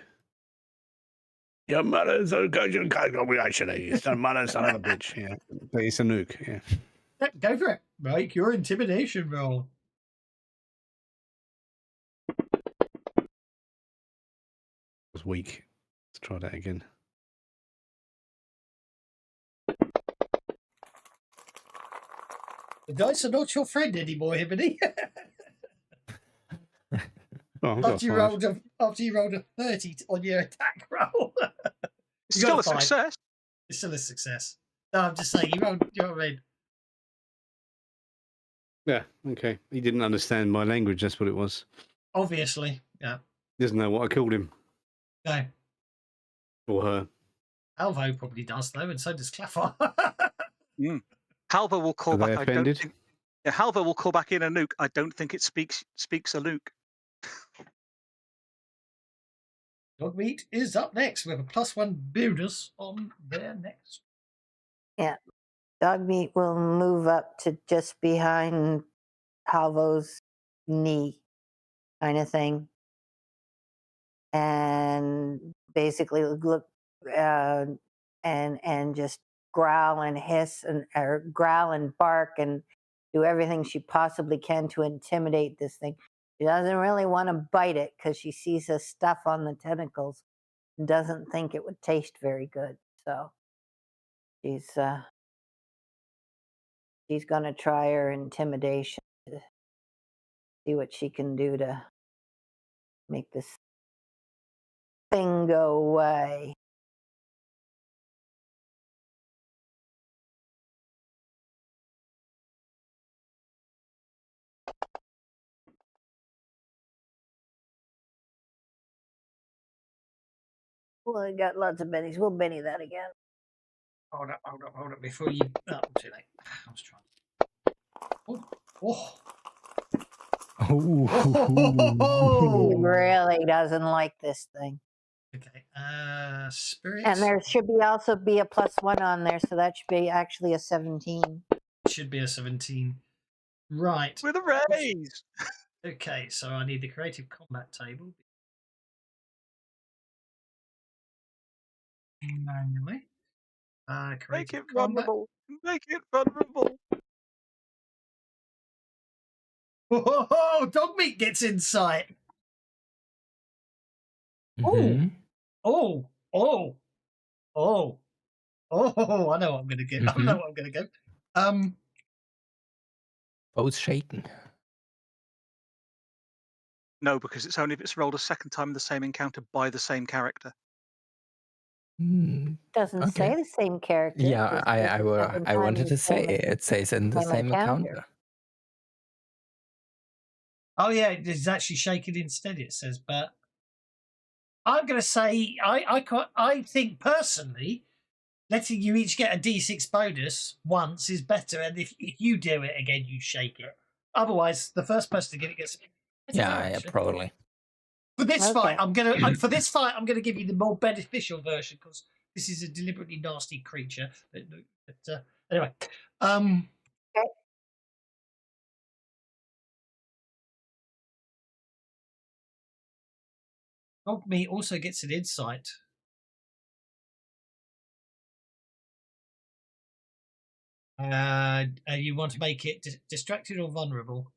Your mother's actually, it's your mother's son of a bitch. Yeah, but it's a nuke. Yeah. Go for it. Make your intimidation roll. It was weak. Let's try that again. The dice are not your friend anymore, Hibony. Oh, after you rolled a 30 on your attack roll. It's still a success. It's still a success. No, I'm just saying, you know what I mean? Yeah, okay. He didn't understand my language, that's what it was. Obviously, yeah. He doesn't know what I called him. No. Or her. Alvo probably does, though, and so does Claffar. Halva will call Are they back. offended? Yeah, Halva will call back in a nuke. I don't think it speaks a nuke. Dogmeat is up next with a +1 bonus on their next. Yeah. Dogmeat will move up to just behind Halvo's knee, kind of thing. And basically look and just growl and hiss or growl and bark and do everything she possibly can to intimidate this thing. She doesn't really want to bite it because she sees the stuff on the tentacles and doesn't think it would taste very good. So she's going to try her intimidation to see what she can do to make this thing go away. Well, I got lots of bennies. We'll benny that again. Hold up. Before you... Oh, too late. I was trying. He really doesn't like this thing. Okay. Spirit. And there should also be a +1 on there, so that should be actually a 17. Should be a 17. Right. With a raise. Okay, so I need the creative combat table. Manually. Make it combat. vulnerable. Make it vulnerable. Oh, Dogmeat gets insight. Mhm. Oh, I know what I'm gonna get. I know what I'm gonna go. Both shaken. No, because it's only if it's rolled a second time in the same encounter by the same character. Doesn't say the same character. Yeah, I wanted to say it says in the same encounter. Oh yeah, it's actually shaken instead. It says, but I'm going to say I think personally, letting you each get a D6 bonus once is better, and if you do it again, you shake it. Otherwise, the first person to get it gets. Yeah, probably. For this fight, I'm gonna give you the more beneficial version because this is a deliberately nasty creature. But anyway, Dogmeat also gets an insight. You want to make it distracted or vulnerable?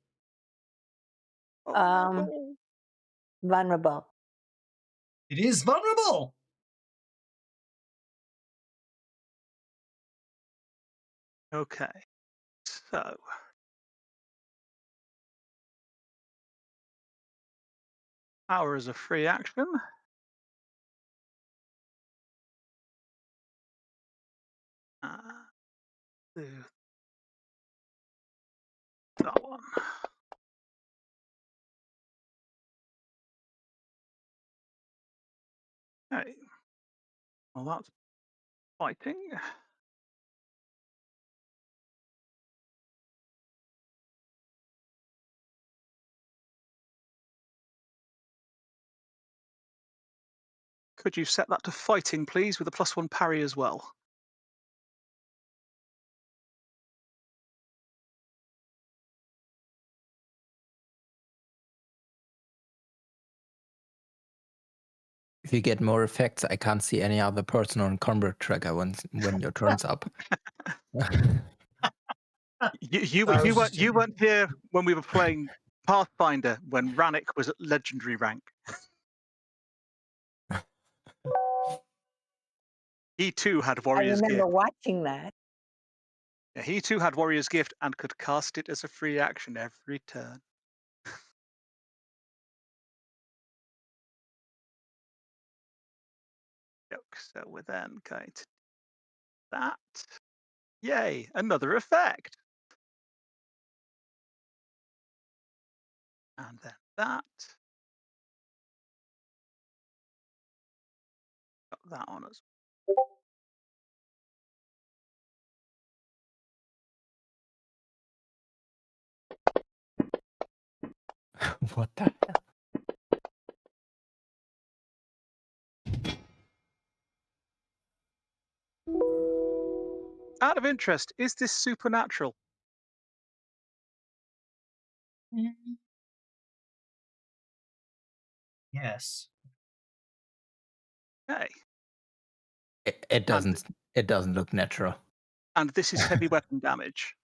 Vulnerable. It is vulnerable. Okay. So. Power is a free action. Do that one. Okay. Well, that's fighting. Could you set that to fighting, please, with a +1 parry as well? If you get more effects, I can't see any other person on combat tracker when your turn's up. You weren't here when we were playing Pathfinder when Rannick was at legendary rank. He too had I Warrior's remember Gift. watching that. Yeah, he too had Warrior's Gift and could cast it as a free action every turn. So we're then going to that. Yay, another effect. And then that. Got that on as What the hell? Out of interest, is this supernatural? Yes. Okay. It doesn't. It doesn't look natural. And this is heavy weapon damage,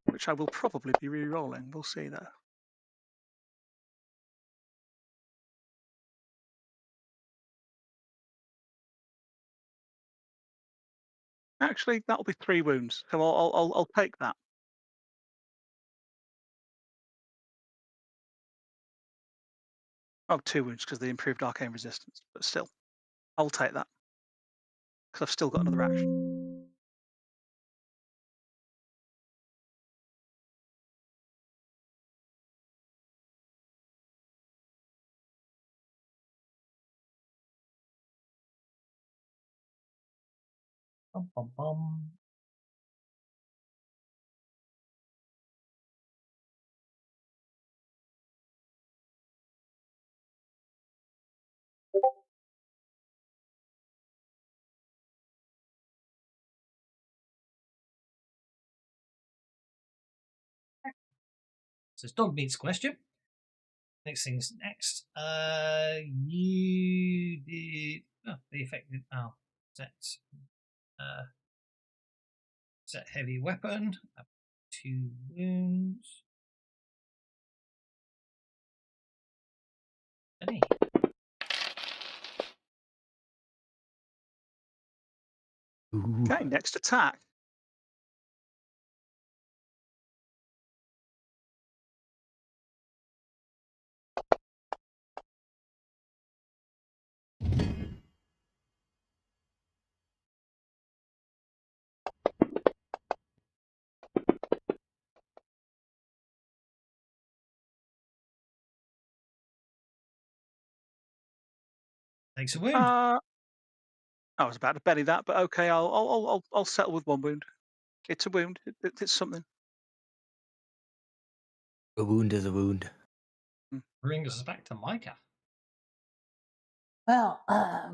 which I will probably be re-rolling. We'll see though. Actually, that'll be 3 wounds, so I'll take that. Oh, 2 wounds because they improved arcane resistance, but still, I'll take that because I've still got another action. Bum, bum, bum. So it's Dog Meat's question. Next thing's next. You did the affected. Oh, set. Set heavy weapon. 2 wounds. Any. Okay, next attack. Takes a wound. I was about to belly that, but okay, I'll settle with 1 wound. It's a wound. It's something. A wound is a wound. Brings us back to Micah. Well,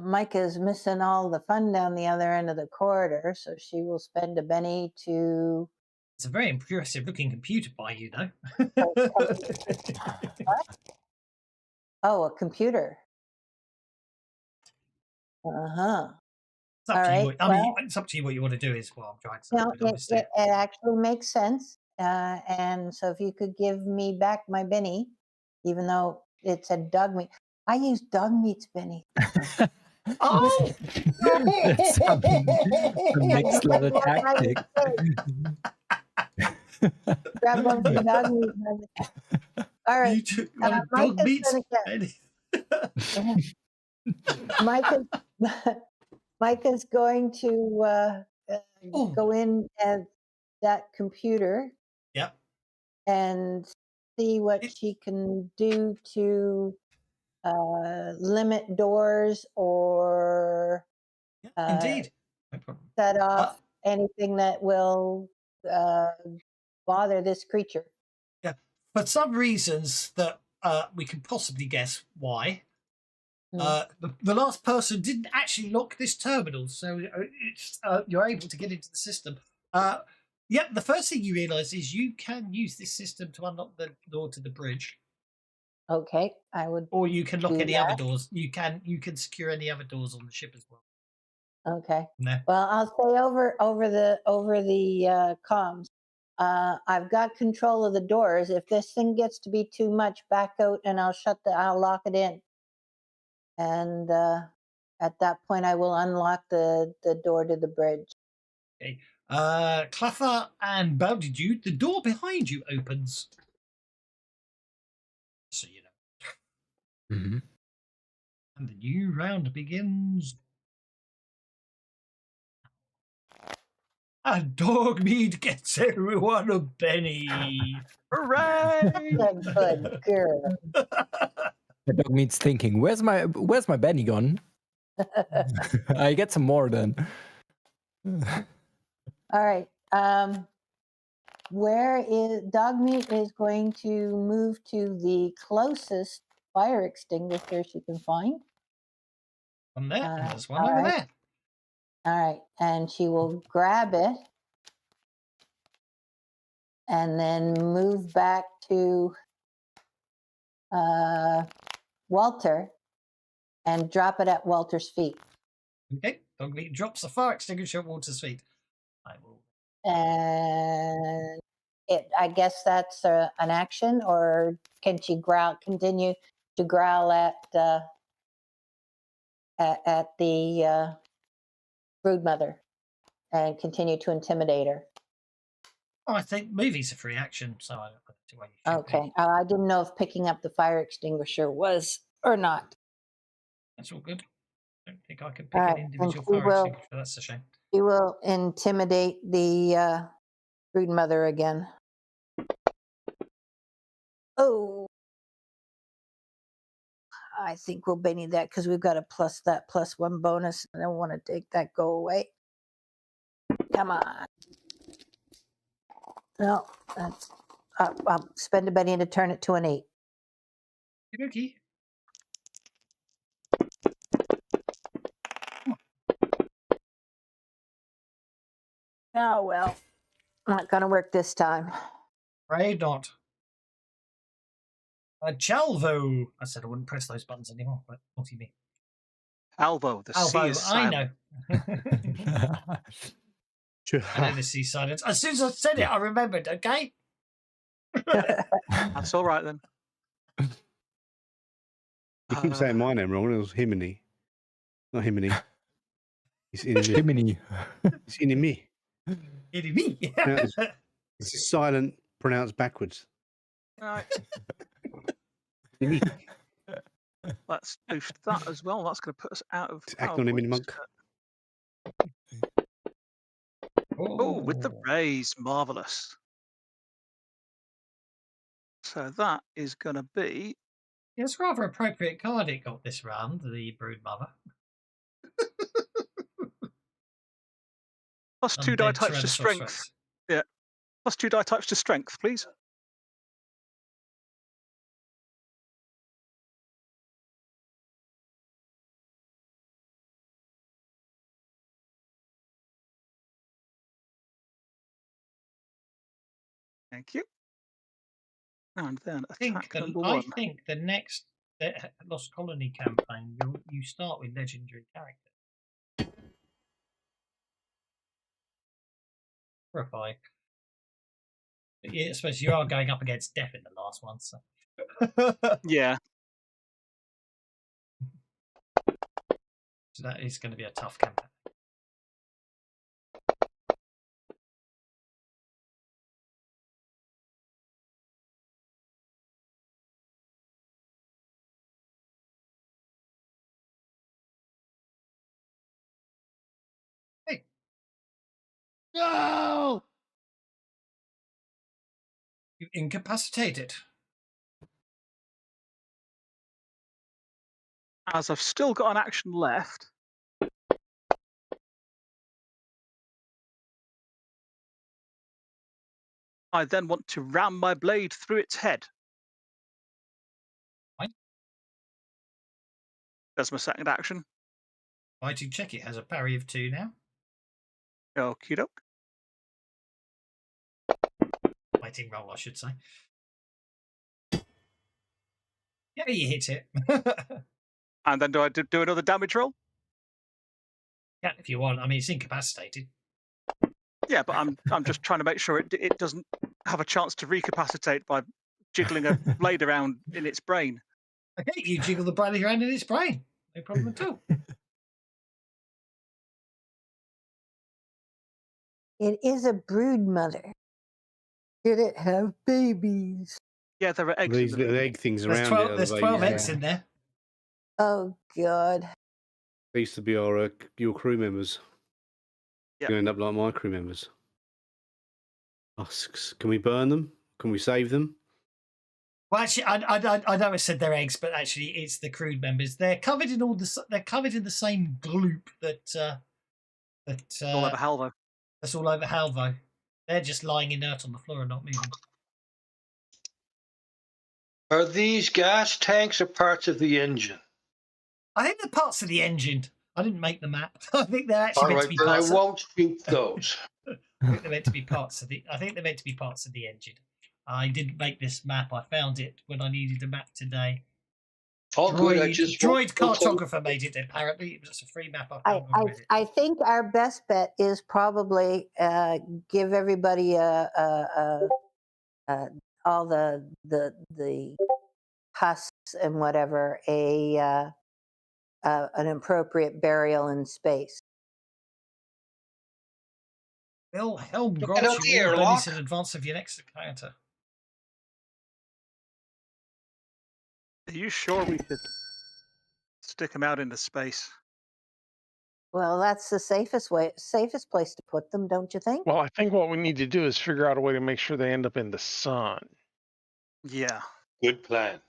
Micah's missing all the fun down the other end of the corridor, so she will spend a Benny to. It's a very impressive looking computer by you, though. What? Oh, a computer. It's Uh-huh. up All to you. right. What, I mean, it's up to you what you want to do. Is what I'm trying to say. No, but obviously, it actually makes sense. And so if you could give me back my Benny, even though it said dog meat. I use dog meats, Benny. Oh! Some next level tactic. Grab one for dog meat. All right. You took one of Mike dog is meat's gonna Mike is going to go in at that computer. Yep. And see what she can do to limit doors or Indeed. No problem. set off anything that will bother this creature. Yeah. For some reasons that we can possibly guess why, the last person didn't actually lock this terminal, so it's you're able to get into the system. The first thing you realise is you can use this system to unlock the door to the bridge. Okay, I would. Or you can lock any that. other doors. You can secure any other doors on the ship as well. Okay. No. Well, I'll say over the comms. I've got control of the doors. If this thing gets to be too much, back out and I'll lock it in. And at that point, I will unlock the door to the bridge. Okay. Claffer and Bounty Dude, the door behind you opens. So you know. Mm-hmm. And the new round begins. And dog meat gets everyone a penny. Hooray! Good girl. The dog meat's thinking, where's my Benny gone? I get some more then. All right. Where is dog meat is going to move to the closest fire extinguisher she can find. One there, and there's one over there. All right, and she will grab it and then move back to Walter and drop it at Walter's feet. Okay, dog meat drops the fire extinguisher at Walter's feet. I will. And I guess that's an action, or can she continue to growl at the broodmother and continue to intimidate her? Oh, I think movie's a free action, so I don't see why you should. Okay, I didn't know if picking up the fire extinguisher was or not. That's all good. I don't think I can pick an individual fire extinguisher. That's a shame. You will intimidate the broodmother again. Oh, I think we'll Benny that because we've got a +1 bonus. I don't want to take that go away. Come on. No, that's I'll spend a Benny to turn it to an 8. Okay. Oh well, not gonna work this time. Afraid not. Chalvo. I said I wouldn't press those buttons anymore, but what do you mean? Alvo, the sea is silent. I know. I know the sea silence. As soon as I said it, I remembered, okay? That's all right then. You keep saying my name wrong. It was Himini. Not Himini. It's Himini. It's Inimi. Inimi. It's silent, pronounced backwards. Right. Let's boost that as well. That's going to put us out of. Act on him in monk. Oh, with the raise, marvelous. So that is going to be. It's rather appropriate card it got this round, the Broodmother. Plus 2 die types to strength. Yeah. Plus 2 die types to strength, please. Thank you. And then attack number 1. I think the next Lost Colony campaign, you start with legendary characters. Horrifying. Yeah, I suppose you are going up against death in the last one, so. Yeah. So that is going to be a tough campaign. Hey. No! You incapacitated. As I've still got an action left, I then want to ram my blade through its head. Fine. That's my second action. Fighting check. It has a parry of 2 now. Okie doke. Fighting roll, I should say. Yeah, you hit it. And then do I do another damage roll? Yeah, if you want. I mean, it's incapacitated. Yeah, but I'm just trying to make sure it doesn't have a chance to recapacitate by jiggling a blade around in its brain. Okay, you jiggle the blade around in its brain. No problem at all. It is a brood mother. Did it have babies? Yeah, there are eggs. These in the little room. egg things There's around 12, it. there's 12 eggs in there. Oh, God. They used to be your crew members. Yep. You end up like my crew members. Husks. Can we burn them? Can we save them? Well, actually, I know I said they're eggs, but actually, it's the crew members. They're covered in They're covered in the same gloop All over Halvo. that's all over Halvo. They're just lying inert on the floor and not moving. Are these gas tanks or parts of the engine? I think they're parts of the engine. I didn't make the map. I think they're actually All meant right, to be then I parts. won't shoot those. I think they're meant to be parts of the. I think they're meant to be parts of the engine. I didn't make this map. I found it when I needed a map today. All good. I just Droid cartographer made it. Apparently, it was just a free map I found on Reddit. I think our best bet is probably give everybody all the husks and whatever an appropriate burial in space. Bill Helm Get grants up you here, all bonus Locke. in advance of your next encounter. Are you sure we could stick them out into space? Well, that's the safest place to put them, don't you think? Well, I think what we need to do is figure out a way to make sure they end up in the sun. Yeah. Good plan.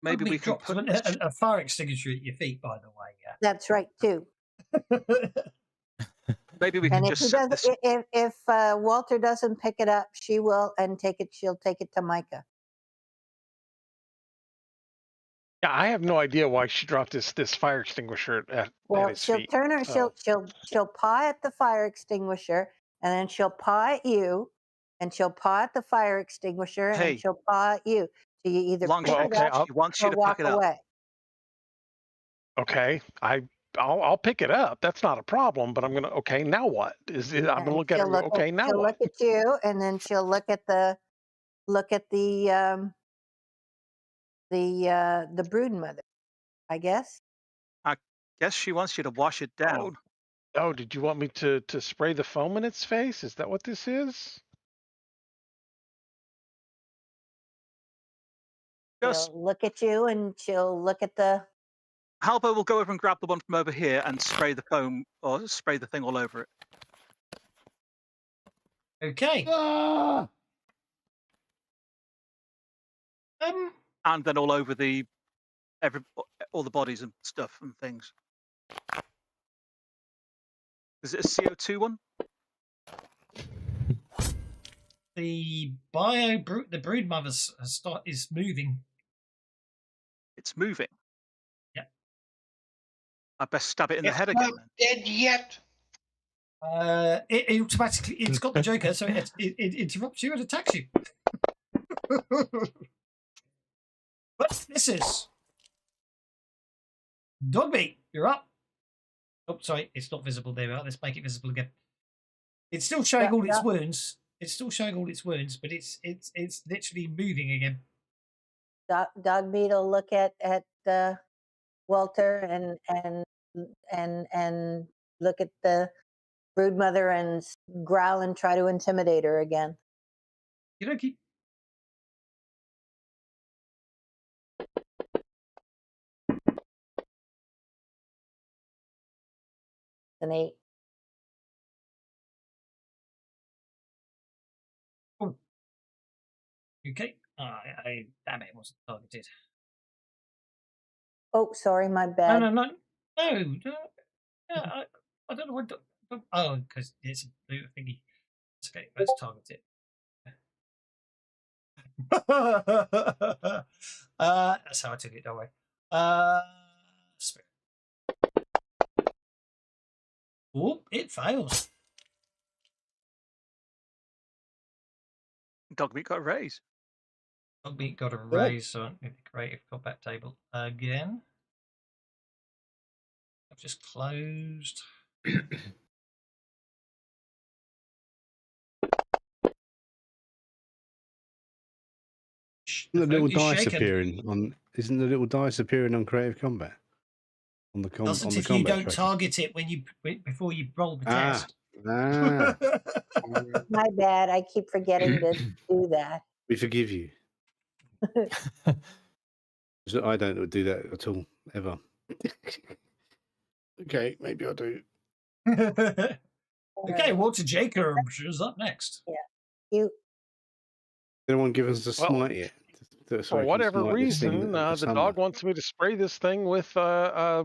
Maybe we can put a fire extinguisher at your feet. By the way, That's right too. maybe we And can if just set this. if Walter doesn't pick it up, she will and she'll take it to Micah. Yeah, I have no idea why she dropped this fire extinguisher at his She'll feet. turn her. She'll paw at the fire extinguisher, and then she'll paw at you, and she'll paw at the fire extinguisher, and Hey. then she'll paw at you. So you either Long pick Well, it okay, up She wants you or to walk pick it up. away. Okay, I'll pick it up. That's not a problem. But I'm gonna. Okay, now what? I'm gonna And look at her. she'll And go, okay, now she'll what? look at you, and then she'll look at the brood mother, I guess. Guess she wants you to wash it down. Oh, did you want me to spray the foam in its face? Is that what this is? Just She'll look at you, and she'll look at the. Halbo will go over and grab the one from over here and spray the foam or spray the thing all over it. okay. Ah! And then all over all the bodies and stuff and things. Is it a CO2 one? The brood mother is moving. It's moving. Yeah. I best stab it in the It's head not again then. dead yet. It automatically, it's got the Joker, so it interrupts you and attacks you. But this is Dogmeat. You're up. Oh, sorry, it's not visible. There we are. Let's make it visible again. It's still showing all its wounds. It's still showing all its wounds, but it's literally moving again. Dogmeat will look at Walter, and look at the brood mother and growl and try to intimidate her again. Okey-dokey. An 8. Oh. Okay. Damn it, it wasn't targeted. Oh, sorry, my No, bad. no, no, no. Yeah, I don't know what. Oh, because it's a blue thingy. Okay, let's target it. That's how I took it. Don't worry. Spirit. Oh, it fails. Dogmeat got a raise. Dogmeat got a raise on the creative combat table again. I've just closed. The little vote is dice shaken. appearing on. Isn't the little dice appearing on creative combat? On the Doesn't on the if you combat don't tracker? target it when you before you roll the Ah, test. ah. My bad. I keep forgetting to do that. We forgive you. So I don't do that at all, ever. Okay, maybe I do. Okay, Walter Jacobs is up next. Yeah. You. Anyone give us a Well, smite yet? So I For can whatever smite this thing reason, the asunder. dog wants me to spray this thing with fire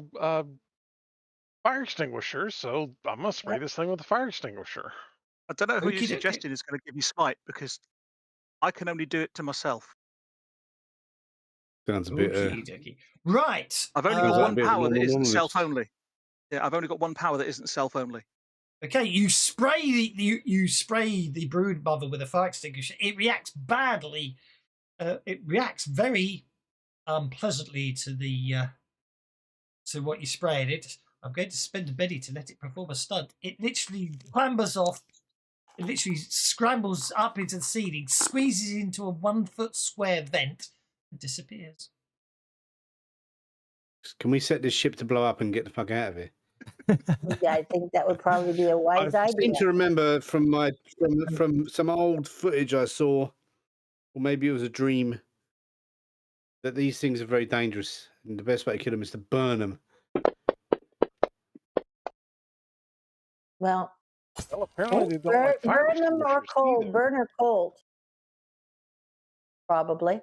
extinguisher, so I'm gonna spray this thing with a fire extinguisher. I don't know who you're Okey-dokey. suggesting is going to give you smite because I can only do it to myself. Sounds a bit. Okey-dokey. Right. I've only got a one bit power that isn't normalist. self only. Yeah, I've only got one power that isn't self only. Okay, you spray you spray the brood mother with a fire extinguisher. It reacts badly. It reacts very unpleasantly to the to what you sprayed it. I'm going to spend a penny to let it perform a stunt. It literally clambers off. It literally scrambles up into the ceiling, squeezes into a 1 foot square vent, and disappears. Can we set this ship to blow up and get the fuck out of here? Yeah, I think that would probably be a wise I idea. seem to remember from some old footage I saw, or maybe it was a dream, that these things are very dangerous, and the best way to kill them is to burn them. Well, Well, apparently they don't like fire burn them or extinguishers cold. either. Burn or cold. Probably.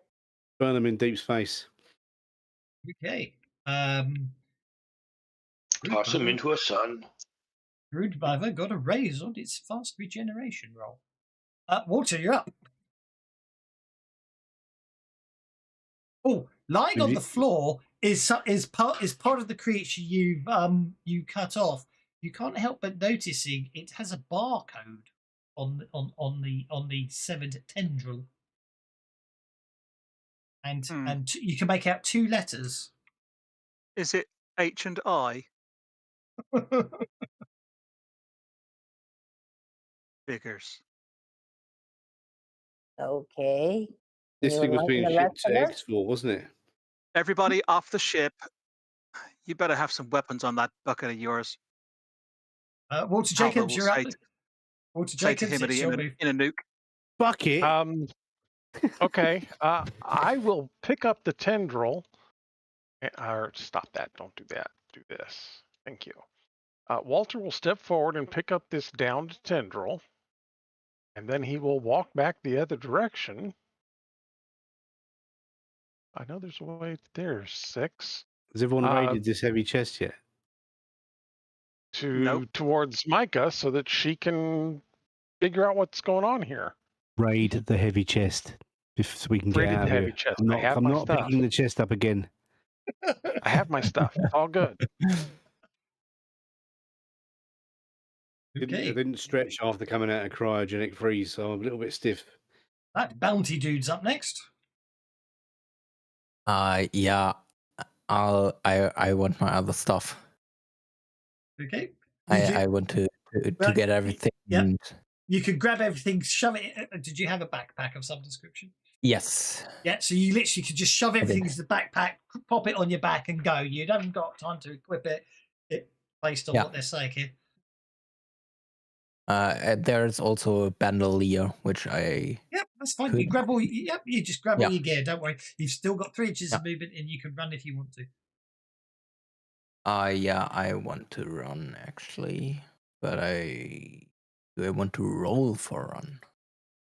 Burn them in deep space. Okay. Toss him into a sun. Brood mother got a raise on its fast regeneration roll. Walter, you're up. Oh, lying on the floor is part of the creature you cut off. You can't help but noticing it has a barcode on the severed tendril, and you can make out 2 letters. Is it H and I? Figures. Okay. This You thing was enlighten being the shipped rest to of us? EXFOR, wasn't it? Everybody off the ship. You better have some weapons on that bucket of yours. Walter Alva Jacobs, will you're up. say Walter say to Jacobs, him it's your move. in a nuke. Bucket. Okay. I will pick up the tendril. Or stop that. Don't do that. Do this. Thank you. Walter will step forward and pick up this downed tendril. And then he will walk back the other direction. I know there's a way. There's 6. Has everyone raided this heavy chest yet? Towards Micah so that she can figure out what's going on here. Raid the heavy chest so we can get Raided out of the heavy here. chest. I'm not stuff. picking the chest up again. I have my stuff. It's all good. I didn't stretch after coming out of cryogenic freeze, so I'm a little bit stiff. That bounty dude's up next. Yeah. I want my other stuff. Okay. I want to Right. get everything. Yep. And You could grab everything, shove it. Did you have a backpack of some description? Yes. Yeah, so you literally could just shove everything did. into the backpack, pop it on your back, and go. You haven't got time to equip it. Based on Yeah. what they're saying here. There's also a bandolier, which I Yep, that's fine. You could. grab all. Yep, you just grab Yeah. all your gear. Don't worry. You've still got 3 inches Yeah. of movement, and you can run if you want to. Yeah, I want to run actually, but do I want to roll for run?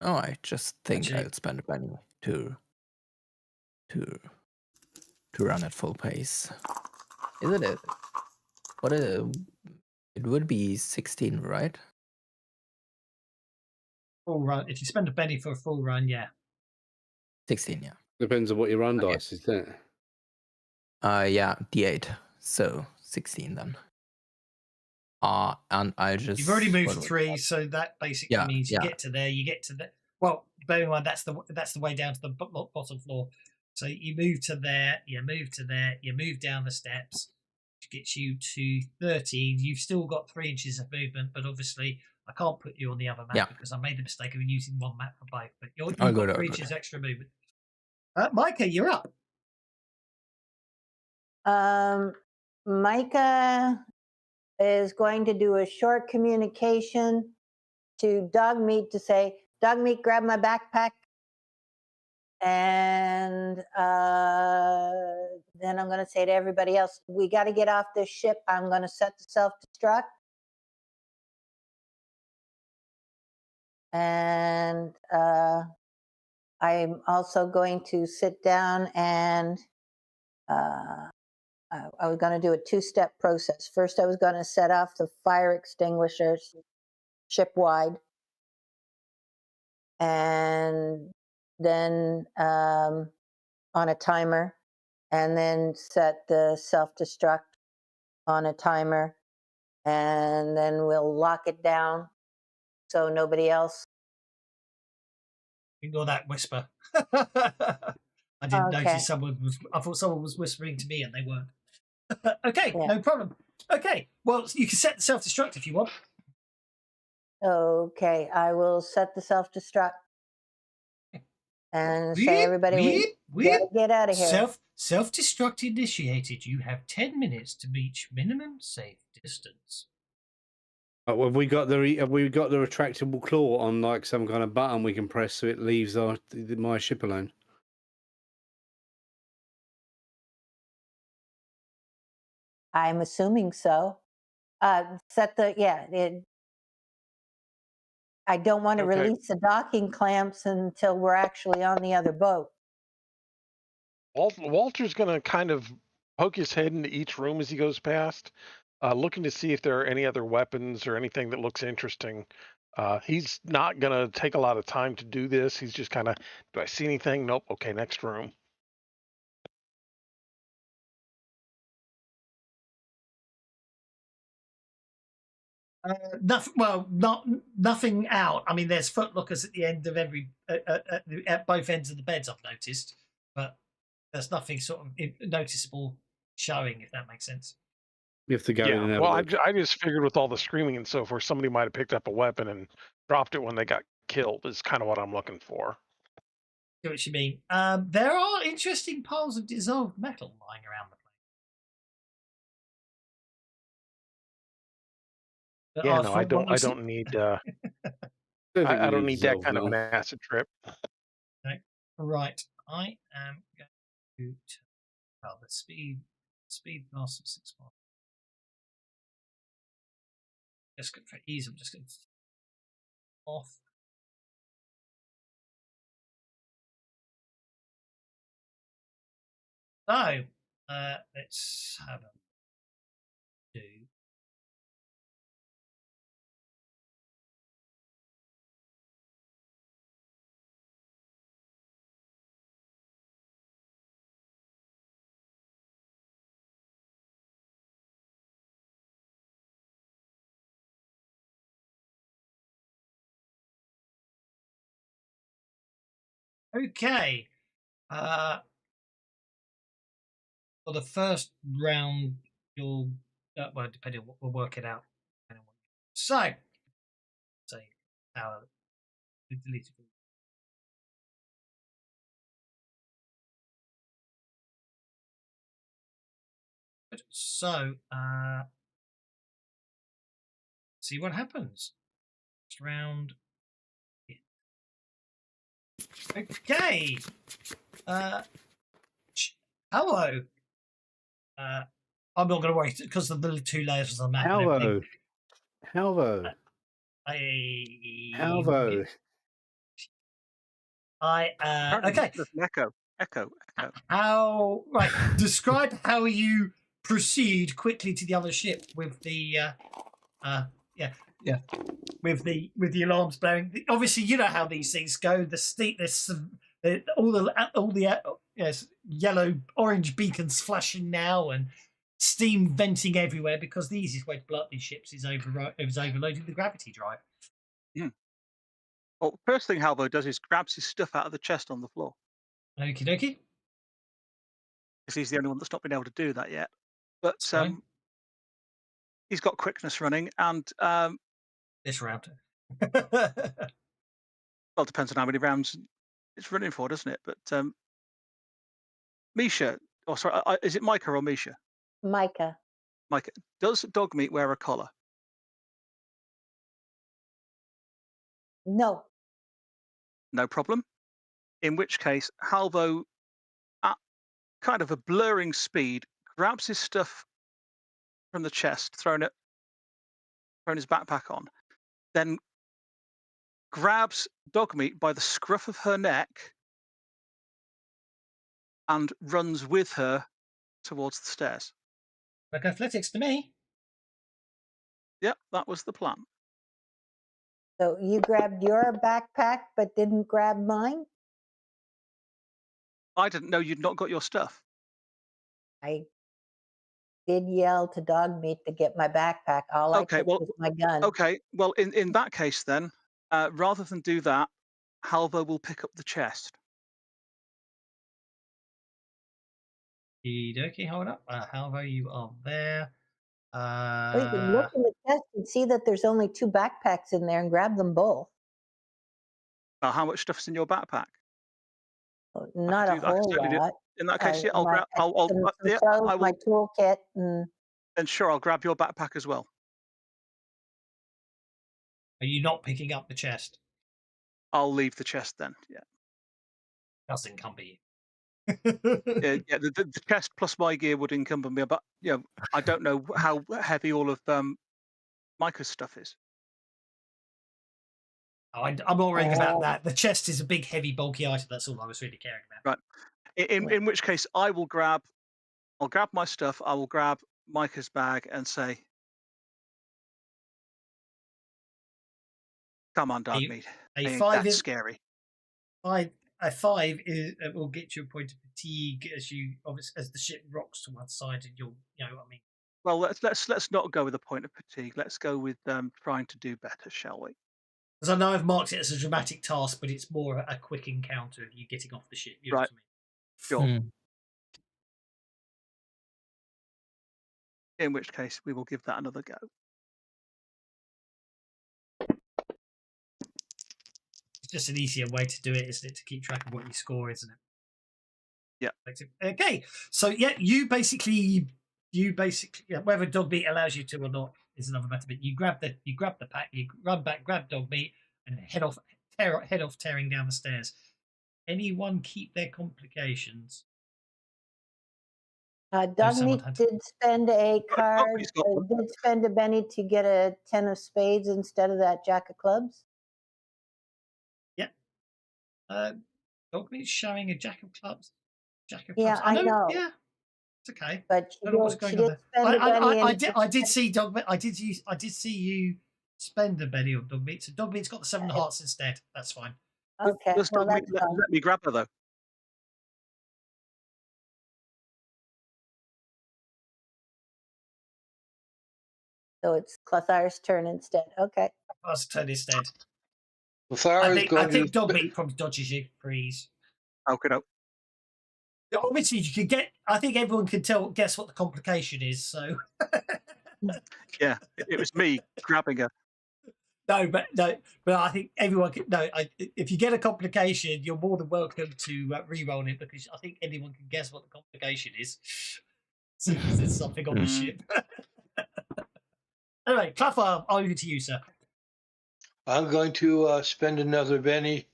Oh, I just think Actually, I'll spend a penny to run at full pace. Is it? What is it? It would be 16, right? full run. If you spend a penny for a full run, yeah. 16, yeah. Depends on what your run Okay. dice is, isn't it? Yeah, D8. So 16 then. And I just. You've already moved 3, so that basically means you get to there. You get to the. Well, bear in mind that's the way down to the bottom floor. So you move to there. You move to there. You move down the steps, which gets you to 13. You've still got 3 inches of movement, but obviously I can't put you on the other map because I made the mistake of using one map for both. But you've got 3 inches extra movement. Micah, you're up. Micah is going to do a short communication to Dogmeat to say, Dogmeat, grab my backpack. And then I'm going to say to everybody else, we got to get off this ship. I'm going to set the self-destruct. And I'm also going to sit down and I was going to do a 2-step process. First, I was going to set off the fire extinguishers ship-wide. And then on a timer, and then set the self-destruct on a timer, and then we'll lock it down so nobody else. Ignore that whisper. I didn't notice someone was. I thought someone was whispering to me, and they weren't. Okay, no problem. Okay, well, you can set the self-destruct if you want. Okay, I will set the self-destruct and say, everybody, we gotta get out of here. Self-destruct initiated. You have 10 minutes to reach minimum safe distance. Have we got the retractable claw on like some kind of button we can press so it leaves my ship alone? I'm assuming so. Set the I don't want to release the docking clamps until we're actually on the other boat. Walter's going to kind of poke his head into each room as he goes past, looking to see if there are any other weapons or anything that looks interesting. He's not going to take a lot of time to do this. He's just kind of, do I see anything? Nope. Okay, next room. Nothing out. I mean, there's footlookers at the end of every at both ends of the beds. I've noticed, but there's nothing sort of noticeable showing, if that makes sense. You have to go in and have well, a look. I just figured with all the screaming and so forth, somebody might have picked up a weapon and dropped it when they got killed. Is kind of what I'm looking for. See what you mean? There are interesting piles of dissolved metal lying around the place. Yeah, no, I don't need. I don't need that kind of an acid trip. Okay. Right, I am going to the speed blast of 6 miles. Just for ease, I'm just going to off. So let's have a do. Okay. For the first round, you'll well, depending on what we'll work it out. So, say, deleted. So, see what happens. Next round. Okay. Hello. I'm not going to worry because of the 2 layers of the map. Halvo. Halvo. Halvo. Okay. There's an echo. How right? Describe how you proceed quickly to the other ship with the with the alarms blaring. Obviously, you know how these things go. All the yes, yellow orange beacons flashing now and steam venting everywhere because the easiest way to blow up these ships is overloading the gravity drive. Well, first thing Halvo does is grabs his stuff out of the chest on the floor. Okie dokie. Because he's the only one that's not been able to do that yet. But fine. he's got quickness running, and This round. well, it depends on how many rounds it's running for, doesn't it? But Misha, oh sorry, is it Micah or Misha? Micah. Micah, does Dogmeat wear a collar? No. No problem. In which case, Halvo, at kind of a blurring speed, grabs his stuff from the chest, thrown his backpack on, then grabs Dogmeat by the scruff of her neck and runs with her towards the stairs. Like athletics to me. Yep, that was the plan. So you grabbed your backpack but didn't grab mine? I didn't know you'd not got your stuff. I did yell to Dogmeat to get my backpack. All I took was my gun. Okay, well, in that case then, rather than do that, Halvo will pick up the chest. Okie, hold up. Halvo, you are there. Well, you can look in the chest and see that there's only 2 backpacks in there and grab them both. How much stuff's in your backpack? Not a whole lot. In that case, yeah, I'll my, grab. some Yeah, clothes, I will. my toolkit, and Then sure, I'll grab your backpack as well. Are you not picking up the chest? I'll leave the chest then. Yeah. Doesn't encumber you. Yeah. The chest plus my gear would encumber me, but you know, I don't know how heavy all of Micah's stuff is. Oh, I'm not worrying about that. The chest is a big, heavy, bulky item. That's all I was really caring about. Right. In which case, I'll grab my stuff. I will grab Micah's bag and say, "Come on, Dogmeat. A 5 is scary." A 5 is will get you a point of fatigue as the ship rocks to one side, and you'll, you know what I mean. Well, let's not go with a point of fatigue. Let's go with trying to do better, shall we? Because I know I've marked it as a dramatic task, but it's more a quick encounter of you getting off the ship. You know Right. what I mean? Sure. In which case, we will give that another go. It's just an easier way to do it, isn't it? To keep track of what you score, isn't it? Yeah. Okay. So yeah, you basically whether Dogmeat allows you to or not is another matter. But you grab the pack, you run back, grab Dogmeat, and head off tearing down the stairs. Anyone keep their complications? Dogmeat did spend a card, did spend a Benny to get a 10 of spades instead of that jack of clubs. Yeah. Dogmeat's showing a jack of clubs. Yeah, I know. Yeah, it's okay. But I don't know what's going on there. I did see Dogmeat. I did see you spend a Benny on Dogmeat. So Dogmeat's got the 7 of hearts instead. That's fine. Okay. Well, let me grab her though. So it's Clothar's turn instead. Okay. Clothar's turn instead. I think Dogmeat probably dodges you. Freeze. Okay. No. Obviously, you can get. I think everyone can guess what the complication is. So. Yeah, it was me grabbing her. No, but I think everyone can. No, if you get a complication, you're more than welcome to re-roll it because I think anyone can guess what the complication is. There's something on the ship. Anyway, Claffar, over to you, sir. I'm going to spend another Benny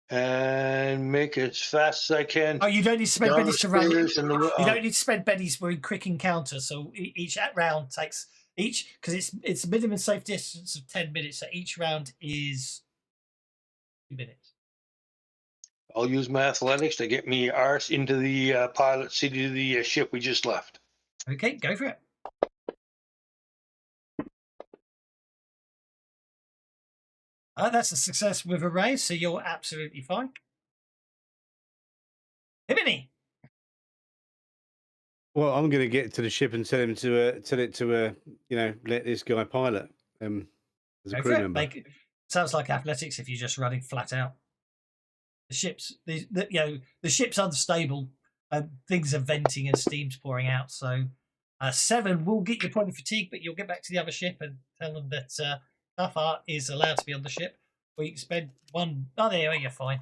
and make it as fast as I can. Oh, you don't need to spend down the bennies to run. stairs and the- You don't need to spend bennies for a quick encounter. So each round takes because it's a minimum safe distance of 10 minutes. So each round is 2 minutes. I'll use my athletics to get me arse into the pilot seat of the ship we just left. Okay, go for it. That's a success with a raise, so you're absolutely fine. Himini. Well, I'm going to get to the ship and tell it to let this guy pilot as a Go crew for it. member. Sounds like athletics if you're just running flat out. The ship's unstable and things are venting and steam's pouring out. So 7 will get your point of fatigue, but you'll get back to the other ship and tell them that Kafar is allowed to be on the ship. Or you can spend 1. Oh, there you're fine.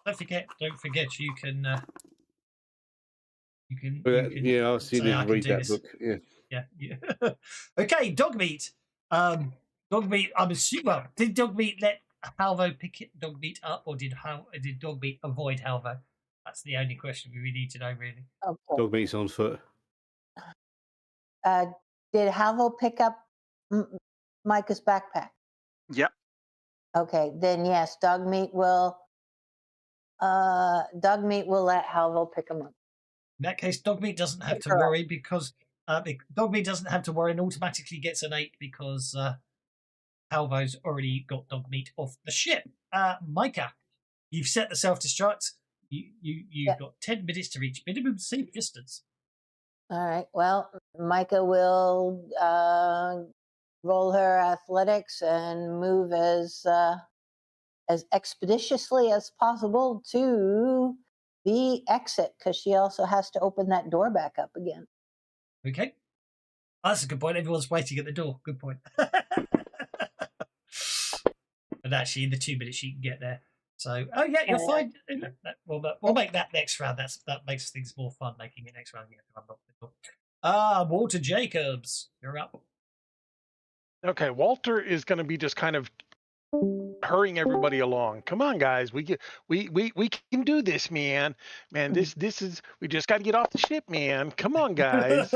Don't forget, you can. Yeah, I'll see you read that book. Yeah. Okay, dog meat. Dog meat. I'm assuming. Well, did dog meat let Halvo pick dog meat up, or did dog meat avoid Halvo? That's the only question we need to know, really. Okay. Dog meat's on foot. Did Halvo pick up Micah's backpack? Yep. Okay, then yes, dog meat will let Halvo pick him up. In that case, dog meat doesn't have to worry because dog meat doesn't have to worry and automatically gets an 8 because Halvo's already got dog meat off the ship. Micah, you've set the self-destruct. You've got 10 minutes to reach minimum safe distance. All right. Well, Micah will roll her athletics and move as expeditiously as possible to the exit, because she also has to open that door back up again. Okay. That's a good point. Everyone's waiting at the door. Good point. And actually, in the 2 minutes, you can get there. So, you're fine. We'll make that next round. That makes things more fun, making it next round. You have to unlock the door. Walter Jacobs, you're up. Okay, Walter is going to be just kind of hurrying everybody along. Come on, guys, we can do this, man. This is, we just got to get off the ship, man. Come on, guys.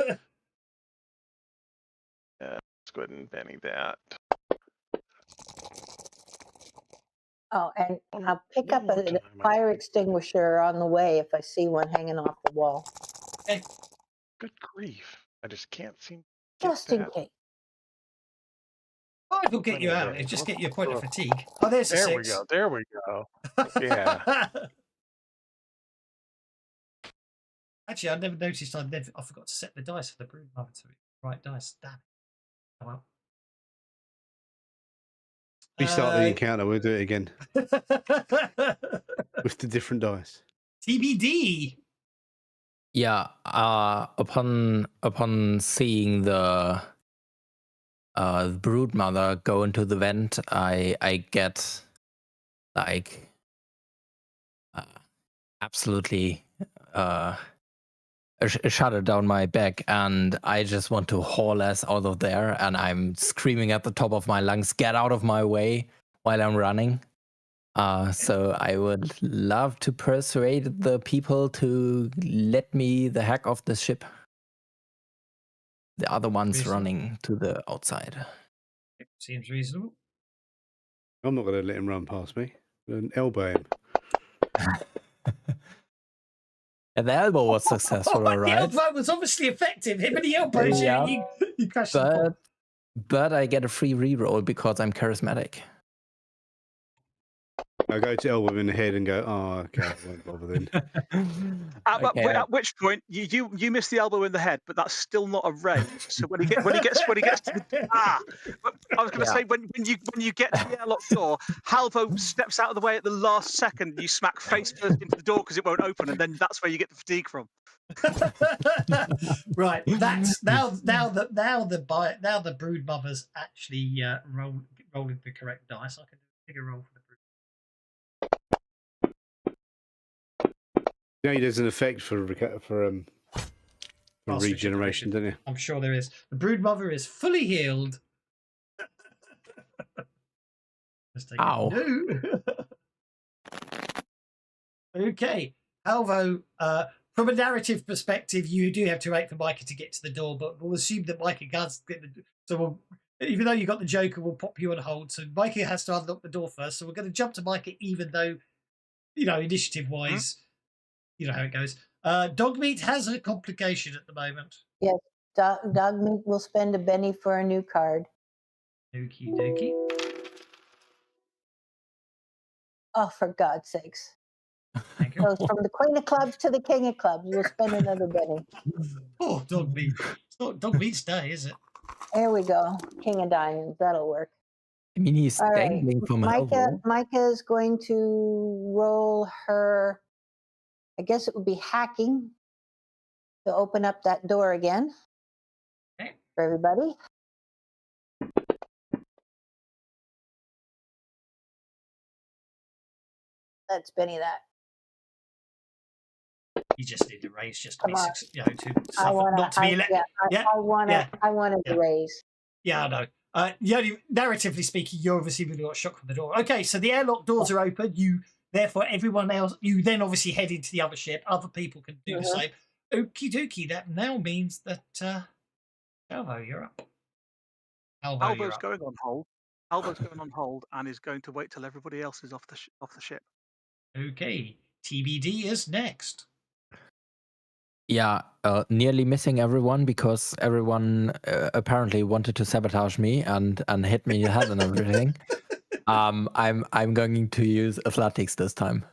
Let's go ahead and Benny that. Oh, and I'll pick up a fire extinguisher on the way if I see one hanging off the wall. Okay. Good grief! I just can't seem. To Just in case. Oh, it'll get you out. It'll just get you a point of fatigue. Oh, there's a 6. There we go. Yeah. Actually, I never noticed. I forgot to set the dice for the brood mother to the right dice. Damn it. Oh well. We start the encounter. We'll do it again with the different dice. TBD. Yeah. Upon seeing the brood mother go into the vent, I get like absolutely a shudder down my back, and I just want to haul ass out of there, and I'm screaming at the top of my lungs, get out of my way, while I'm running. So I would love to persuade the people to let me the heck off the ship. The other one's running to the outside. Seems reasonable. I'm not going to let him run past me. An elbow him. And the elbow was successful, all right? The elbow was obviously effective. Him and the elbows, you crashed the but I get a free reroll because I'm charismatic. I go to elbow him in the head and go, oh, okay, I won't bother then. At which point you miss the elbow in the head, but that's still not a raise. So when he gets to the I was going to say when you get to the airlock door, Halvo steps out of the way at the last second. You smack face first into the door because it won't open, and then that's where you get the fatigue from. Right. That's now the brood mother's actually rolling the correct dice. I can take a roll for the brood. You know, there's an effect for For Fast regeneration, don't you? I'm sure there is. The brood mother is fully healed. Let's take Ow. it. No. Okay. Alvo, from a narrative perspective, you do have to wait for Micah to get to the door, but we'll assume that Micah does get the door. So even though you got the Joker, we'll pop you on hold. So Micah has to unlock the door first. So we're going to jump to Micah, even though, initiative-wise, you know how it goes. Dogmeat has a complication at the moment. Yes, Dogmeat will spend a Benny for a new card. Okie dokie. Oh, for God's sakes. Thank you. Goes from the Queen of Clubs to the King of Clubs. We'll spend another Benny. Oh, Dogmeat. It's not Dogmeat's day, is it? There we go. King of Diamonds. That'll work. I mean, he's All right. dangling from an Micah elbow. is going to roll her, I guess it would be hacking, to open up that door again. Okay. For everybody. Let's Benny that. You just need to raise just to Come be on. to suffer, not to be elected. I want to raise. Yeah, I know. Narratively speaking, you obviously really got shocked from the door. Okay, so the airlock doors are open. Therefore, everyone else, you then obviously head into the other ship. Other people can do the same. Okie dokie. That now means that Alvo, you're up. Alvo's going on hold. Alvo's going on hold and is going to wait till everybody else is off the ship. Okay, TBD is next. Yeah, nearly missing everyone because everyone apparently wanted to sabotage me and hit me in the head and everything. I'm going to use athletics this time.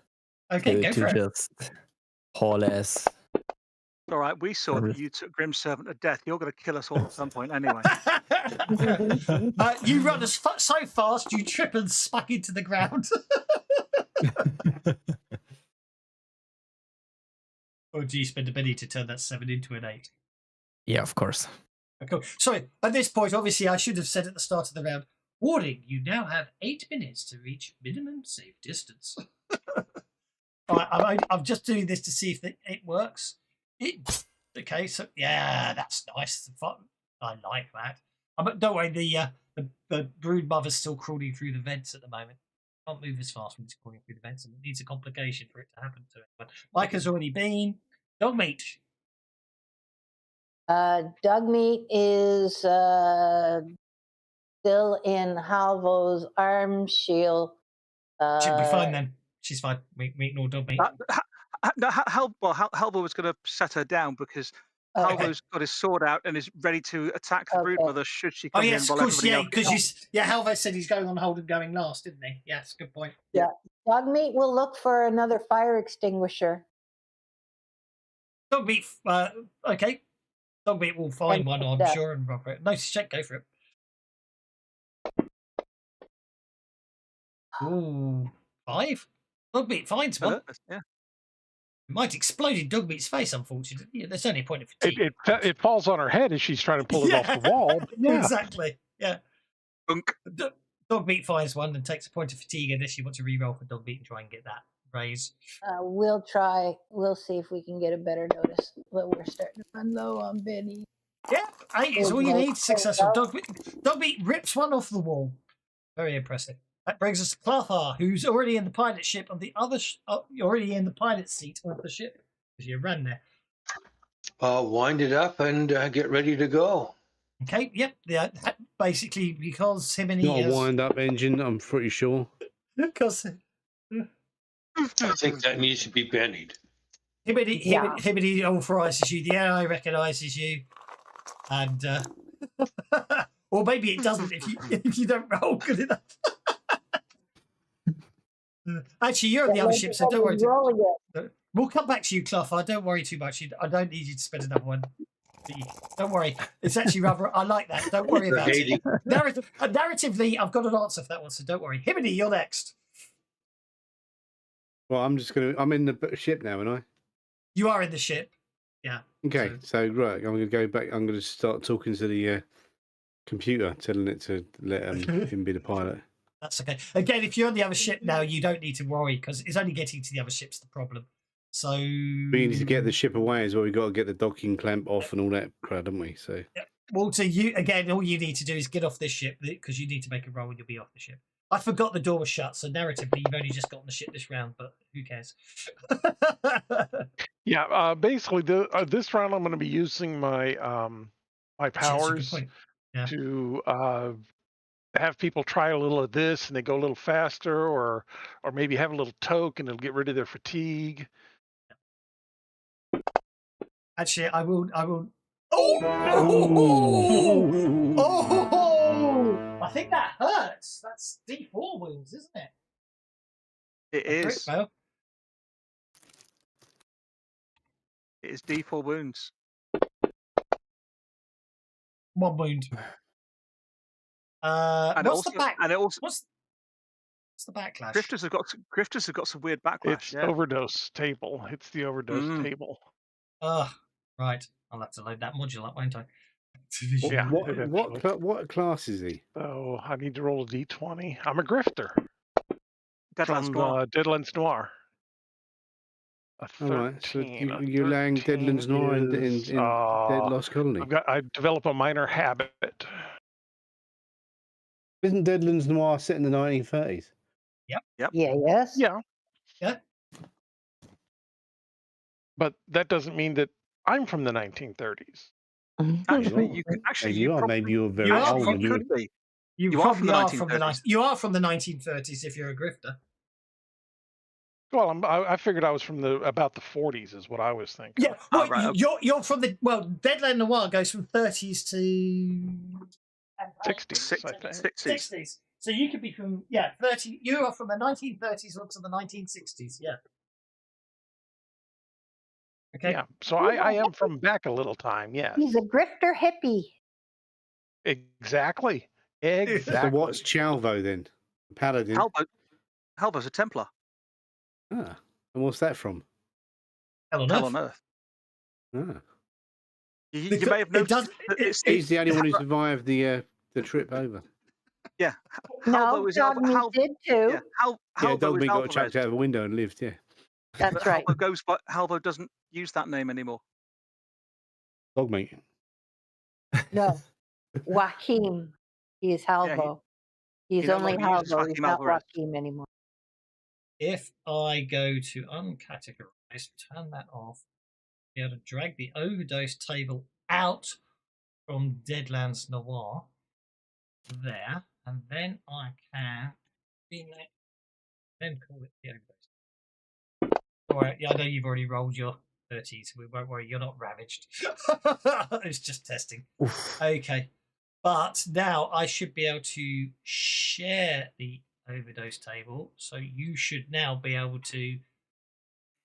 Okay, go for it. Just haul ass. All right, we saw that you took Grim Servant to death. You're going to kill us all at some point anyway. You run so fast, you trip and smack into the ground. Or do you spend a penny to turn that 7 into an 8? Yeah, of course. Cool. Sorry, at this point, obviously, I should have said at the start of the round, warning, you now have 8 minutes to reach minimum safe distance. I'm just doing this to see if it works. Okay, so yeah, that's nice. I like that. But don't worry, the brood mother's still crawling through the vents at the moment. Can't move as fast when it's crawling through the vents, and it needs a complication for it to happen to it. But Micah's already been. Dogmeat. Dogmeat is still in Halvo's arm. She'll She'll be fine then. She's fine. We ignore Dogmeat. Halvo was going to set her down because Halvo's got his sword out and is ready to attack the broodmother should she come in while everybody else. Because Halvo said he's going on hold and going last, didn't he? Yes, good point. Yeah, Dogmeat will look for another fire extinguisher. Dogmeat, okay. Dogmeat will find one, I'm sure, and rock it. Nice check, go for it. Ooh, 5. Dogmeat finds one. Yeah. It might explode in Dogmeat's face, unfortunately. There's only a point of fatigue. It falls on her head as she's trying to pull it off the wall. Yeah. Exactly. Yeah. Dogmeat finds one and takes a point of fatigue unless you want to re-roll for Dogmeat and try and get that raise. We'll try. We'll see if we can get a better notice. But we're starting to run low on Benny. Yeah, 8 is all you need. Successful. Dogmeat rips one off the wall. Very impressive. That brings us to Clothar, who's already in the pilot ship on the other. Already in the pilot seat of the ship because you ran there. Wind it up and get ready to go. Okay. Yep. Yeah. Basically, because him and Not a wind-up engine, I'm pretty sure. Because I think that needs to be bennied. Hibity authorises you. The AI recognises you, and or maybe it doesn't if you don't roll good enough. Actually, you're on the other ship, so don't worry. We'll come back to you, Clothar. Don't worry too much. I don't need you to spend another one. Don't worry. It's actually rather. I like that. Don't worry about it. Narratively, I've got an answer for that one, so don't worry. Hibity, you're next. Well, I'm in the ship now, aren't I? You are in the ship. Yeah. Okay, so right, I'm going to go back. I'm going to start talking to the computer, telling it to let him be the pilot. That's okay. Again, if you're on the other ship now, you don't need to worry because it's only getting to the other ship's the problem. So We need to get the ship away as well. We got to get the docking clamp off and all that crap, don't we? So Walter, you again. All you need to do is get off this ship because you need to make a roll and you'll be off the ship. I forgot the door was shut, so narratively you've only just gotten the ship this round, but who cares? Yeah, basically, this round I'm going to be using my my powers Yeah. to have people try a little of this and they go a little faster, or maybe have a little toke and it'll get rid of their fatigue. Actually, I will. Oh! I think that hurts. That's D4 wounds, isn't it? It is. Fail. It is D4 wounds. 1 wound. And What's the back? And it also. What's the backlash? Grifters have got some weird backlash. It's overdose table. It's the overdose table. Right. I'll have to load that module up, won't I? Yeah. What class is he? So I need to roll a d20. I'm a grifter. Deadlands Noir. Deadlands Noir. A 13. All right, so you're laying Deadlands Noir in Dead Lost Colony. I develop a minor habit. Isn't Deadlands Noir set in the 1930s? Yep. Yeah, yes. Yeah. Yeah. But that doesn't mean that I'm from the 1930s. Actually, you could. Actually, you are. Maybe you're very old. You could be. You are from the 1930s. You are from the 1930s if you're a grifter. Well, I figured I was from about the 40s is what I was thinking. Yeah, well, you're from the Deadland Noir goes from 30s to 60s. 60s. So you could be from 30. You are from the 1930s up to the 1960s. Yeah. Okay. Yeah. So I am from back a little time. Yeah. He's a grifter hippie. Exactly. So what's Chalvo then? Paladin. Halvo's a Templar. Ah, and what's that from? Hell on Earth. Ah. You may have noticed. He's the only one who survived the trip over. Yeah. No, Dogmeat did too. Yeah, Dogmeat got chucked out of a window and lived. Yeah. That's right. Halvo doesn't use that name anymore. Dogmeat. No. Joachim. He is Halvo. He's only Halvo. He's not Joachim anymore. If I go to uncategorize, turn that off, be able to drag the overdose table out from Deadlands Noir there, and then I can then call it the overdose. All right, I know you've already rolled your 30s. We won't worry, you're not ravaged. It's just testing. Oof. Okay, but now I should be able to share the overdose table, so you should now be able to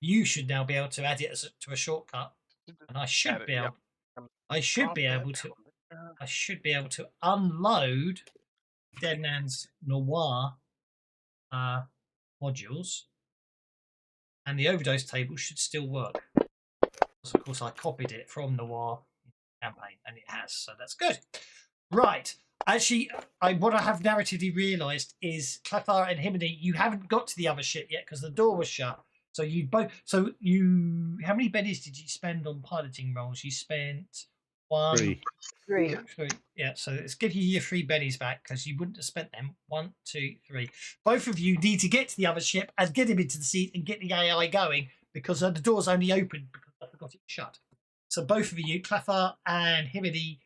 add it to a shortcut, and I should be able to unload Deadlands Noir modules, and the overdose table should still work. Because of course I copied it from Noir campaign, and it has, so that's good. Right. Actually, what I have narratively realised is Clethar and Himini, you haven't got to the other ship yet because the door was shut. So how many bennies did you spend on piloting rolls? You spent 1, 3. Yeah, so let's give you your 3 bennies back because you wouldn't have spent them. 1, 2, 3. Both of you need to get to the other ship and get him into the seat and get the AI going because the door's only open because I forgot it shut. So both of you, Clethar and Himini,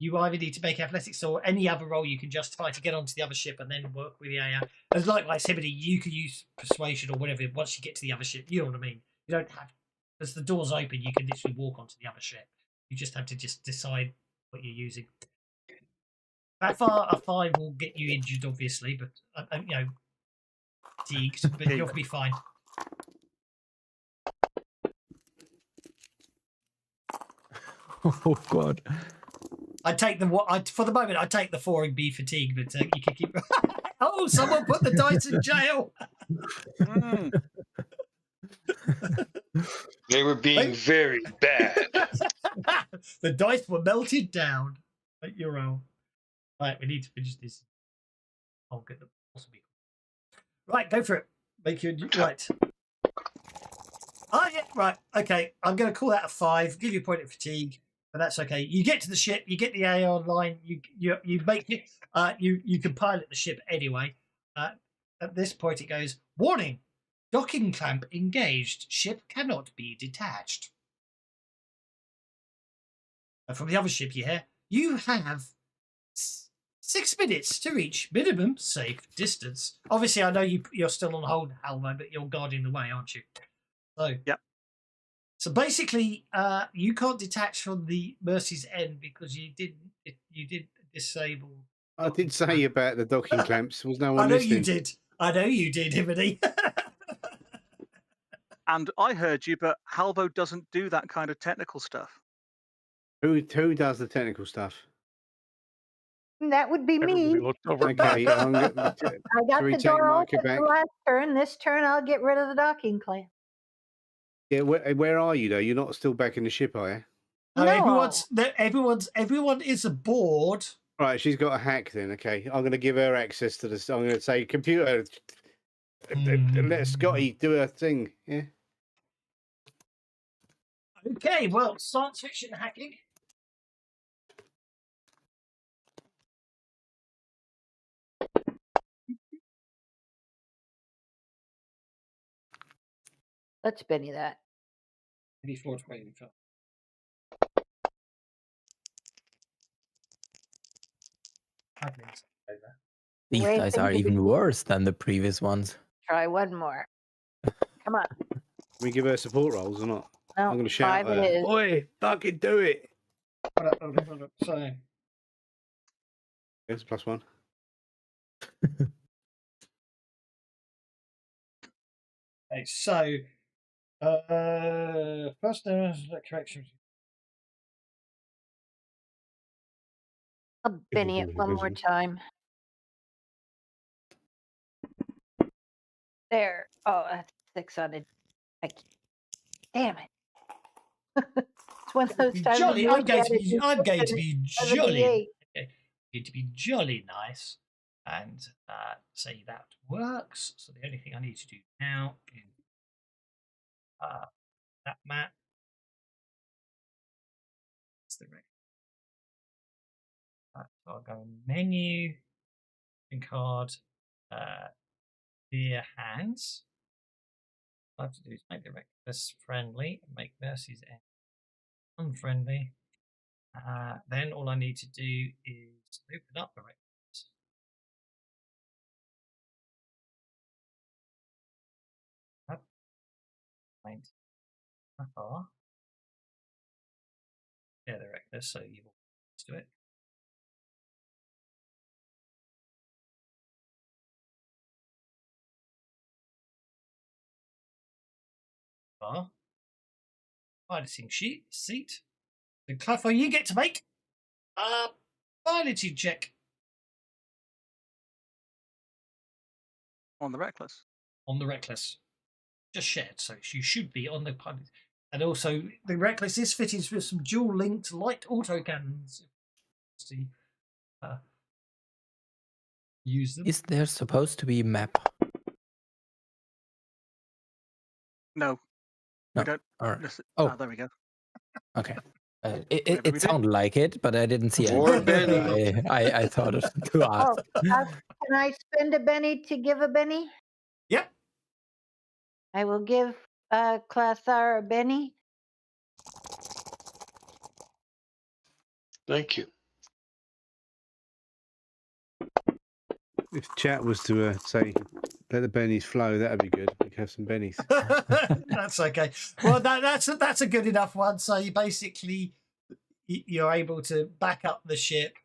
you either need to make athletics or any other role you can justify to get onto the other ship and then work with the AI. As likewise, Himini, you can use persuasion or whatever once you get to the other ship. You know what I mean? You don't have, as the door's open, you can literally walk onto the other ship. You just have to decide what you're using. That far, a 5 will get you injured, obviously, but fatigued, but you'll be fine. Oh God. I take for the moment. I take the 4 and be fatigued, but you can keep. Oh, someone put the dice in jail. They were being very bad. The dice were melted down. At your own. Right, we need to finish this. I'll get the possibly. Right, go for it. Make your right. Oh, yeah, right. Okay, I'm going to call that a 5. Give you a point of fatigue, but that's okay. You get to the ship, you get the AI online, you make it. You can pilot the ship anyway. At this point, it goes, warning, docking clamp engaged. Ship cannot be detached. And from the other ship, you hear, you have 6 minutes to reach minimum safe distance. Obviously, I know you're still on hold, Halvo, but you're guarding the way, aren't you? So, Yep. So basically, you can't detach from the Mercy's End because you did disable. I did say about the docking clamps. Was no one I know listening? you did. I know you did, Himony. And I heard you, but Halvo doesn't do that kind of technical stuff. Who does the technical stuff? That would be me. Everybody looked over. Okay, I'm I got we the take door Micah open back? the last turn. This turn, I'll get rid of the docking clamp. Yeah, where are you though? You're not still back in the ship, are you? No. Everyone is aboard. Right, she's got a hack then. Okay, I'm going to give her access to this. I'm going to say, computer, let Scotty do her thing. Yeah. Okay, well, science fiction hacking. Let's Benny that. 24/20. These Way guys things are are even being- worse than the previous ones. Try one more. Come on. Can we give her support roles or not? No, I'm going to shout 5 at her. it is. Oi, fucking do it. Hold up. So, Yes, +1. okay, so first correction. I'll Benny it one more time. There. Oh, that's 6 on it. Damn it. It's one of those times. Jolly. you I'm look going at to it, be. you I'm look going at to it, be it's a jolly. D8. Okay. Going to be jolly nice, and say that works. So the only thing I need to do now is that map. That's the right. So I'll go menu and card. Clear hands. What I have to do is make the reckless friendly, make Mercy's End unfriendly. Then all I need to do is open up the reckless. Find how far. Yeah, the reckless, so you will do it. Piloting seat. The Cliffo, you get to make a piloting check On the Reckless. on the reckless. Just shared, so you should be on the pilot. And also, the reckless is fitted with some dual-linked light autocannons. To use them. Is there supposed to be a map? No. No. We don't. All right. Listen. Oh. There we go. Okay. Whatever It we do. sounded like it, but I didn't see Or it. Benny. I thought it to Oh, ask. can I spend a Benny to give a Benny? Yep. I will give Class R a Benny. Thank you. If chat was to say, let the bennies flow, that'd be good. We could have some bennies. That's okay. Well, that's a good enough one. So you basically you're able to back up the ship,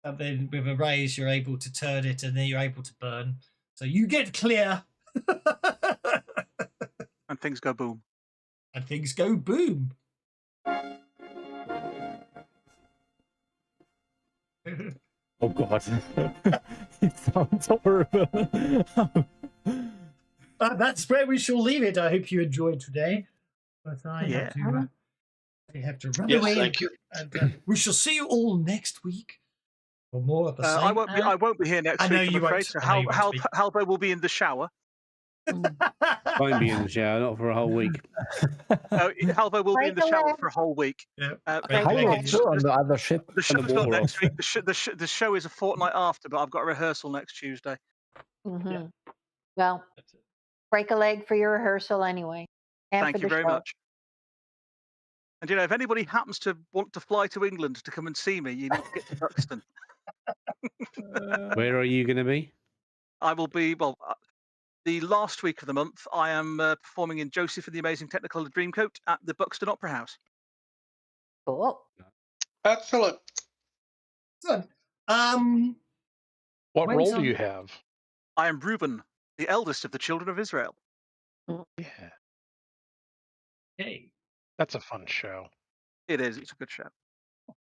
and then with a raise you're able to turn it, and then you're able to burn. So you get clear, And things go boom. and things go boom. Oh god. It sounds horrible. That's where we shall leave it. I hope you enjoyed today. But I have to run Yes, away. thank you. And we shall see you all next week for more of the same. I won't be here next I know week, you I'm afraid. won't. So I know you won't be. Halbo will be in the shower. Won't be in the shower, not for a whole week. Halvo will be in the Break a shower leg. for a whole week. Yeah. Break I a will leg. too on the other ship. The show's the not war next off. week. The show is a fortnight after, but I've got a rehearsal next Tuesday. Mhm. Well, break a leg for your rehearsal anyway. And Thank for you the very show. much. And if anybody happens to want to fly to England to come and see me, you need to get to Buxton. Where are you going to be? I will be, the last week of the month, I am performing in Joseph and the Amazing Technicolor Dreamcoat at the Buxton Opera House. Cool. Excellent. So, What When's role do on- you have? I am Reuben, the eldest of the children of Israel. Yeah, okay. that's a fun show. It is. It's a good show.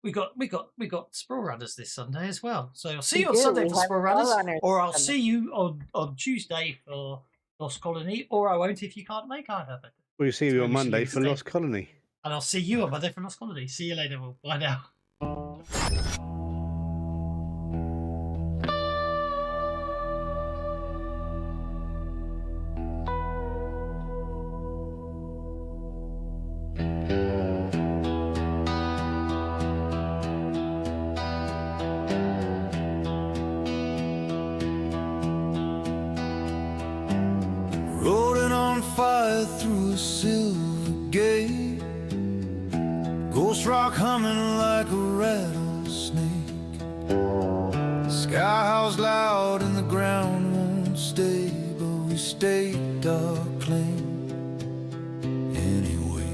We got Sprawl Runners this Sunday as well. So I'll see We you on do. Sunday We for have Sprawl Sprawl Runners, Runners or I'll Sunday. see you on Tuesday for Lost Colony, or I won't if you can't make either. But We'll see That's you where on we should Monday leave for today. Lost Colony. And I'll see you on Monday for Lost Colony. See you later. Well, bye now. Rolling on fire through a silver gate, ghost rock humming like a rattlesnake. Sky howls loud and the ground won't stay, but we stay dark claim anyway.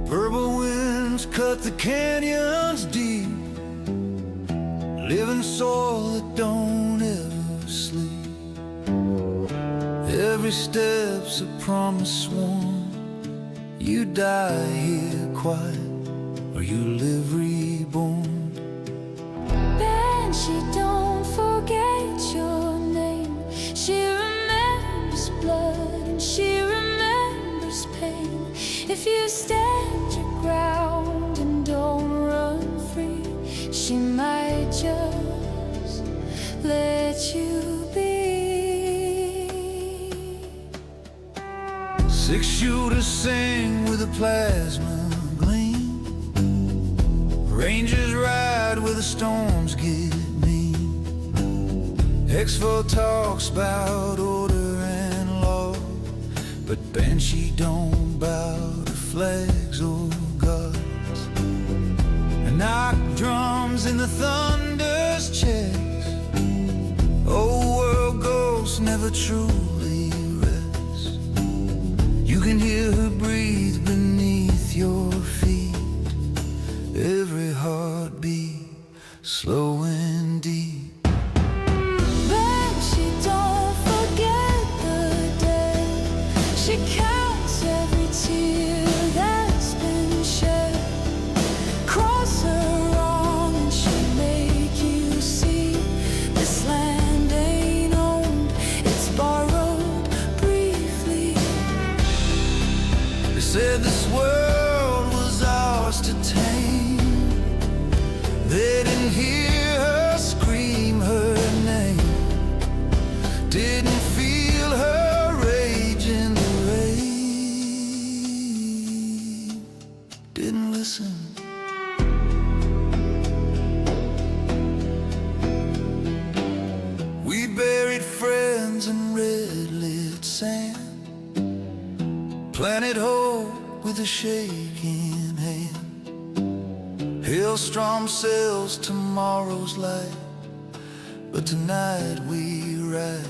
Purple winds cut the canyons deep, living soil that don't ever sleep. Every step's a promise sworn. You die here quiet, or you live reborn. Banshee, don't forget your name. She remembers blood and she remembers pain. If you stand your ground and don't run free, she might just let you be. 6-shooter sing with a plasma gleam. Rangers ride where the storms get mean. EXFOR talks about order and law, but Banshee don't bow to flags or gods. And knock drums in the thunder's chest. Old world ghosts never truly rest. You can hear her breathe beneath your feet. Every heartbeat slow and deep. Banshee, don't forget the dead. She counts every tear that's been shed. Cross her wrong and she'll make you see this land ain't owned, it's borrowed briefly. They said this world was ours to tame. They didn't hear her scream her name. Didn't feel her rage in the rain. Didn't listen. We buried friends in red-lit sand. Planet hope with a shaking hand. Hailstorm sails tomorrow's light, but tonight we ride,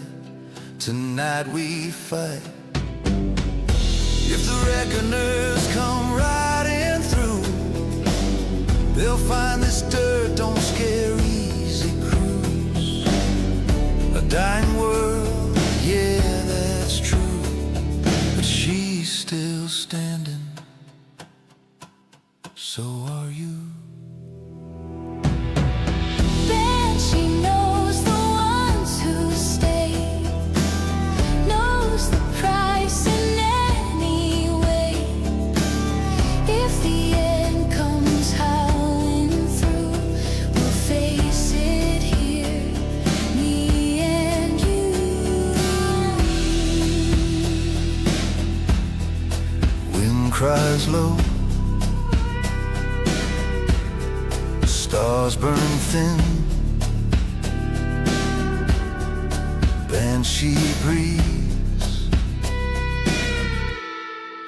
tonight we fight. If the reckoners come riding through, they'll find this dirt don't scare easy cruise. A dying world, yeah, that's true, but she's still standing. So are you. Banshee knows the ones who stay, knows the price in any way. If the end comes howling through, float. The stars burn thin. Banshee breeze,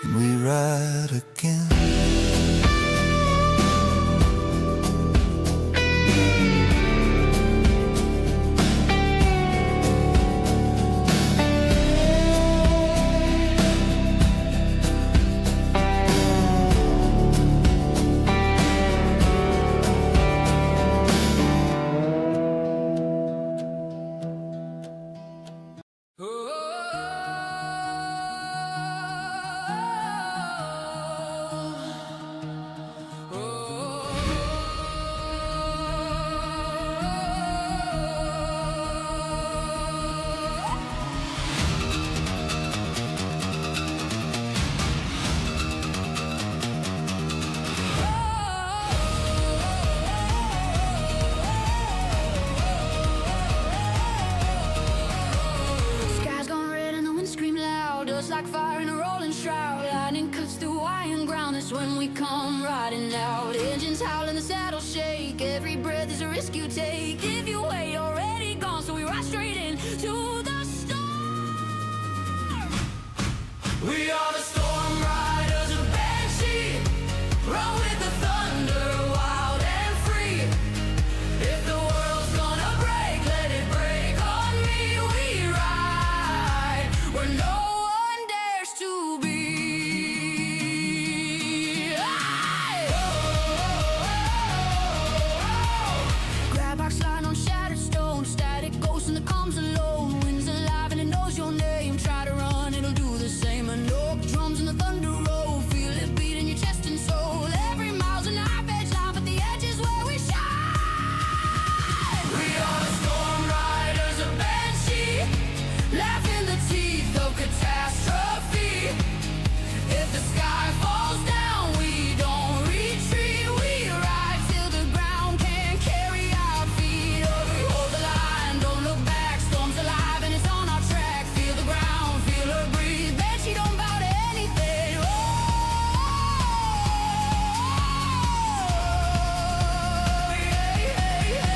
and we ride again. Like fire in a rolling shroud, lightning cuts through iron ground. That's when we come riding out. Engines howling, the saddle shake. Every breath is a risk you take. If you wait, already gone, so we ride straight into the storm. We are the storm riders of Banshee. Run with the thunder, wild and free. If the world's gonna break, let it break on me. We ride where no to be. Grab our slide on shattered stone, static ghost and the comes alone. Wind's alive and it knows your name. Try to run, it'll do the same. And no drums and the thunder roll. Feel it beat in your chest and soul. Every mile's a knife edge line, but the edge is where we shine. We are the storm riders of Banshee. Laugh in the teeth of catastrophe. If the sky falls down, we don't retreat. We ride till the ground can't carry our feet. Oh, we hold the line, don't look back. Storm's alive and it's on our track. Feel the ground, feel her breathe. Bet she don't bow to anything. Oh, yeah, yeah, yeah.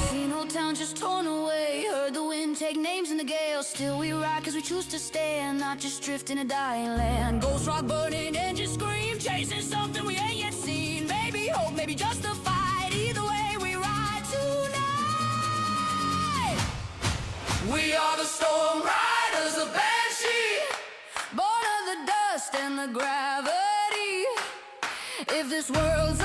Seen old town just torn away. Heard the wind take names in the gale. Still we ride cause we choose to stay and not just drift in a dying land. Ghost rock burning, engine scream, chasing something we ain't yet seen. Maybe hope, maybe justified. Either way, we ride tonight. We are the storm riders of Banshee. Born of the dust and the gravity. If this world's